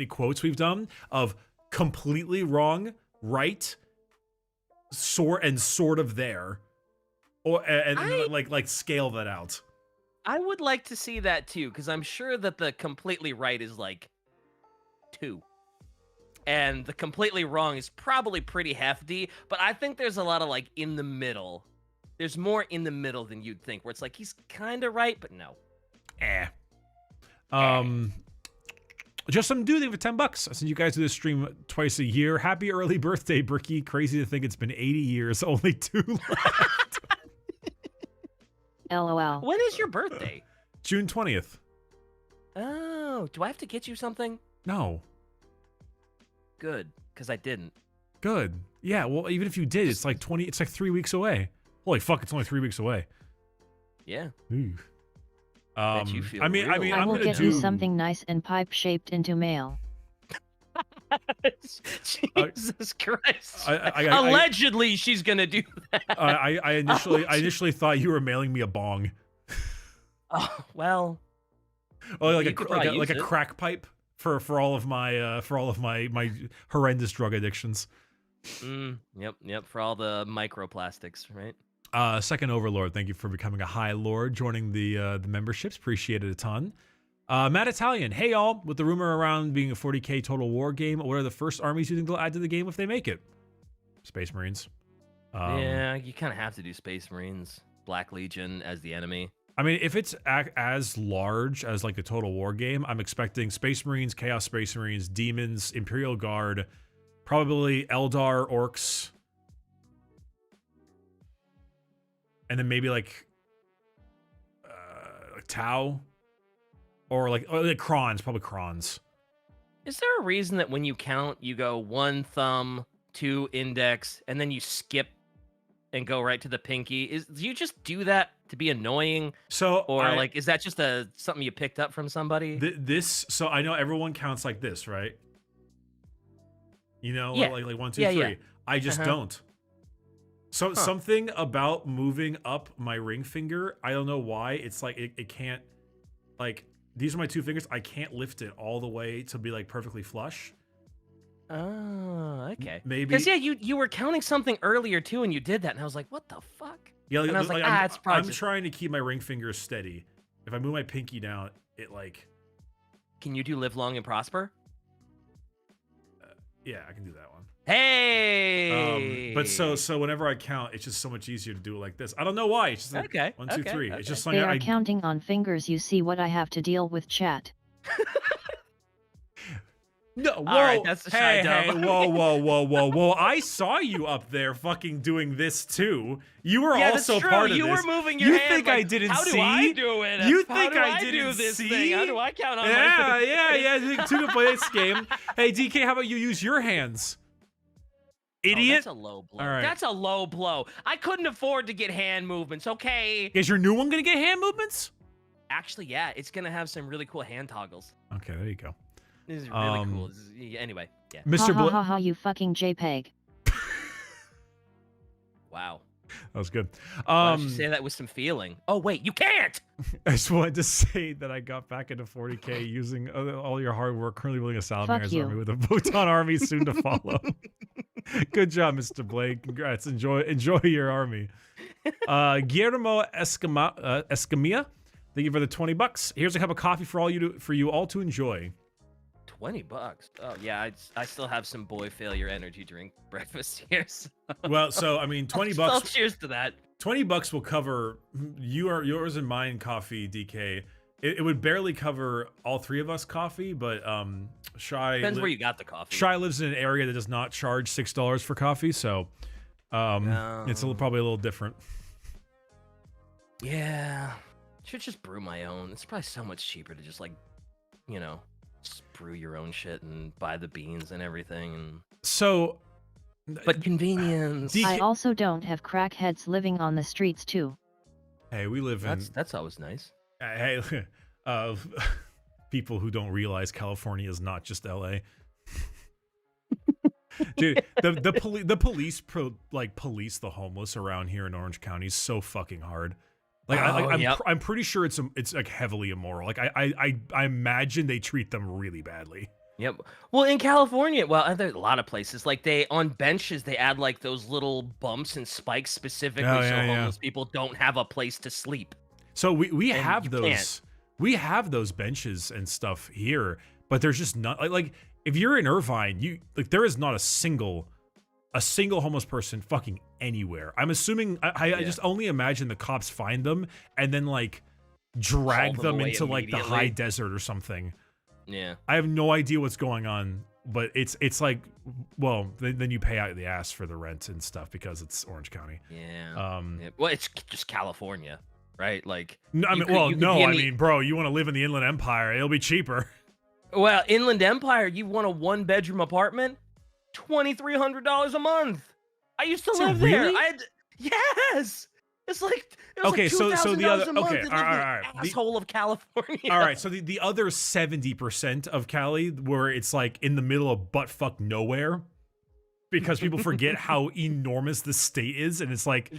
quotes we've done of completely wrong, right, sort of there, or like scale that out. I would like to see that too, because I'm sure that the completely right is like 2. And the completely wrong is probably pretty hefty, but I think there's a lot of like in the middle. There's more in the middle than you'd think, where it's like he's kind of right, but no. Just some dude for $10. Since you guys do this stream twice a year, happy early birthday, Bricky. Crazy to think it's been 80 years, only 2 left. LOL. When is your birthday? June 20th. Oh, do I have to get you something? No. Good, because I didn't. Good. Yeah, well, even if you did, it's like 3 weeks away. Holy fuck, it's only 3 weeks away. Yeah. Ooh. Bet you feel I mean, real. I I'm will gonna get do you something nice and pipe-shaped into mail. Jesus Christ. Allegedly, she's gonna do that. I initially thought you were mailing me a bong. Oh, well. Oh, like you a crack pipe for all of my my horrendous drug addictions. Yep. For all the microplastics, right? Second Overlord, thank you for becoming a High Lord, joining the memberships. Appreciate it a ton. Matt Italian, hey y'all, with the rumor around being a 40k Total War game, what are the first armies you think they'll add to the game if they make it? Space Marines. Yeah, you kind of have to do Space Marines, Black Legion as the enemy. I mean, if it's as large as like the Total War game, I'm expecting Space Marines, Chaos Space Marines, Demons, Imperial Guard, probably Eldar, Orcs, and then maybe like Tau, or like Krons, probably Krons. Is there a reason that when you count, you go 1 thumb, 2 index, and then you skip and go right to the pinky? Do you just do that to be annoying? Or is that just something you picked up from somebody? So I know everyone counts like this, right? You know, Yeah. like 1, 2, 3. Yeah. I just don't. So something about moving up my ring finger, I don't know why. It's like it can't, like, these are my 2 fingers. I can't lift it all the way to be like perfectly flush. Oh, okay. Maybe because you were counting something earlier too, and you did that, and I was like, what the fuck? Yeah, and I was like, it's I'm probably trying to keep my ring fingers steady. If I move my pinky down, it like. Can you do live long and prosper? Yeah, I can do that one. Hey. But so whenever I count, it's just so much easier to do it like this. I don't know why. It's just like okay. 1, 2, 3. Okay. It's just They like are counting on fingers. You see what I have to deal with, chat. No, whoa, All right, that's the shy hey, dub. whoa. I saw you up there fucking doing this too. You were Yeah, also that's true. part of You this. were moving your You hand. think like, I didn't how see? do I do it? You How think do I do didn't this see? thing? How do I count on Yeah, my yeah. Two to play this game. Hey, DK, how about you use your hands? Oh, Idiot. that's a low blow. All right. That's a low blow. I couldn't afford to get hand movements, okay? Is your new one gonna get hand movements? Actually, yeah, it's gonna have some really cool hand toggles. Okay, there you go. This is really cool. Anyway, yeah. Mr. Ha ha ha, you fucking JPEG. Wow. That was good. Why don't you say that with some feeling? Oh wait, you can't. I just wanted to say that I got back into 40K using all your hard work, currently building a Salamangre's you. army with a Votan army soon to follow. Good job, Mr. Blake. Congrats. Enjoy your army. Guillermo Escamilla, thank you for the $20. Here's a cup of coffee for you all to enjoy. $20. Oh yeah, I still have some boy failure energy drink breakfast here. So. Well, so I mean, $20. I'll cheers to that. $20 will cover yours and mine coffee, DK. It would barely cover all three of us coffee, but Shy Depends where you got the coffee. Shy lives in an area that does not charge $6 for coffee, so it's probably a little different. Yeah, should just brew my own. It's probably so much cheaper to just just brew your own shit and buy the beans and everything. And so, but convenience. I also don't have crackheads living on the streets too. Hey, we live in. That's always nice. Hey, people who don't realize California is not just LA. Dude, the police police the homeless around here in Orange County is so fucking hard. Like I'm pretty sure it's like heavily immoral. Like I imagine they treat them really badly. Yep. Well, in California, there's a lot of places like on benches they add like those little bumps and spikes specifically homeless people don't have a place to sleep. So we have those. We have those benches and stuff here, but there's just not like if you're in Irvine, there is not a single homeless person fucking anywhere. I'm assuming I just only imagine the cops find them and then like drag them into like the high desert or something. Yeah. I have no idea what's going on, but it's like, well, then you pay out the ass for the rent and stuff because it's Orange County. Yeah. Well, it's just California, right? Like no, I mean, bro, you want to live in the Inland Empire, it'll be cheaper. Well, Inland Empire, you want a 1-bedroom apartment? $2,300 a month. I used to live there. Yes. It's like okay. So the other all right. Asshole of California. All right. So the other 70% of Cali, where it's like in the middle of buttfuck nowhere, because people forget how enormous the state is, and it's like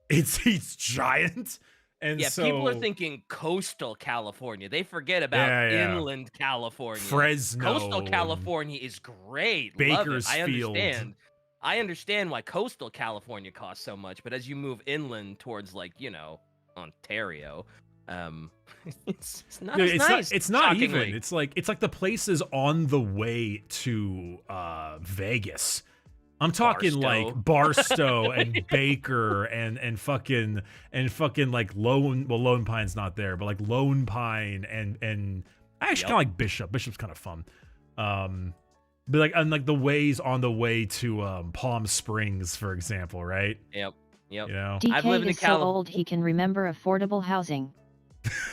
it's giant. And so people are thinking coastal California. They forget about inland California. Fresno. Coastal California is great. Bakersfield. I understand why coastal California costs so much, but as you move inland towards Ontario, it's not as nice. It's not even. It's like the places on the way to Vegas. I'm talking like Barstow and Baker and fucking like Lone Pine's not there, but like Lone Pine and I actually kind of like Bishop. Bishop's kind of fun. But like the ways on the way to Palm Springs, for example, right? Yep. You know, DK I've lived is so old he can remember affordable housing.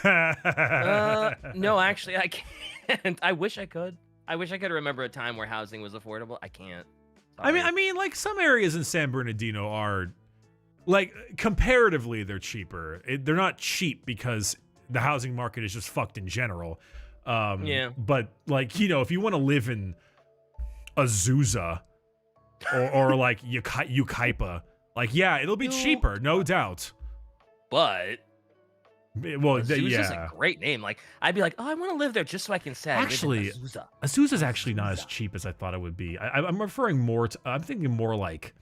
No, actually, I can't. I wish I could. I wish I could remember a time where housing was affordable. I can't. Sorry. I mean, like some areas in San Bernardino are, like comparatively, they're cheaper. They're not cheap because the housing market is just fucked in general. But like if you want to live in Azusa or like Yucaipa, like it'll be cheaper, no doubt. But Azusa's a great name. Like I'd be like, oh, I want to live there just so I can say actually I live in Azusa. Azusa's actually not as cheap as I thought it would be. I'm referring more to. I'm thinking more like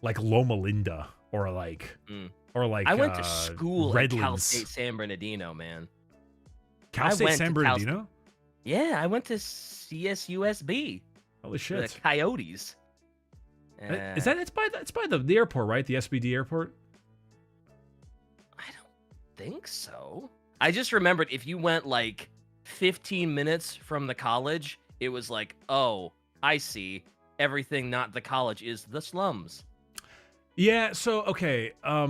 Loma Linda or like I went to school at Cal Redlands. State San Bernardino, man. Cal State San Bernardino? Yeah, I went to CSUSB. Holy shit! The Coyotes. Is that it's by the airport, right? The SBD airport. I don't think so. I just remembered if you went like 15 minutes from the college, it was like, oh, I see. Everything not the college is the slums. Yeah, so okay, I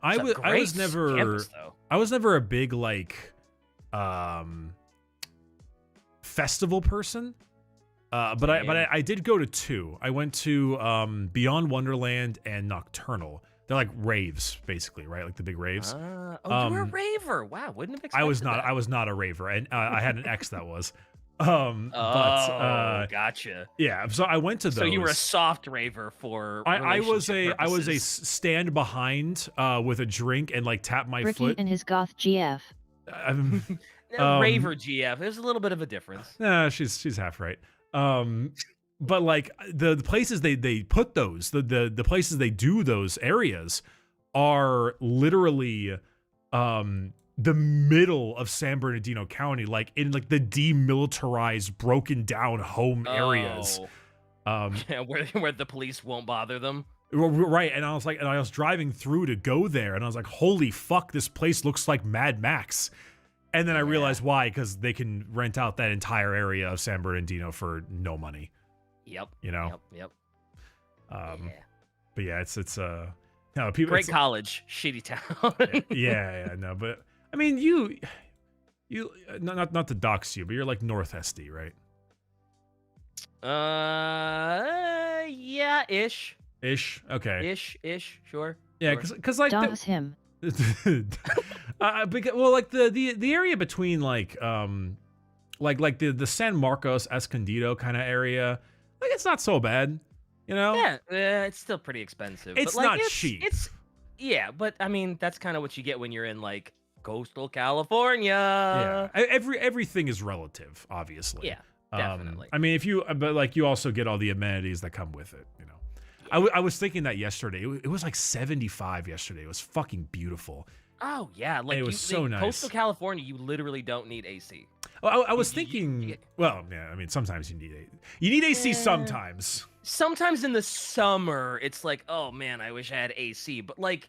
was never campus, though. I was never a big like festival person. But I did go to two. I went to Beyond Wonderland and Nocturnal. They're like raves, basically, right? Like the big raves. You were a raver. Wow, wouldn't have expected I was not. that. I was not a raver, and I had an ex that was. Gotcha. Yeah, so I went to those. So you were a soft raver for. I was a purposes. stand behind with a drink and like tap my Bricky foot. and his goth GF. Raver GF. There's a little bit of a difference. Nah, she's half right. But like the places they put those, the places they do those areas are literally the middle of San Bernardino County, like in like the demilitarized, broken down home areas. Yeah, where the police won't bother them. Right, and I was driving through to go there, and I was like, holy fuck, this place looks like Mad Max. And then I realized why, because they can rent out that entire area of San Bernardino for no money. Yep. You know. Yep. But yeah, it's no people. Great college, shitty town. yeah, no, but I mean, you not to dox you, but you're like North SD, right? Yeah, ish. Okay. Ish, sure. Yeah, because like Dox him. Because, well, like the area between like the San Marcos Escondido kind of area, like it's not so bad, you know. Yeah, it's still pretty expensive. It's but, like, not cheap. Yeah, but I mean that's kind of what you get when you're in like coastal California. Yeah, everything is relative, obviously. Yeah, definitely. I mean, but like you also get all the amenities that come with it, you know. I was thinking that yesterday. It was like 75 yesterday. It was fucking beautiful. Oh yeah, like it was so nice. Coastal California, you literally don't need AC. I was thinking. Well, yeah. I mean, sometimes you need AC sometimes. Sometimes in the summer, it's like, oh man, I wish I had AC. But like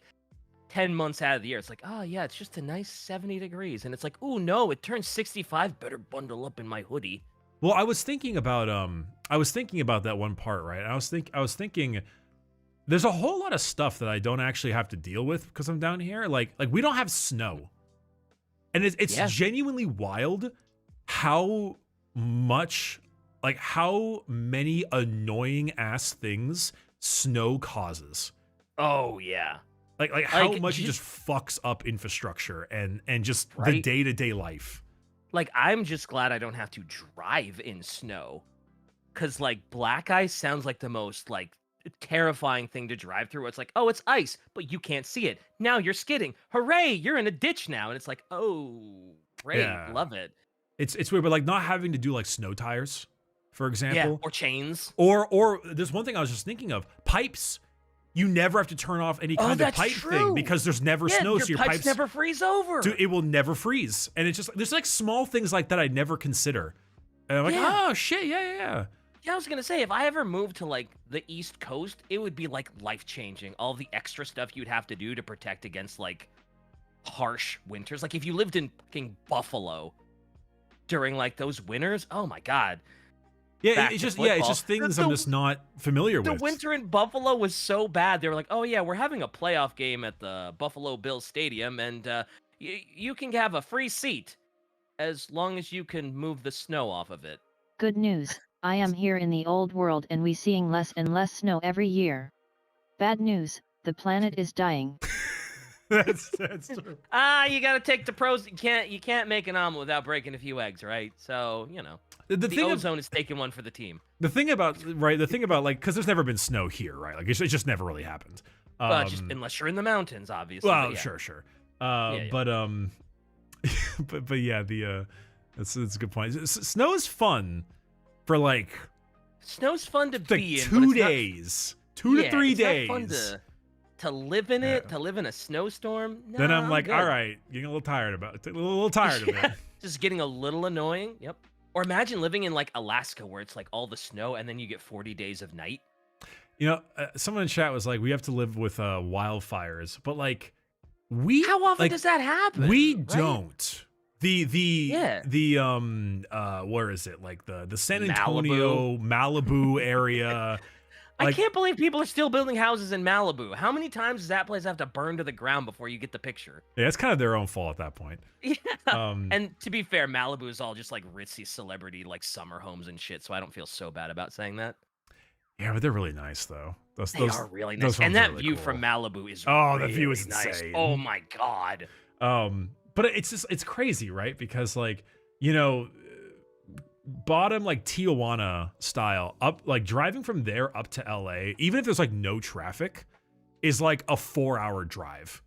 10 months out of the year, it's like, oh yeah, it's just a nice 70 degrees, and it's like, oh no, it turns 65. Better bundle up in my hoodie. Well, I was thinking about that one part, right? I was thinking. There's a whole lot of stuff that I don't actually have to deal with because I'm down here. Like we don't have snow, and it's genuinely wild how many annoying ass things snow causes. Oh yeah, like how much it just fucks up infrastructure and just the day-to-day life. Like I'm just glad I don't have to drive in snow, because like black ice sounds like the most like terrifying thing to drive through. It's like, oh, it's ice, but you can't see it. Now you're skidding. Hooray, you're in a ditch now. And it's like, oh, great, love it. It's weird, but like not having to do like snow tires, for example. Or chains. Or there's one thing I was just thinking of. Pipes. You never have to turn off any kind of pipe thing because there's never snow, so your pipes never freeze over. Dude, it will never freeze. And it's just there's like small things like that I never consider. And I'm like, oh shit, yeah. Yeah, I was gonna say, if I ever moved to like the East Coast, it would be like life-changing. All the extra stuff you'd have to do to protect against like harsh winters. Like if you lived in fucking Buffalo during like those winters, oh my god. Yeah, it's just things I'm just not familiar with. The winter in Buffalo was so bad. They were like, oh yeah, we're having a playoff game at the Buffalo Bills Stadium, and you can have a free seat as long as you can move the snow off of it. Good news. I am here in the old world and we seeing less and less snow every year. Bad news, the planet is dying. That's true. You gotta take the pros. You can't make an omelet without breaking a few eggs, right? So, you know. The ozone is taking one for the team. The thing about like, because there's never been snow here, right? Like, it's just never really happened. Just unless you're in the mountains, obviously. Well, sure. But yeah, that's a good point. Snow is fun for like. Snow's fun to be in. 2 days, 2 to 3 days. Not fun to live in it, to live in a snowstorm. Nah, then I'm like, good. all right, getting a little tired of it. Just getting a little annoying. Yep. Or imagine living in like Alaska where it's like all the snow and then you get 40 days of night. You know, someone in chat was like, we have to live with wildfires, but like how often does that happen? We don't. where is it? Like the San Antonio, Malibu area. I Like, can't believe people are still building houses in Malibu. How many times does that place have to burn to the ground before you get the picture? yeah, it's kind of their own fault at that point. Yeah. Um, And to be fair, Malibu is all just like ritzy celebrity like summer homes and shit, so I don't feel so bad about saying that. yeah, but they're really nice though. They are really those nice. And homes are that really view cool. from Malibu is Oh, really the view is nice. insane. Oh my god. But it's crazy, right? Because like, you know, bottom like Tijuana style up, like driving from there up to LA, even if there's like no traffic, is like a 4-hour drive,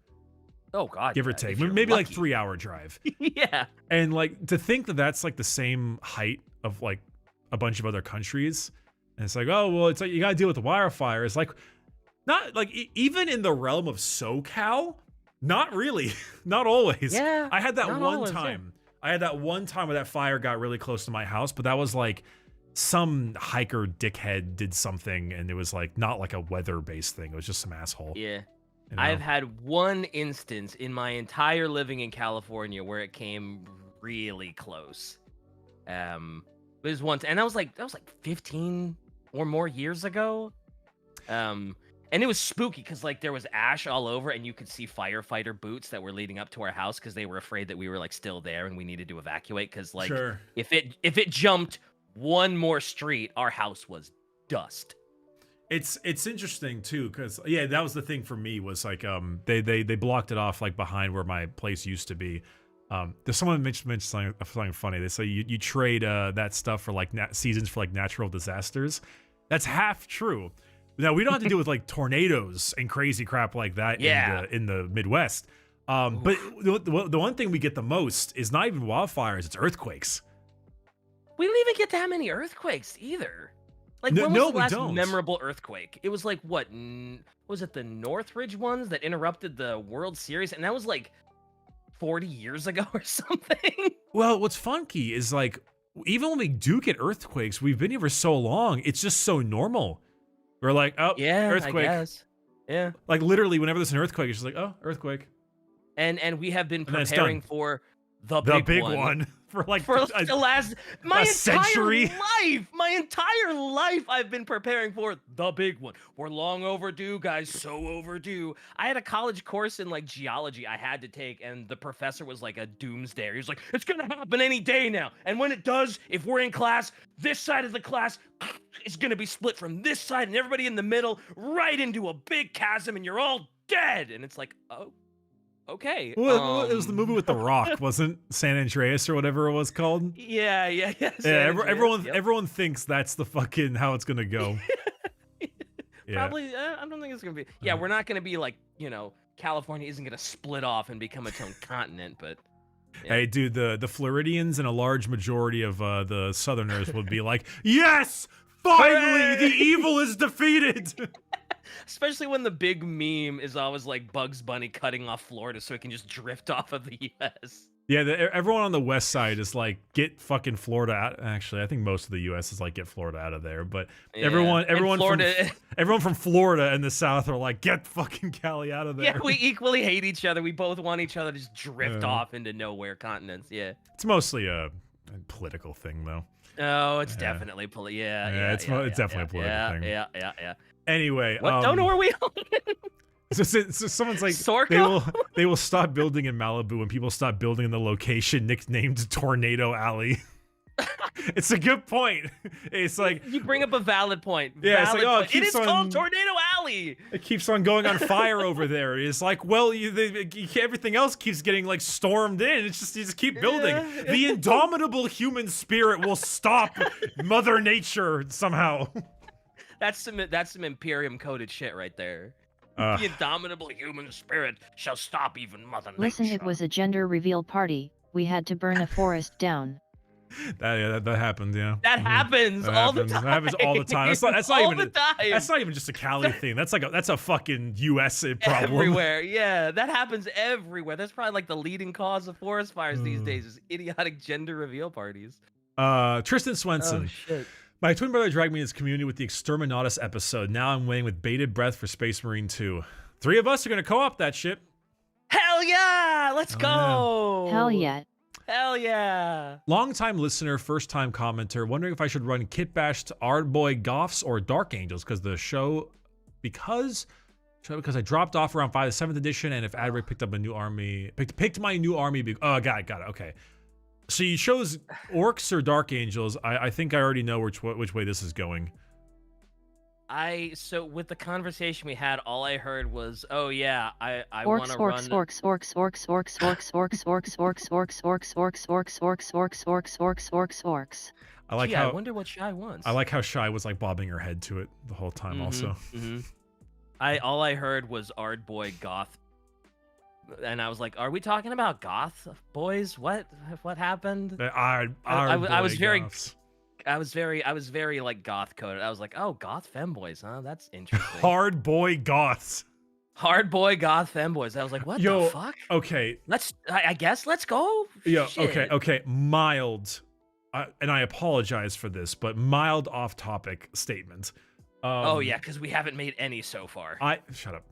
Oh god. give or yeah, take, if you're maybe like lucky. 3-hour drive. Yeah. And like to think that that's like the same height of like a bunch of other countries, and it's like, oh well, it's like you gotta deal with the wildfire. It's like not like even in the realm of SoCal, not really, not always. Yeah. I had that not one always, yeah. time. I had that one time where that fire got really close to my house, but that was like some hiker dickhead did something, and it was like not like a weather-based thing. It was just some asshole. Yeah. you know? I've had one instance in my entire living in California where it came really close. It was once, and that was like 15 or more years ago. And it was spooky because like there was ash all over, and you could see firefighter boots that were leading up to our house because they were afraid that we were like still there and we needed to evacuate. Because like Sure. if it jumped one more street, our house was dust. It's interesting too, because yeah, that was the thing for me was like they blocked it off like behind where my place used to be. There's someone mentioned something funny. They say you trade that stuff for like seasons for like natural disasters. That's half true. Now we don't have to deal with like tornadoes and crazy crap like that in the Midwest. But the one thing we get the most is not even wildfires; it's earthquakes. We don't even get that many earthquakes either. Like when was the last memorable earthquake? It was like what was it? The Northridge ones that interrupted the World Series, and that was like 40 years ago or something. Well, what's funky is like even when we do get earthquakes, we've been here for so long; it's just so normal. We're like, oh, yeah, earthquake. I guess. Yeah. Like literally, whenever there's an earthquake, it's just like, oh, earthquake. And we have been And then it's preparing done. for the big one one for like the last my a century. my entire life I've been preparing for the big one. We're long overdue, guys, so overdue. I had a college course in like geology I had to take, and the professor was like a doomsdayer. He was like, it's gonna happen any day now, and when it does, if we're in class, this side of the class is gonna be split from this side and everybody in the middle right into a big chasm, and you're all dead. And it's like, oh, okay. Well, it was the movie with The Rock, wasn't San Andreas or whatever it was called? Yeah. Yeah, San everyone Andreas, yep. everyone thinks that's the fucking how it's gonna go. Yeah. Probably, I don't think it's gonna be. Yeah, we're not gonna be like, California isn't gonna split off and become its own continent, but. Yeah. Hey, dude, the Floridians and a large majority of the Southerners would be like, yes, finally, the evil is defeated. Especially when the big meme is always like Bugs Bunny cutting off Florida so it can just drift off of the U.S. Yeah, everyone on the west side is like, get fucking Florida out. Actually, I think most of the U.S. is like, get Florida out of there. But Yeah. everyone Florida, everyone from Florida and the South are like, get fucking Cali out of there. yeah, we equally hate each other. We both want each other to just drift off into nowhere continents. Yeah. It's mostly a political thing, though. Oh, it's Yeah. definitely It's definitely a political thing. Yeah. Anyway, What? Don't know where we are. so someone's like, Sorko? they will stop building in Malibu when people stop building in the location nicknamed Tornado Alley. It's a good point. It's like You bring up a valid point. Yeah, it's like, Valid oh, it point. It keeps is on- called Tornado Alley. it keeps on going on fire over there. It's like, well, everything else keeps getting like stormed in. It's just you just keep building. Yeah. The indomitable human spirit will stop Mother Nature somehow. That's some Imperium coded shit right there. Uh, The indomitable human spirit shall stop even Mother Nature. Listen, it was a gender reveal party. We had to burn a forest down. that happened, yeah. That happens That all happens. the time. That happens all the time. That's not all even the time. That's not even just a Cali thing. That's a fucking US problem. Everywhere. Yeah, that happens everywhere. That's probably like the leading cause of forest fires these days is idiotic gender reveal parties. Tristan Swenson. Oh shit. My twin brother dragged me in his community with the Exterminatus episode. Now I'm waiting with bated breath for Space Marine 2. 3 of us are going to co-op that shit. Hell yeah! Let's go. Hell yeah. Hell yeah. Long-time listener, first-time commenter, wondering if I should run Kit Bash to Ardboy Goths or Dark Angels because I dropped off around 5th to 7th edition, and if Adric picked up a new army, picked my new army. Got it. Okay. So you chose Orcs or Dark Angels. I think I already know which way this is going. So with the conversation we had, all I heard was, "Oh yeah, I want to run orcs." I like Gee, how I wonder what Shy wants. I like how Shy was like bobbing her head to it the whole time. Also, all I heard was Ardboy Goth, and I was like, "Are we talking about Goth boys? What happened?" I was very like goth coded. I was like, "Oh, goth femboys, huh? That's interesting." Hard boy goths. Hard boy goth femboys. I was like, "What the fuck?" Okay. I guess let's go. Yo, Shit. okay. Mild, and I apologize for this, but mild off-topic statement. Oh yeah, because we haven't made any so far. Shut up.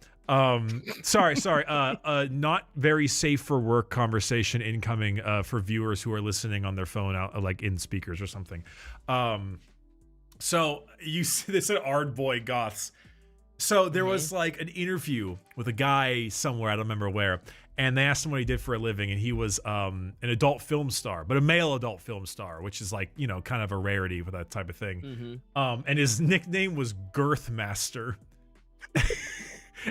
Sorry. Not very safe for work conversation incoming for viewers who are listening on their phone out like in speakers or something. So they said Ardboy Goths. So there was like an interview with a guy somewhere, I don't remember where, and they asked him what he did for a living, and he was an adult film star, but a male adult film star, which is like, you know, kind of a rarity with that type of thing. And his nickname was Girth Master.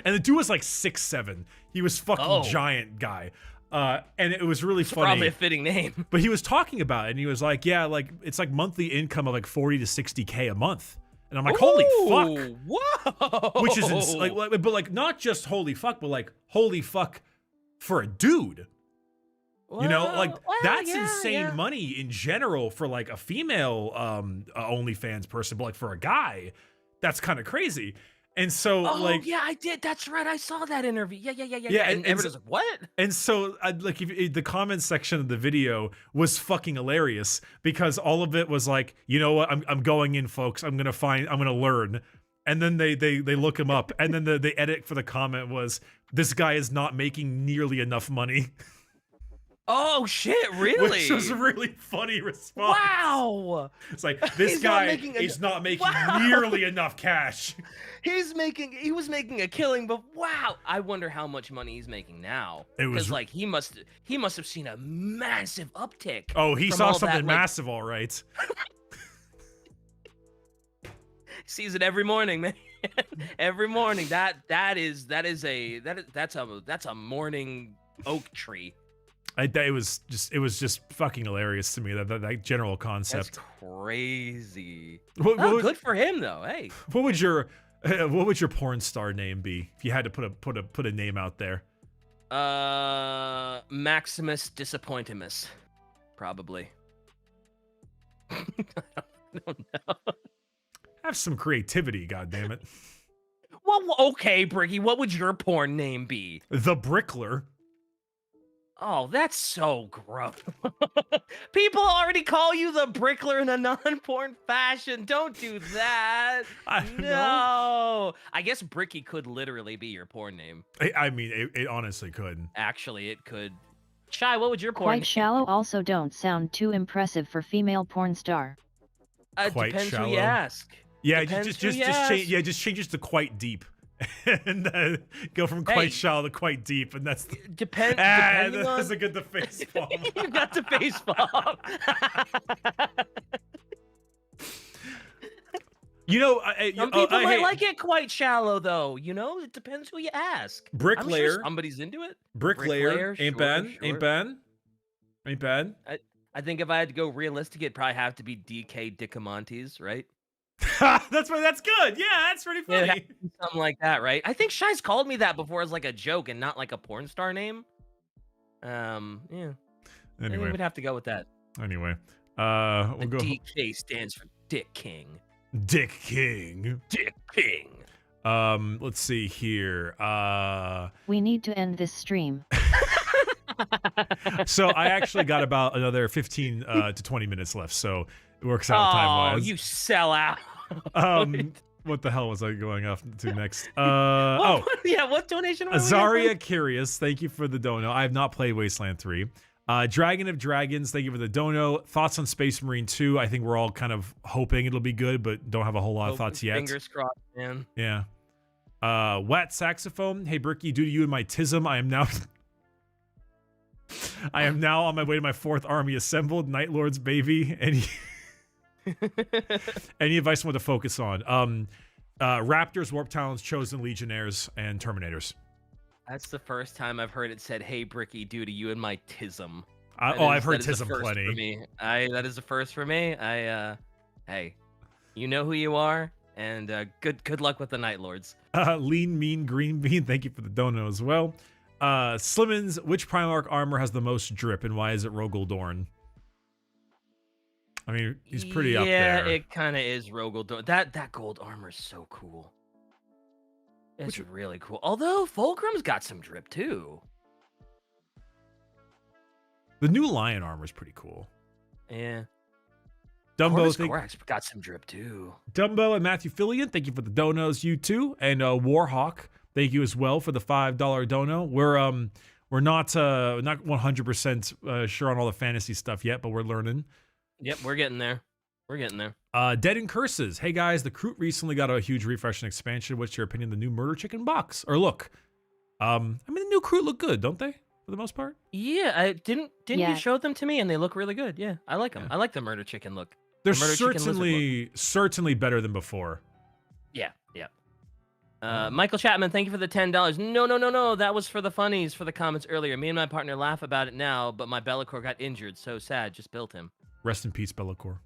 And the dude was like 6'7". He was fucking giant guy. And it was really funny. Probably a fitting name. But he was talking about it, and he was like, yeah, like it's like monthly income of like 40 to 60K a month. And I'm like, holy fuck. Whoa. Which is like, but like not just holy fuck, but like holy fuck for a dude. You know, like that's insane money in general for like a female OnlyFans person, but like for a guy, that's kind of crazy. And so, yeah, I did. That's right. I saw that interview. Yeah. And everyone's like, what? And so, like, the comment section of the video was fucking hilarious because all of it was like, you know what? I'm going in, folks. I'm gonna learn. And then they look him up, and then the edit for the comment was, this guy is not making nearly enough money. Oh shit! Really? Which was a really funny response. Wow! It's like this guy is not making nearly enough cash. He was making a killing, but wow! I wonder how much money he's making now. Because like he must have seen a massive uptick. Oh, he saw something massive, all right. Sees it every morning, man. Every morning. That's a morning oak tree. It was just fucking hilarious to me, that general concept. That's crazy. Good for him though. Hey, what would your porn star name be if you had to put a name out there? Maximus Disappointimus, probably. I don't know. Have some creativity, goddammit. Well, okay, Bricky, what would your porn name be? The Brickler. Oh, that's so gross. People already call you the Brickler in a non-porn fashion. Don't do that. No. I guess Bricky could literally be your porn name. I mean, it honestly could. Actually, it could. Shy, what would your porn name? Quite shallow also don't sound too impressive for female porn star. Quite depends shallow. Who you ask. Yeah, just change it to quite deep. And go from quite shallow to quite deep, and that's depending that's a good face palm. You got the face palm. You know, some people might like it quite shallow, though. You know, it depends who you ask. Bricklayer, sure somebody's into it. Bricklayer ain't bad. Sure. Ain't bad. I think if I had to go realistic, it'd probably have to be DK Dicamontes, right? That's good. Yeah, that's pretty funny. Yeah, something like that, right? I think Shy's called me that before as like a joke and not like a porn star name. Yeah. Anyway, we'd have to go with that. Anyway, we'll go. DK stands for Dick King. Dick King. Dick King. Let's see here. We need to end this stream. So I actually got about another 15 to 20 minutes left, so it works out time-wise. Oh, you sell out. What the hell was I going off to next? Yeah, what donation was Azaria Curious, thank you for the dono. I have not played Wasteland 3. Dragon of Dragons, thank you for the dono. Thoughts on Space Marine 2? I think we're all kind of hoping it'll be good, but don't have a whole lot of thoughts yet. Fingers crossed, man. Yeah. Wet Saxophone, hey Bricky, due to you and my tism, I am now I am now on my way to my 4th army assembled. Night Lord's baby. Any advice I want to focus on? Raptors, Warp Talons, Chosen Legionnaires, and Terminators. That's the first time I've heard it said, "Hey, Bricky, due to you and my tism." I've heard tism plenty. For me. That is the first for me. Hey, you know who you are, and good luck with the Night Lords. Lean Mean Green Bean, thank you for the dono as well. Slimmons, which Primark armor has the most drip, and why is it Rogel Dorn? I mean, he's pretty up there. Yeah, it kind of is Rogel Dorn. That gold armor is so cool. It's really cool. Although Fulcrum's got some drip too. The new Lion armor is pretty cool. Yeah. Dumbo got some drip too. Dumbo and Matthew Fillion, thank you for the donos. You too, and Warhawk, thank you as well for the $5 dono. We're not 100% sure on all the fantasy stuff yet, but we're learning. Yep, we're getting there. We're getting there. Dead and Curses. Hey guys, the Kroot recently got a huge refresh and expansion. What's your opinion of the new Murder Chicken box? Or look, I mean, the new Kroot look good, don't they? For the most part. Yeah, didn't you show them to me, and they look really good. Yeah, I like them. Yeah. I like the Murder Chicken look. They're certainly better than before. Yeah. Michael Chapman, thank you for the $10. No. That was for the funnies for the comments earlier. Me and my partner laugh about it now, but my Bellacore got injured. So sad. Just built him. Rest in peace, Bellacore.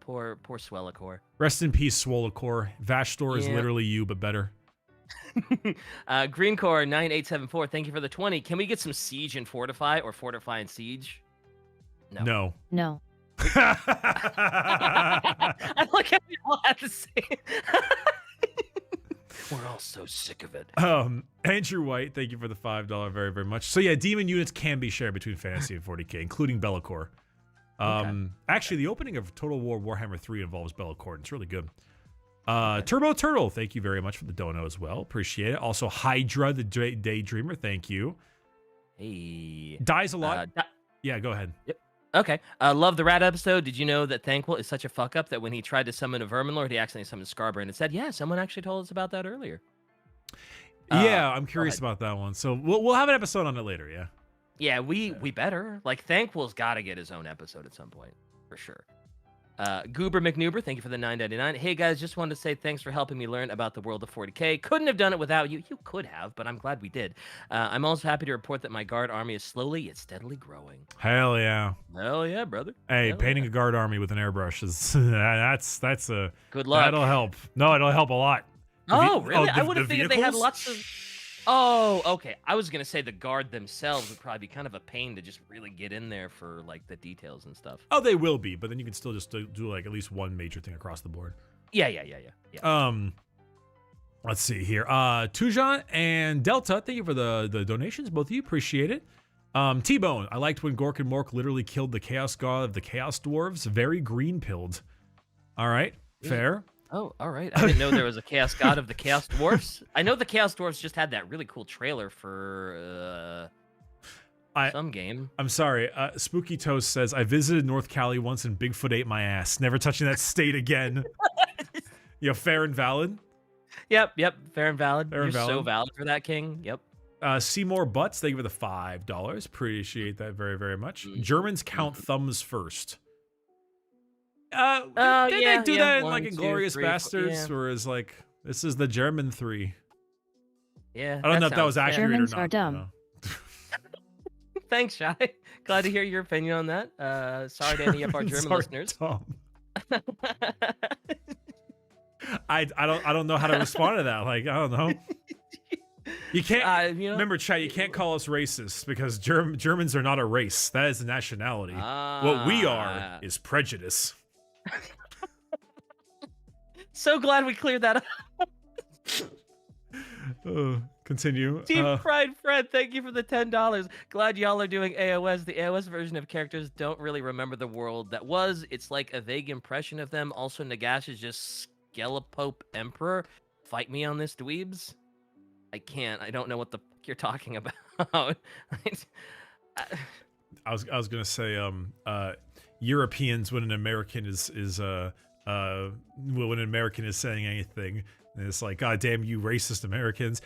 Poor Swellacore. Rest in peace, Swolacore. Vashtor is literally you, but better. Greencore 9874, thank you for the 20. Can we get some Siege and Fortify, or Fortify and Siege? No. I like how we all have to say. We're all so sick of it. Andrew White, thank you for the $5 very, very much. So yeah, demon units can be shared between Fantasy and 40k, including Bellacore. Actually, the opening of Total War Warhammer 3 involves Bellacore, and it's really good. Turbo Turtle, thank you very much for the dono as well. Appreciate it. Also, Hydra, the Daydreamer, thank you. Hey. Dies a lot. Yeah, go ahead. Yep. Okay. Love the rat episode. Did you know that Thankful is such a fuck up that when he tried to summon a Vermin Lord, he accidentally summoned Scarbrand and said, yeah, someone actually told us about that earlier. Yeah, I'm curious about that one. So we'll have an episode on it later, yeah? Yeah, we better. Like, Thankful's got to get his own episode at some point, for sure. Goober McNuber, thank you for the $9.99. Hey guys, just wanted to say thanks for helping me learn about the world of 40k. Couldn't have done it without you. You could have, but I'm glad we did. I'm also happy to report that my guard army is slowly yet steadily growing. Hell yeah. Hell yeah, brother. Hey, painting a guard army with an airbrush is that's a good luck. That'll help. No, it'll help a lot. Really? I would have figured they had lots of. Oh, okay. I was gonna say the guard themselves would probably be kind of a pain to just really get in there for like the details and stuff. Oh, they will be, but then you can still just do like at least one major thing across the board. Yeah. Let's see here. Tujan and Delta, thank you for the donations, both of you. Appreciate it. T-Bone, I liked when Gork and Mork literally killed the Chaos God of the Chaos Dwarves. Very green-pilled. All right, fair. Oh, all right. I didn't know there was a Chaos God of the Chaos Dwarfs. I know the Chaos Dwarfs just had that really cool trailer for some game. I'm sorry. Spooky Toast says, I visited North Cali once and Bigfoot ate my ass. Never touching that state again. Fair and valid? Yep. Fair and valid. You're so valid for that, King. Yep. Seymour Butts, thank you for the $5. Appreciate that very, very much. Germans count thumbs first. Did they do that in like Inglourious Bastards, or is like this is the German 3? Yeah, I don't know if that was accurate Germans or not. are dumb. Thanks, Shai. Glad to hear your opinion on that. Sorry to any of our German listeners. I don't know how to respond to that. Like I don't know. You can't remember, chat. You can't call us racist because Germans are not a race. That is a nationality. What we are is prejudice. So glad we cleared that up. Continue. Team Pride Fred, thank you for the $10. Glad y'all are doing AOS. The AOS version of characters don't really remember the world that was. It's like a vague impression of them. Also, Nagash is just Skelepope Emperor. Fight me on this, dweebs. I can't. I don't know what the fuck you're talking about. I was gonna say Europeans when an American is when an American is saying anything. And it's like, God damn you racist Americans.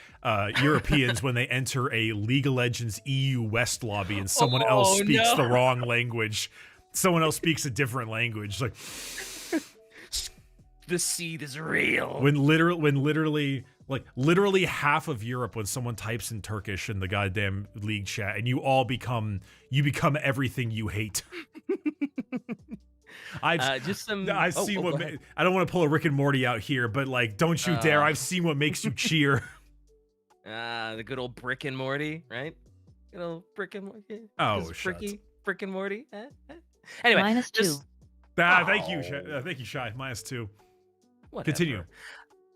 Europeans when they enter a League of Legends EU West lobby and someone else speaks the wrong language. Someone else speaks a different language. Like the seed is real. When literally half of Europe, when someone types in Turkish in the goddamn league chat, and you become everything you hate. I've seen what I don't want to pull a Rick and Morty out here, but like, don't you dare! I've seen what makes you cheer. The good old Brick and Morty, right? Good old Brick and Morty. Oh, Brick and Morty. Anyway, -2. Thank you, Shy. -2. Whatever. Continue.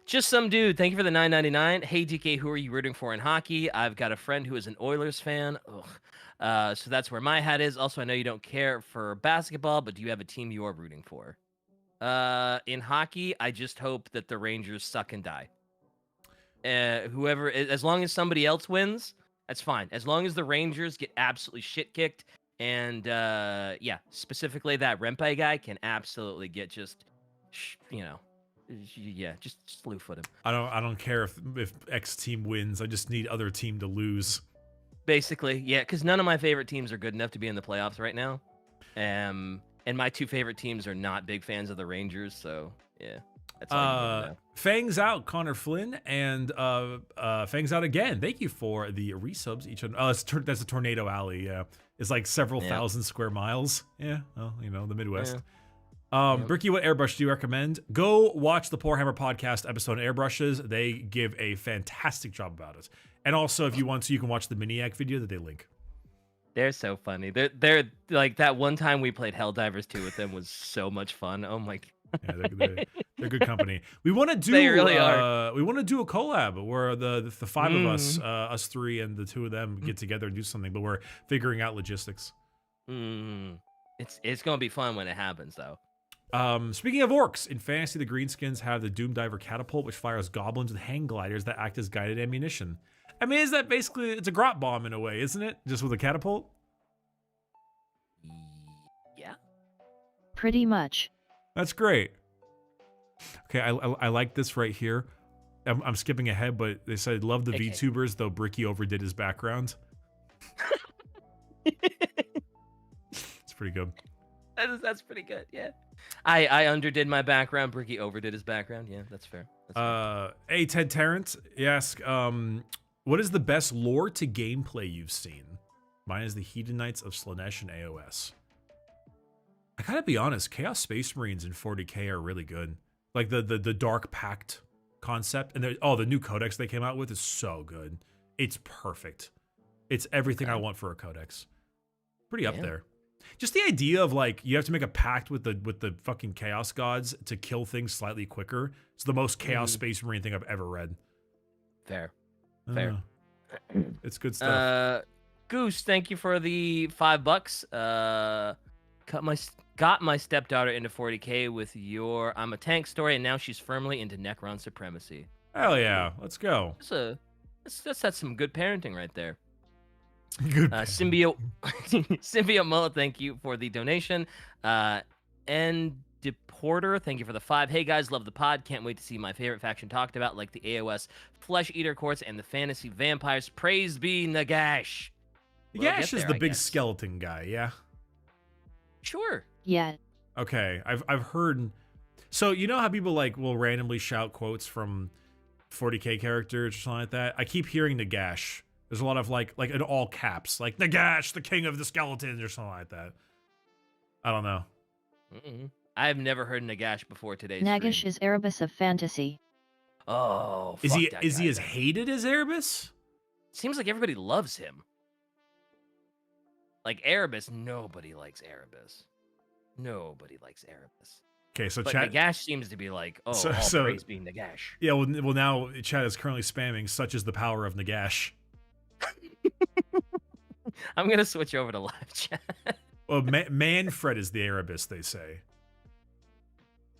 Just some dude. Thank you for the $9.99. Hey DK, who are you rooting for in hockey? I've got a friend who is an Oilers fan. Ugh. So that's where my hat is. Also, I know you don't care for basketball, but do you have a team you are rooting for? In hockey, I just hope that the Rangers suck and die. Whoever, as long as somebody else wins, that's fine. As long as the Rangers get absolutely shit kicked, and specifically that Rempe guy can absolutely get just slew foot him. I don't care if X team wins. I just need other team to lose. Basically, yeah, because none of my favorite teams are good enough to be in the playoffs right now. And my two favorite teams are not big fans of the Rangers, so yeah. That's all Fangs out, Connor Flynn, and Fangs out again. Thank you for the resubs. Each one. Oh, that's a Tornado Alley. Yeah, it's like several thousand square miles. Yeah, well, the Midwest. Yeah. Bricky, what airbrush do you recommend? Go watch the Poor Hammer podcast episode on airbrushes. They give a fantastic job about it. And also, if you want to, you can watch the Miniac video that they link. They're so funny. They're like that one time we played Helldivers 2 with them was so much fun. Oh my god. Yeah, they're good company. We want to do. They really are. We want to do a collab where the five of us, us three, and the two of them get together and do something. But we're figuring out logistics. It's gonna be fun when it happens, though. Speaking of orcs, in Fantasy, the Greenskins have the Doom Diver catapult, which fires goblins with hang gliders that act as guided ammunition. I mean, is that basically, it's a grot bomb in a way, isn't it? Just with a catapult? Yeah. Pretty much. That's great. Okay, I like this right here. I'm skipping ahead, but they said, love the VTubers, though Bricky overdid his background. It's pretty good. That's pretty good, yeah. I underdid my background. Bricky overdid his background. Yeah, that's fair. Hey, Ted Tarrant, you ask, what is the best lore to gameplay you've seen? Mine is the Hedonites of Slaanesh and AOS. I gotta be honest, Chaos Space Marines in 40k are really good. Like the Dark Pact concept, and the new codex they came out with is so good. It's perfect. It's everything I want for a codex. Pretty up there. Just the idea of like you have to make a pact with the fucking Chaos gods to kill things slightly quicker. It's the most Chaos Space Marine thing I've ever read. Fair. It's good stuff. Goose, thank you for the $5. Got my stepdaughter into 40k with your I'm a tank story, and now she's firmly into Necron supremacy. Hell yeah, let's go. That's some good parenting right there. Good. Symbiote Mullet, thank you for the donation. And Deporter, thank you for the 5. Hey guys, love the pod. Can't wait to see my favorite faction talked about, like the AOS Flesh Eater Courts and the Fantasy Vampires. Praise be Nagash. Nagash is the big skeleton guy, yeah? Sure. Yeah. Okay, I've heard. So you know how people like will randomly shout quotes from 40k characters or something like that? I keep hearing Nagash. There's a lot of like in all caps, like Nagash, the king of the skeletons, or something like that. I don't know. I've never heard Nagash before today's Nagash stream. is Erebus of fantasy. Oh, is he as hated as Erebus? Seems like everybody loves him. Like Erebus, nobody likes Erebus. Nobody likes Erebus. Okay, so but chat. Nagash seems to be like, all praise being Nagash. Yeah, well, now chat is currently spamming. Such is the power of Nagash. I'm gonna switch over to live chat. Well, Manfred is the Erebus, they say.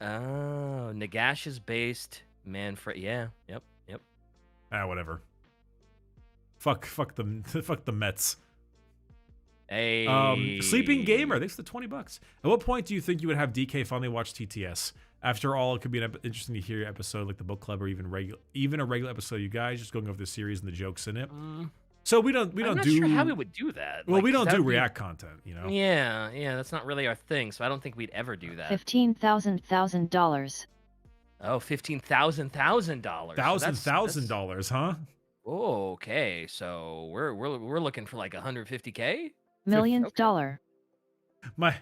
Oh, Nagash is based Manfred. Yeah, yep. Whatever. Fuck the Mets. Sleeping Gamer, Hey. thanks for the $20. At what point do you think you would have DK finally watch TTS? After all, it could be interesting to hear your episode like the book club or even a regular episode of you guys just going over the series and the jokes in it. So we don't I'm not do sure how we would do that. well, Like, we 'cause don't that do would be- react content, you know. Yeah, that's not really our thing. So I don't think we'd ever do that. $15,000. Oh, $15,000. $1,000, huh? Oh, okay. So we're looking for like 150K. Millionth Okay. dollar. My,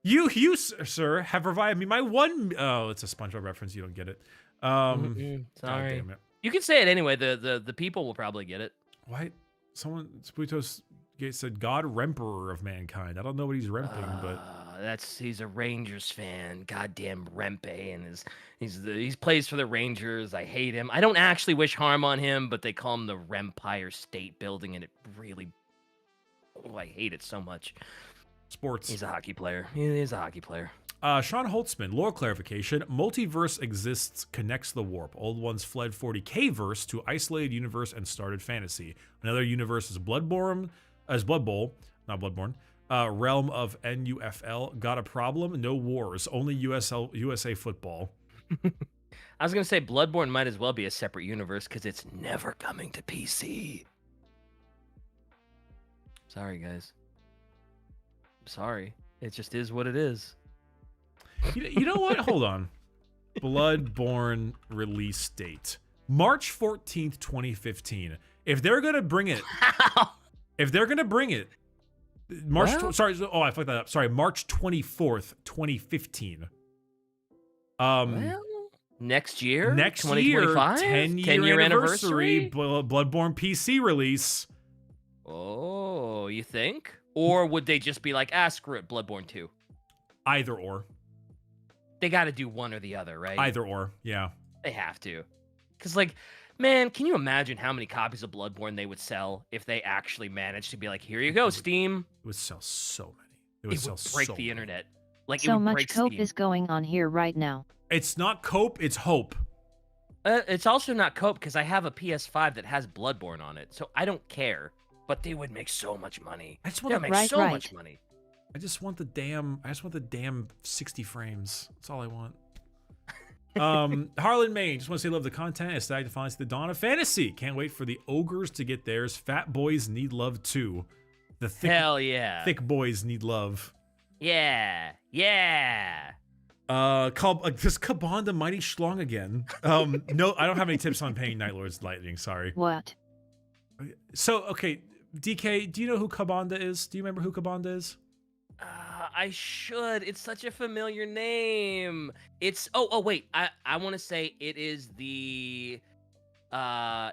you, sir, have provided me my one. Oh, it's a SpongeBob reference. You don't get it. God Sorry. damn it. You can say it anyway. The people will probably get it. Why? Someone Sputos said God Remperor of mankind. I don't know what he's remping, but He's a Rangers fan. Goddamn Rempe, and he plays for the Rangers. I hate him. I don't actually wish harm on him, but they call him the Rempire State Building, and it really, I hate it so much. sports. He's a hockey player. He is a hockey player. Sean Holtzman, lore clarification. Multiverse exists, connects the warp. Old ones fled 40K verse to isolated universe and started fantasy. Another universe is Blood Bowl, not Bloodborne. Realm of NUFL. Got a problem? No wars. Only USA football. I was gonna say Bloodborne might as well be a separate universe because it's never coming to PC. Sorry, guys. Sorry. It just is what it is. You know what? Hold on. Bloodborne release date. March 14th, 2015. If they're going to bring it, March, Well- I fucked that up. Sorry, March 24th, 2015. Well, next year? Next year, 2025? 10-year anniversary, Bloodborne PC release. Oh, you think? Or would they just be like, screw it, Bloodborne 2? Either or. They got to do one or the other, right? Either or, yeah. They have to. Because, like, man, can you imagine how many copies of Bloodborne they would sell if they actually managed to be like, here you go, Steam? It would sell so many. It It would would sell break so the many. internet. Like, it So would much break cope Steam. is going on here right now. It's not cope, it's hope. It's also not cope because I have a PS5 that has Bloodborne on it, so I don't care. But they would make so much money. I just They'll want make Right, so right. much money. I just want the damn 60 frames. That's all I want. Harlan Main, just want to say love the content. It's excited to finally see the dawn of fantasy. Can't wait for the ogres to get theirs. Fat boys need love too. The Hell yeah. thick boys need love. Yeah. Yeah. This Kabanda mighty schlong again. No, I don't have any tips on paying Night Lord's Lightning. Sorry. What? So, okay, DK, do you know who Kabanda is? Do you remember who Kabanda is? I should. It's such a familiar name. It's wait. I want to say it is the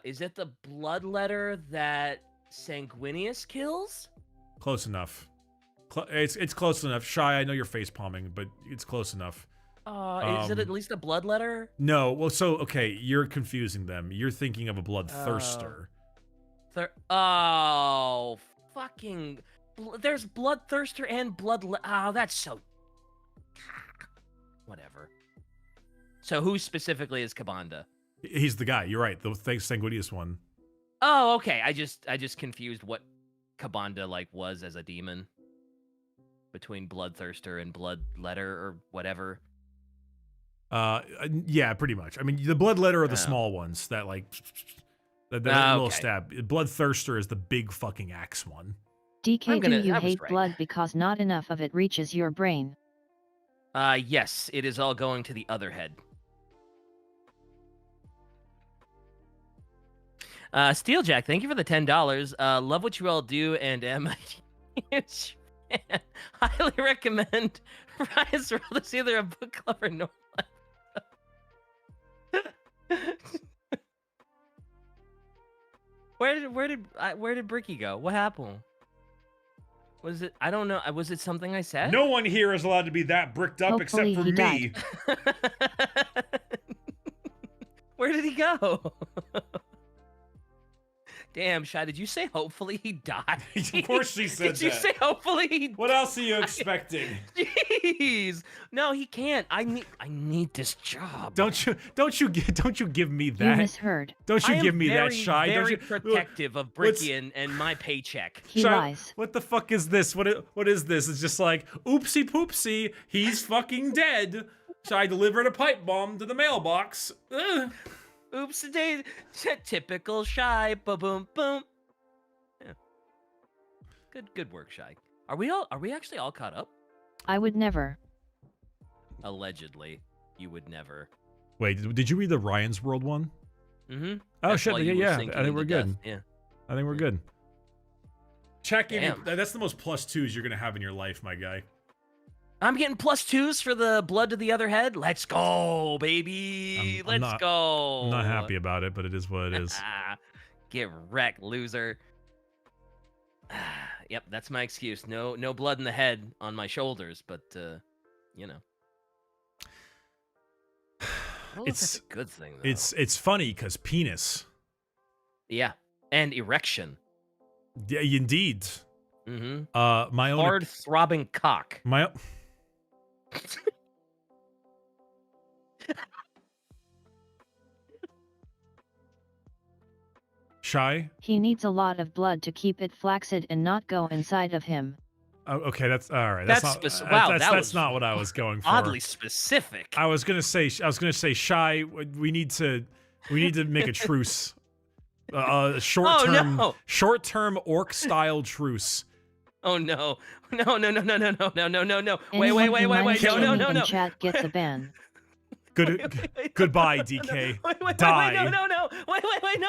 is it the bloodletter that Sanguinius kills? Close enough. It's close enough. Shy, I know you're face palming, but it's close enough. Is it at least a bloodletter? No, well, so okay, you're confusing them. You're thinking of a bloodthirster. Fucking. There's Bloodthirster and that's so. Whatever. So who specifically is Kabanda? He's the guy. You're right. The Sanguinius one. Oh, okay. I just confused what Kabanda like was as a demon between Bloodthirster and Bloodletter or whatever. Yeah, pretty much. I mean, the bloodletter are the Oh. small ones that like that little Okay. stab. Bloodthirster is the big fucking axe one. DK, do you I was hate right. blood because not enough of it reaches your brain? Yes, it is all going to the other head. Steeljack, thank you for the $10. Love what you all do, and am a huge fan. Highly recommend Rise World. It's either a book club or no. Where did Bricky go? What happened? Was it? I don't know. Was it something I said? No one here is allowed to be that bricked up Hopefully except for he me. died. Where did he go? Damn, Shy, did you say hopefully he died? Of course she said Did you say hopefully he What else are you expecting? Jeez. No, he can't. I need this job. Don't you give me that. You misheard. Don't you give me that, Shy. Very Don't you protective of Bricky and my paycheck. He Shy, lies. what the fuck is this? What is this? It's just like, oopsie poopsie, he's fucking dead. Shy delivered a pipe bomb to the mailbox. Ugh. Oops, today, typical Shy. Boom, boom, boom. Yeah. Good work, Shy. Are we actually all caught up? I would never. Allegedly, you would never. Wait, did you read the Ryan's World one? Mm-hmm. Oh That's shit, why you were yeah. I sinking think we're into good. death. Yeah. I think we're good. Check in. Damn. That's the most +2s you're gonna have in your life, my guy. I'm getting +2s for the blood to the other head. Let's go, baby. Let's go. I'm not happy about it, but it is what it is. Get wrecked, loser. Yep, that's my excuse. No blood in the head on my shoulders, but you know. It's a good thing though. It's funny because penis. Yeah, and erection. Yeah, indeed. Mm-hmm. My own hard throbbing cock. My Shy? He needs a lot of blood to keep it flaccid and not go inside of him. Oh, okay, that's all right. That's not, wow, that's not what I was going for. Oddly specific. I was gonna say, Shy. We need to make a truce. Short-term orc-style truce. Oh no! No! Wait! Anyone who No! minus in chat gets a ban. Goodbye, DK. Wait! Die. No! Wait!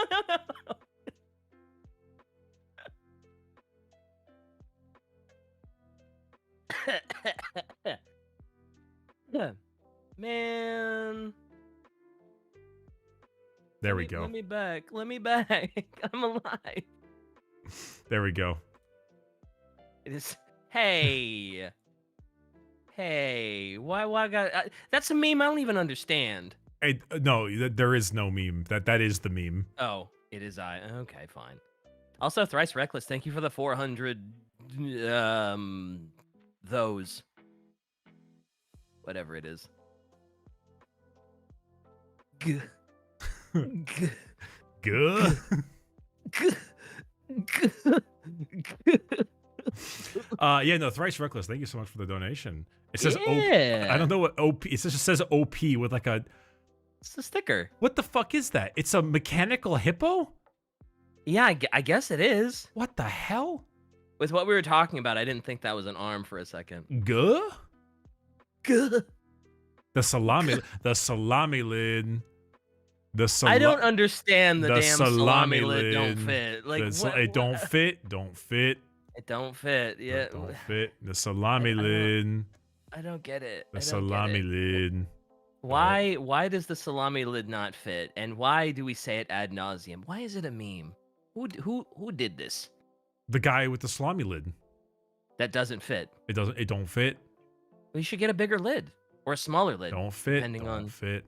No! Man. There we go. Let me back. I'm alive. There we go. It is. Hey. Why got? That's a meme I don't even understand. No, there is no meme. That is the meme. Oh, it is I. Okay, fine. Also, Thrice Reckless, thank you for the 400. Those. Whatever it is. Good. Yeah, no, Thrice Reckless, thank you so much for the donation. It says I don't know what OP. It just says OP with like a. It's a sticker. What the fuck is that? It's a mechanical hippo? Yeah, I guess it is. What the hell? With what we were talking about, I didn't think that was an arm for a second. Guh? Guh. The salami lid. I don't understand the damn salami lid lid don't fit. Like it don't fit. It don't fit. Yeah. It don't fit. The salami lid. I don't get it. The salami lid. Why does the salami lid not fit? And why do we say it ad nauseum? Why is it a meme? Who did this? The guy with the salami lid. That doesn't fit. It don't fit. We should get a bigger lid or a smaller lid. Don't fit. Don't fit.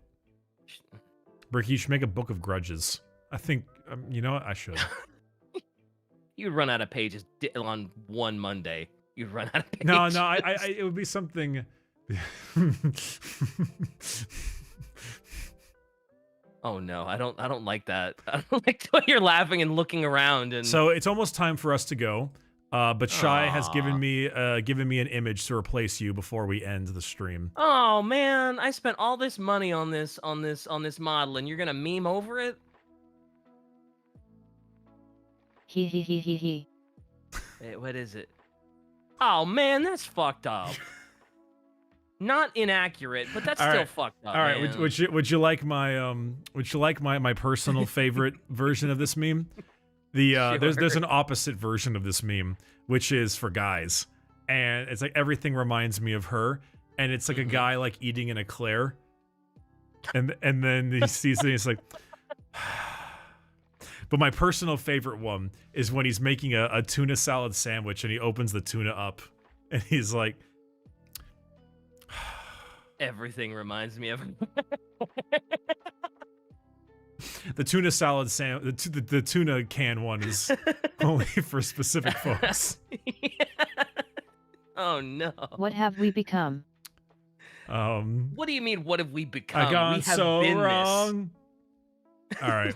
Bricky, you should make a book of grudges. I think, you know what? I should. You'd run out of pages on one Monday. You'd run out of pages. No, it would be something. Oh no, I don't like that. I don't like the way you're laughing and looking around. And so it's almost time for us to go. But Shy has given me an image to replace you before we end the stream. Oh man, I spent all this money on this model, and you're gonna meme over it? He. Wait, what is it? Oh man, that's fucked up. Not inaccurate, but that's still fucked up. All right, man. would you like my personal favorite version of this meme? Sure. There's an opposite version of this meme, which is for guys, and it's like everything reminds me of her, and it's like a guy like eating an eclair, and then he sees it, and he's like. But my personal favorite one is when he's making a tuna salad sandwich and he opens the tuna up, and he's like. Everything reminds me of. the tuna salad the tuna can one is only for specific folks. Oh no. What have we become? What do you mean, what have we become? I got We have so been wrong. All right.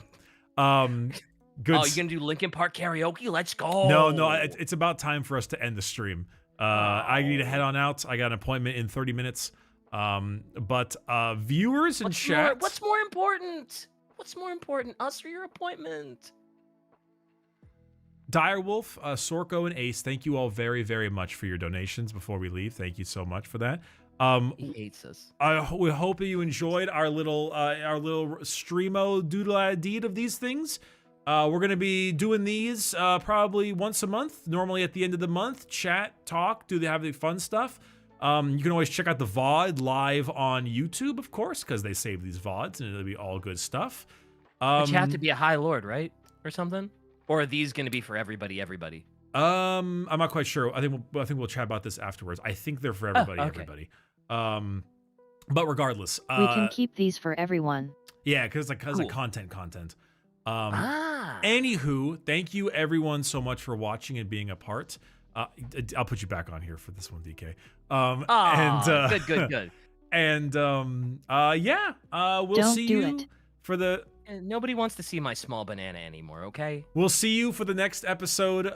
Good. Oh, you're gonna do Linkin Park karaoke? Let's go. No, it's about time for us to end the stream. I need to head on out. I got an appointment in 30 minutes. But viewers and chat. What's more important? What's more important, us or your appointment? Direwolf, Sorko, and Ace, thank you all very, very much for your donations before we leave. Thank you so much for that. He hates us. We hope that you enjoyed our little streamo doodle deed of these things. We're gonna be doing these probably once a month. Normally at the end of the month, chat, talk, have the fun stuff. You can always check out the VOD live on YouTube, of course, because they save these VODs and it'll be all good stuff. But you have to be a High Lord, right, or something? Or are these gonna be for everybody? I'm not quite sure. I think we'll chat about this afterwards. I think they're for everybody, okay. everybody. But regardless, we can keep these for everyone. Yeah, because like Cool. content. Anywho, thank you everyone so much for watching and being a part. I'll put you back on here for this one, DK. Good. And we'll Don't see do you it. for the. Nobody wants to see my small banana anymore, okay? We'll see you for the next episode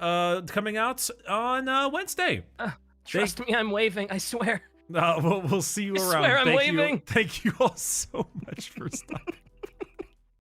coming out on Wednesday. Trust me, I'm waving. I swear. We'll see you I around. swear I'm waving. Thank you all so much for stopping.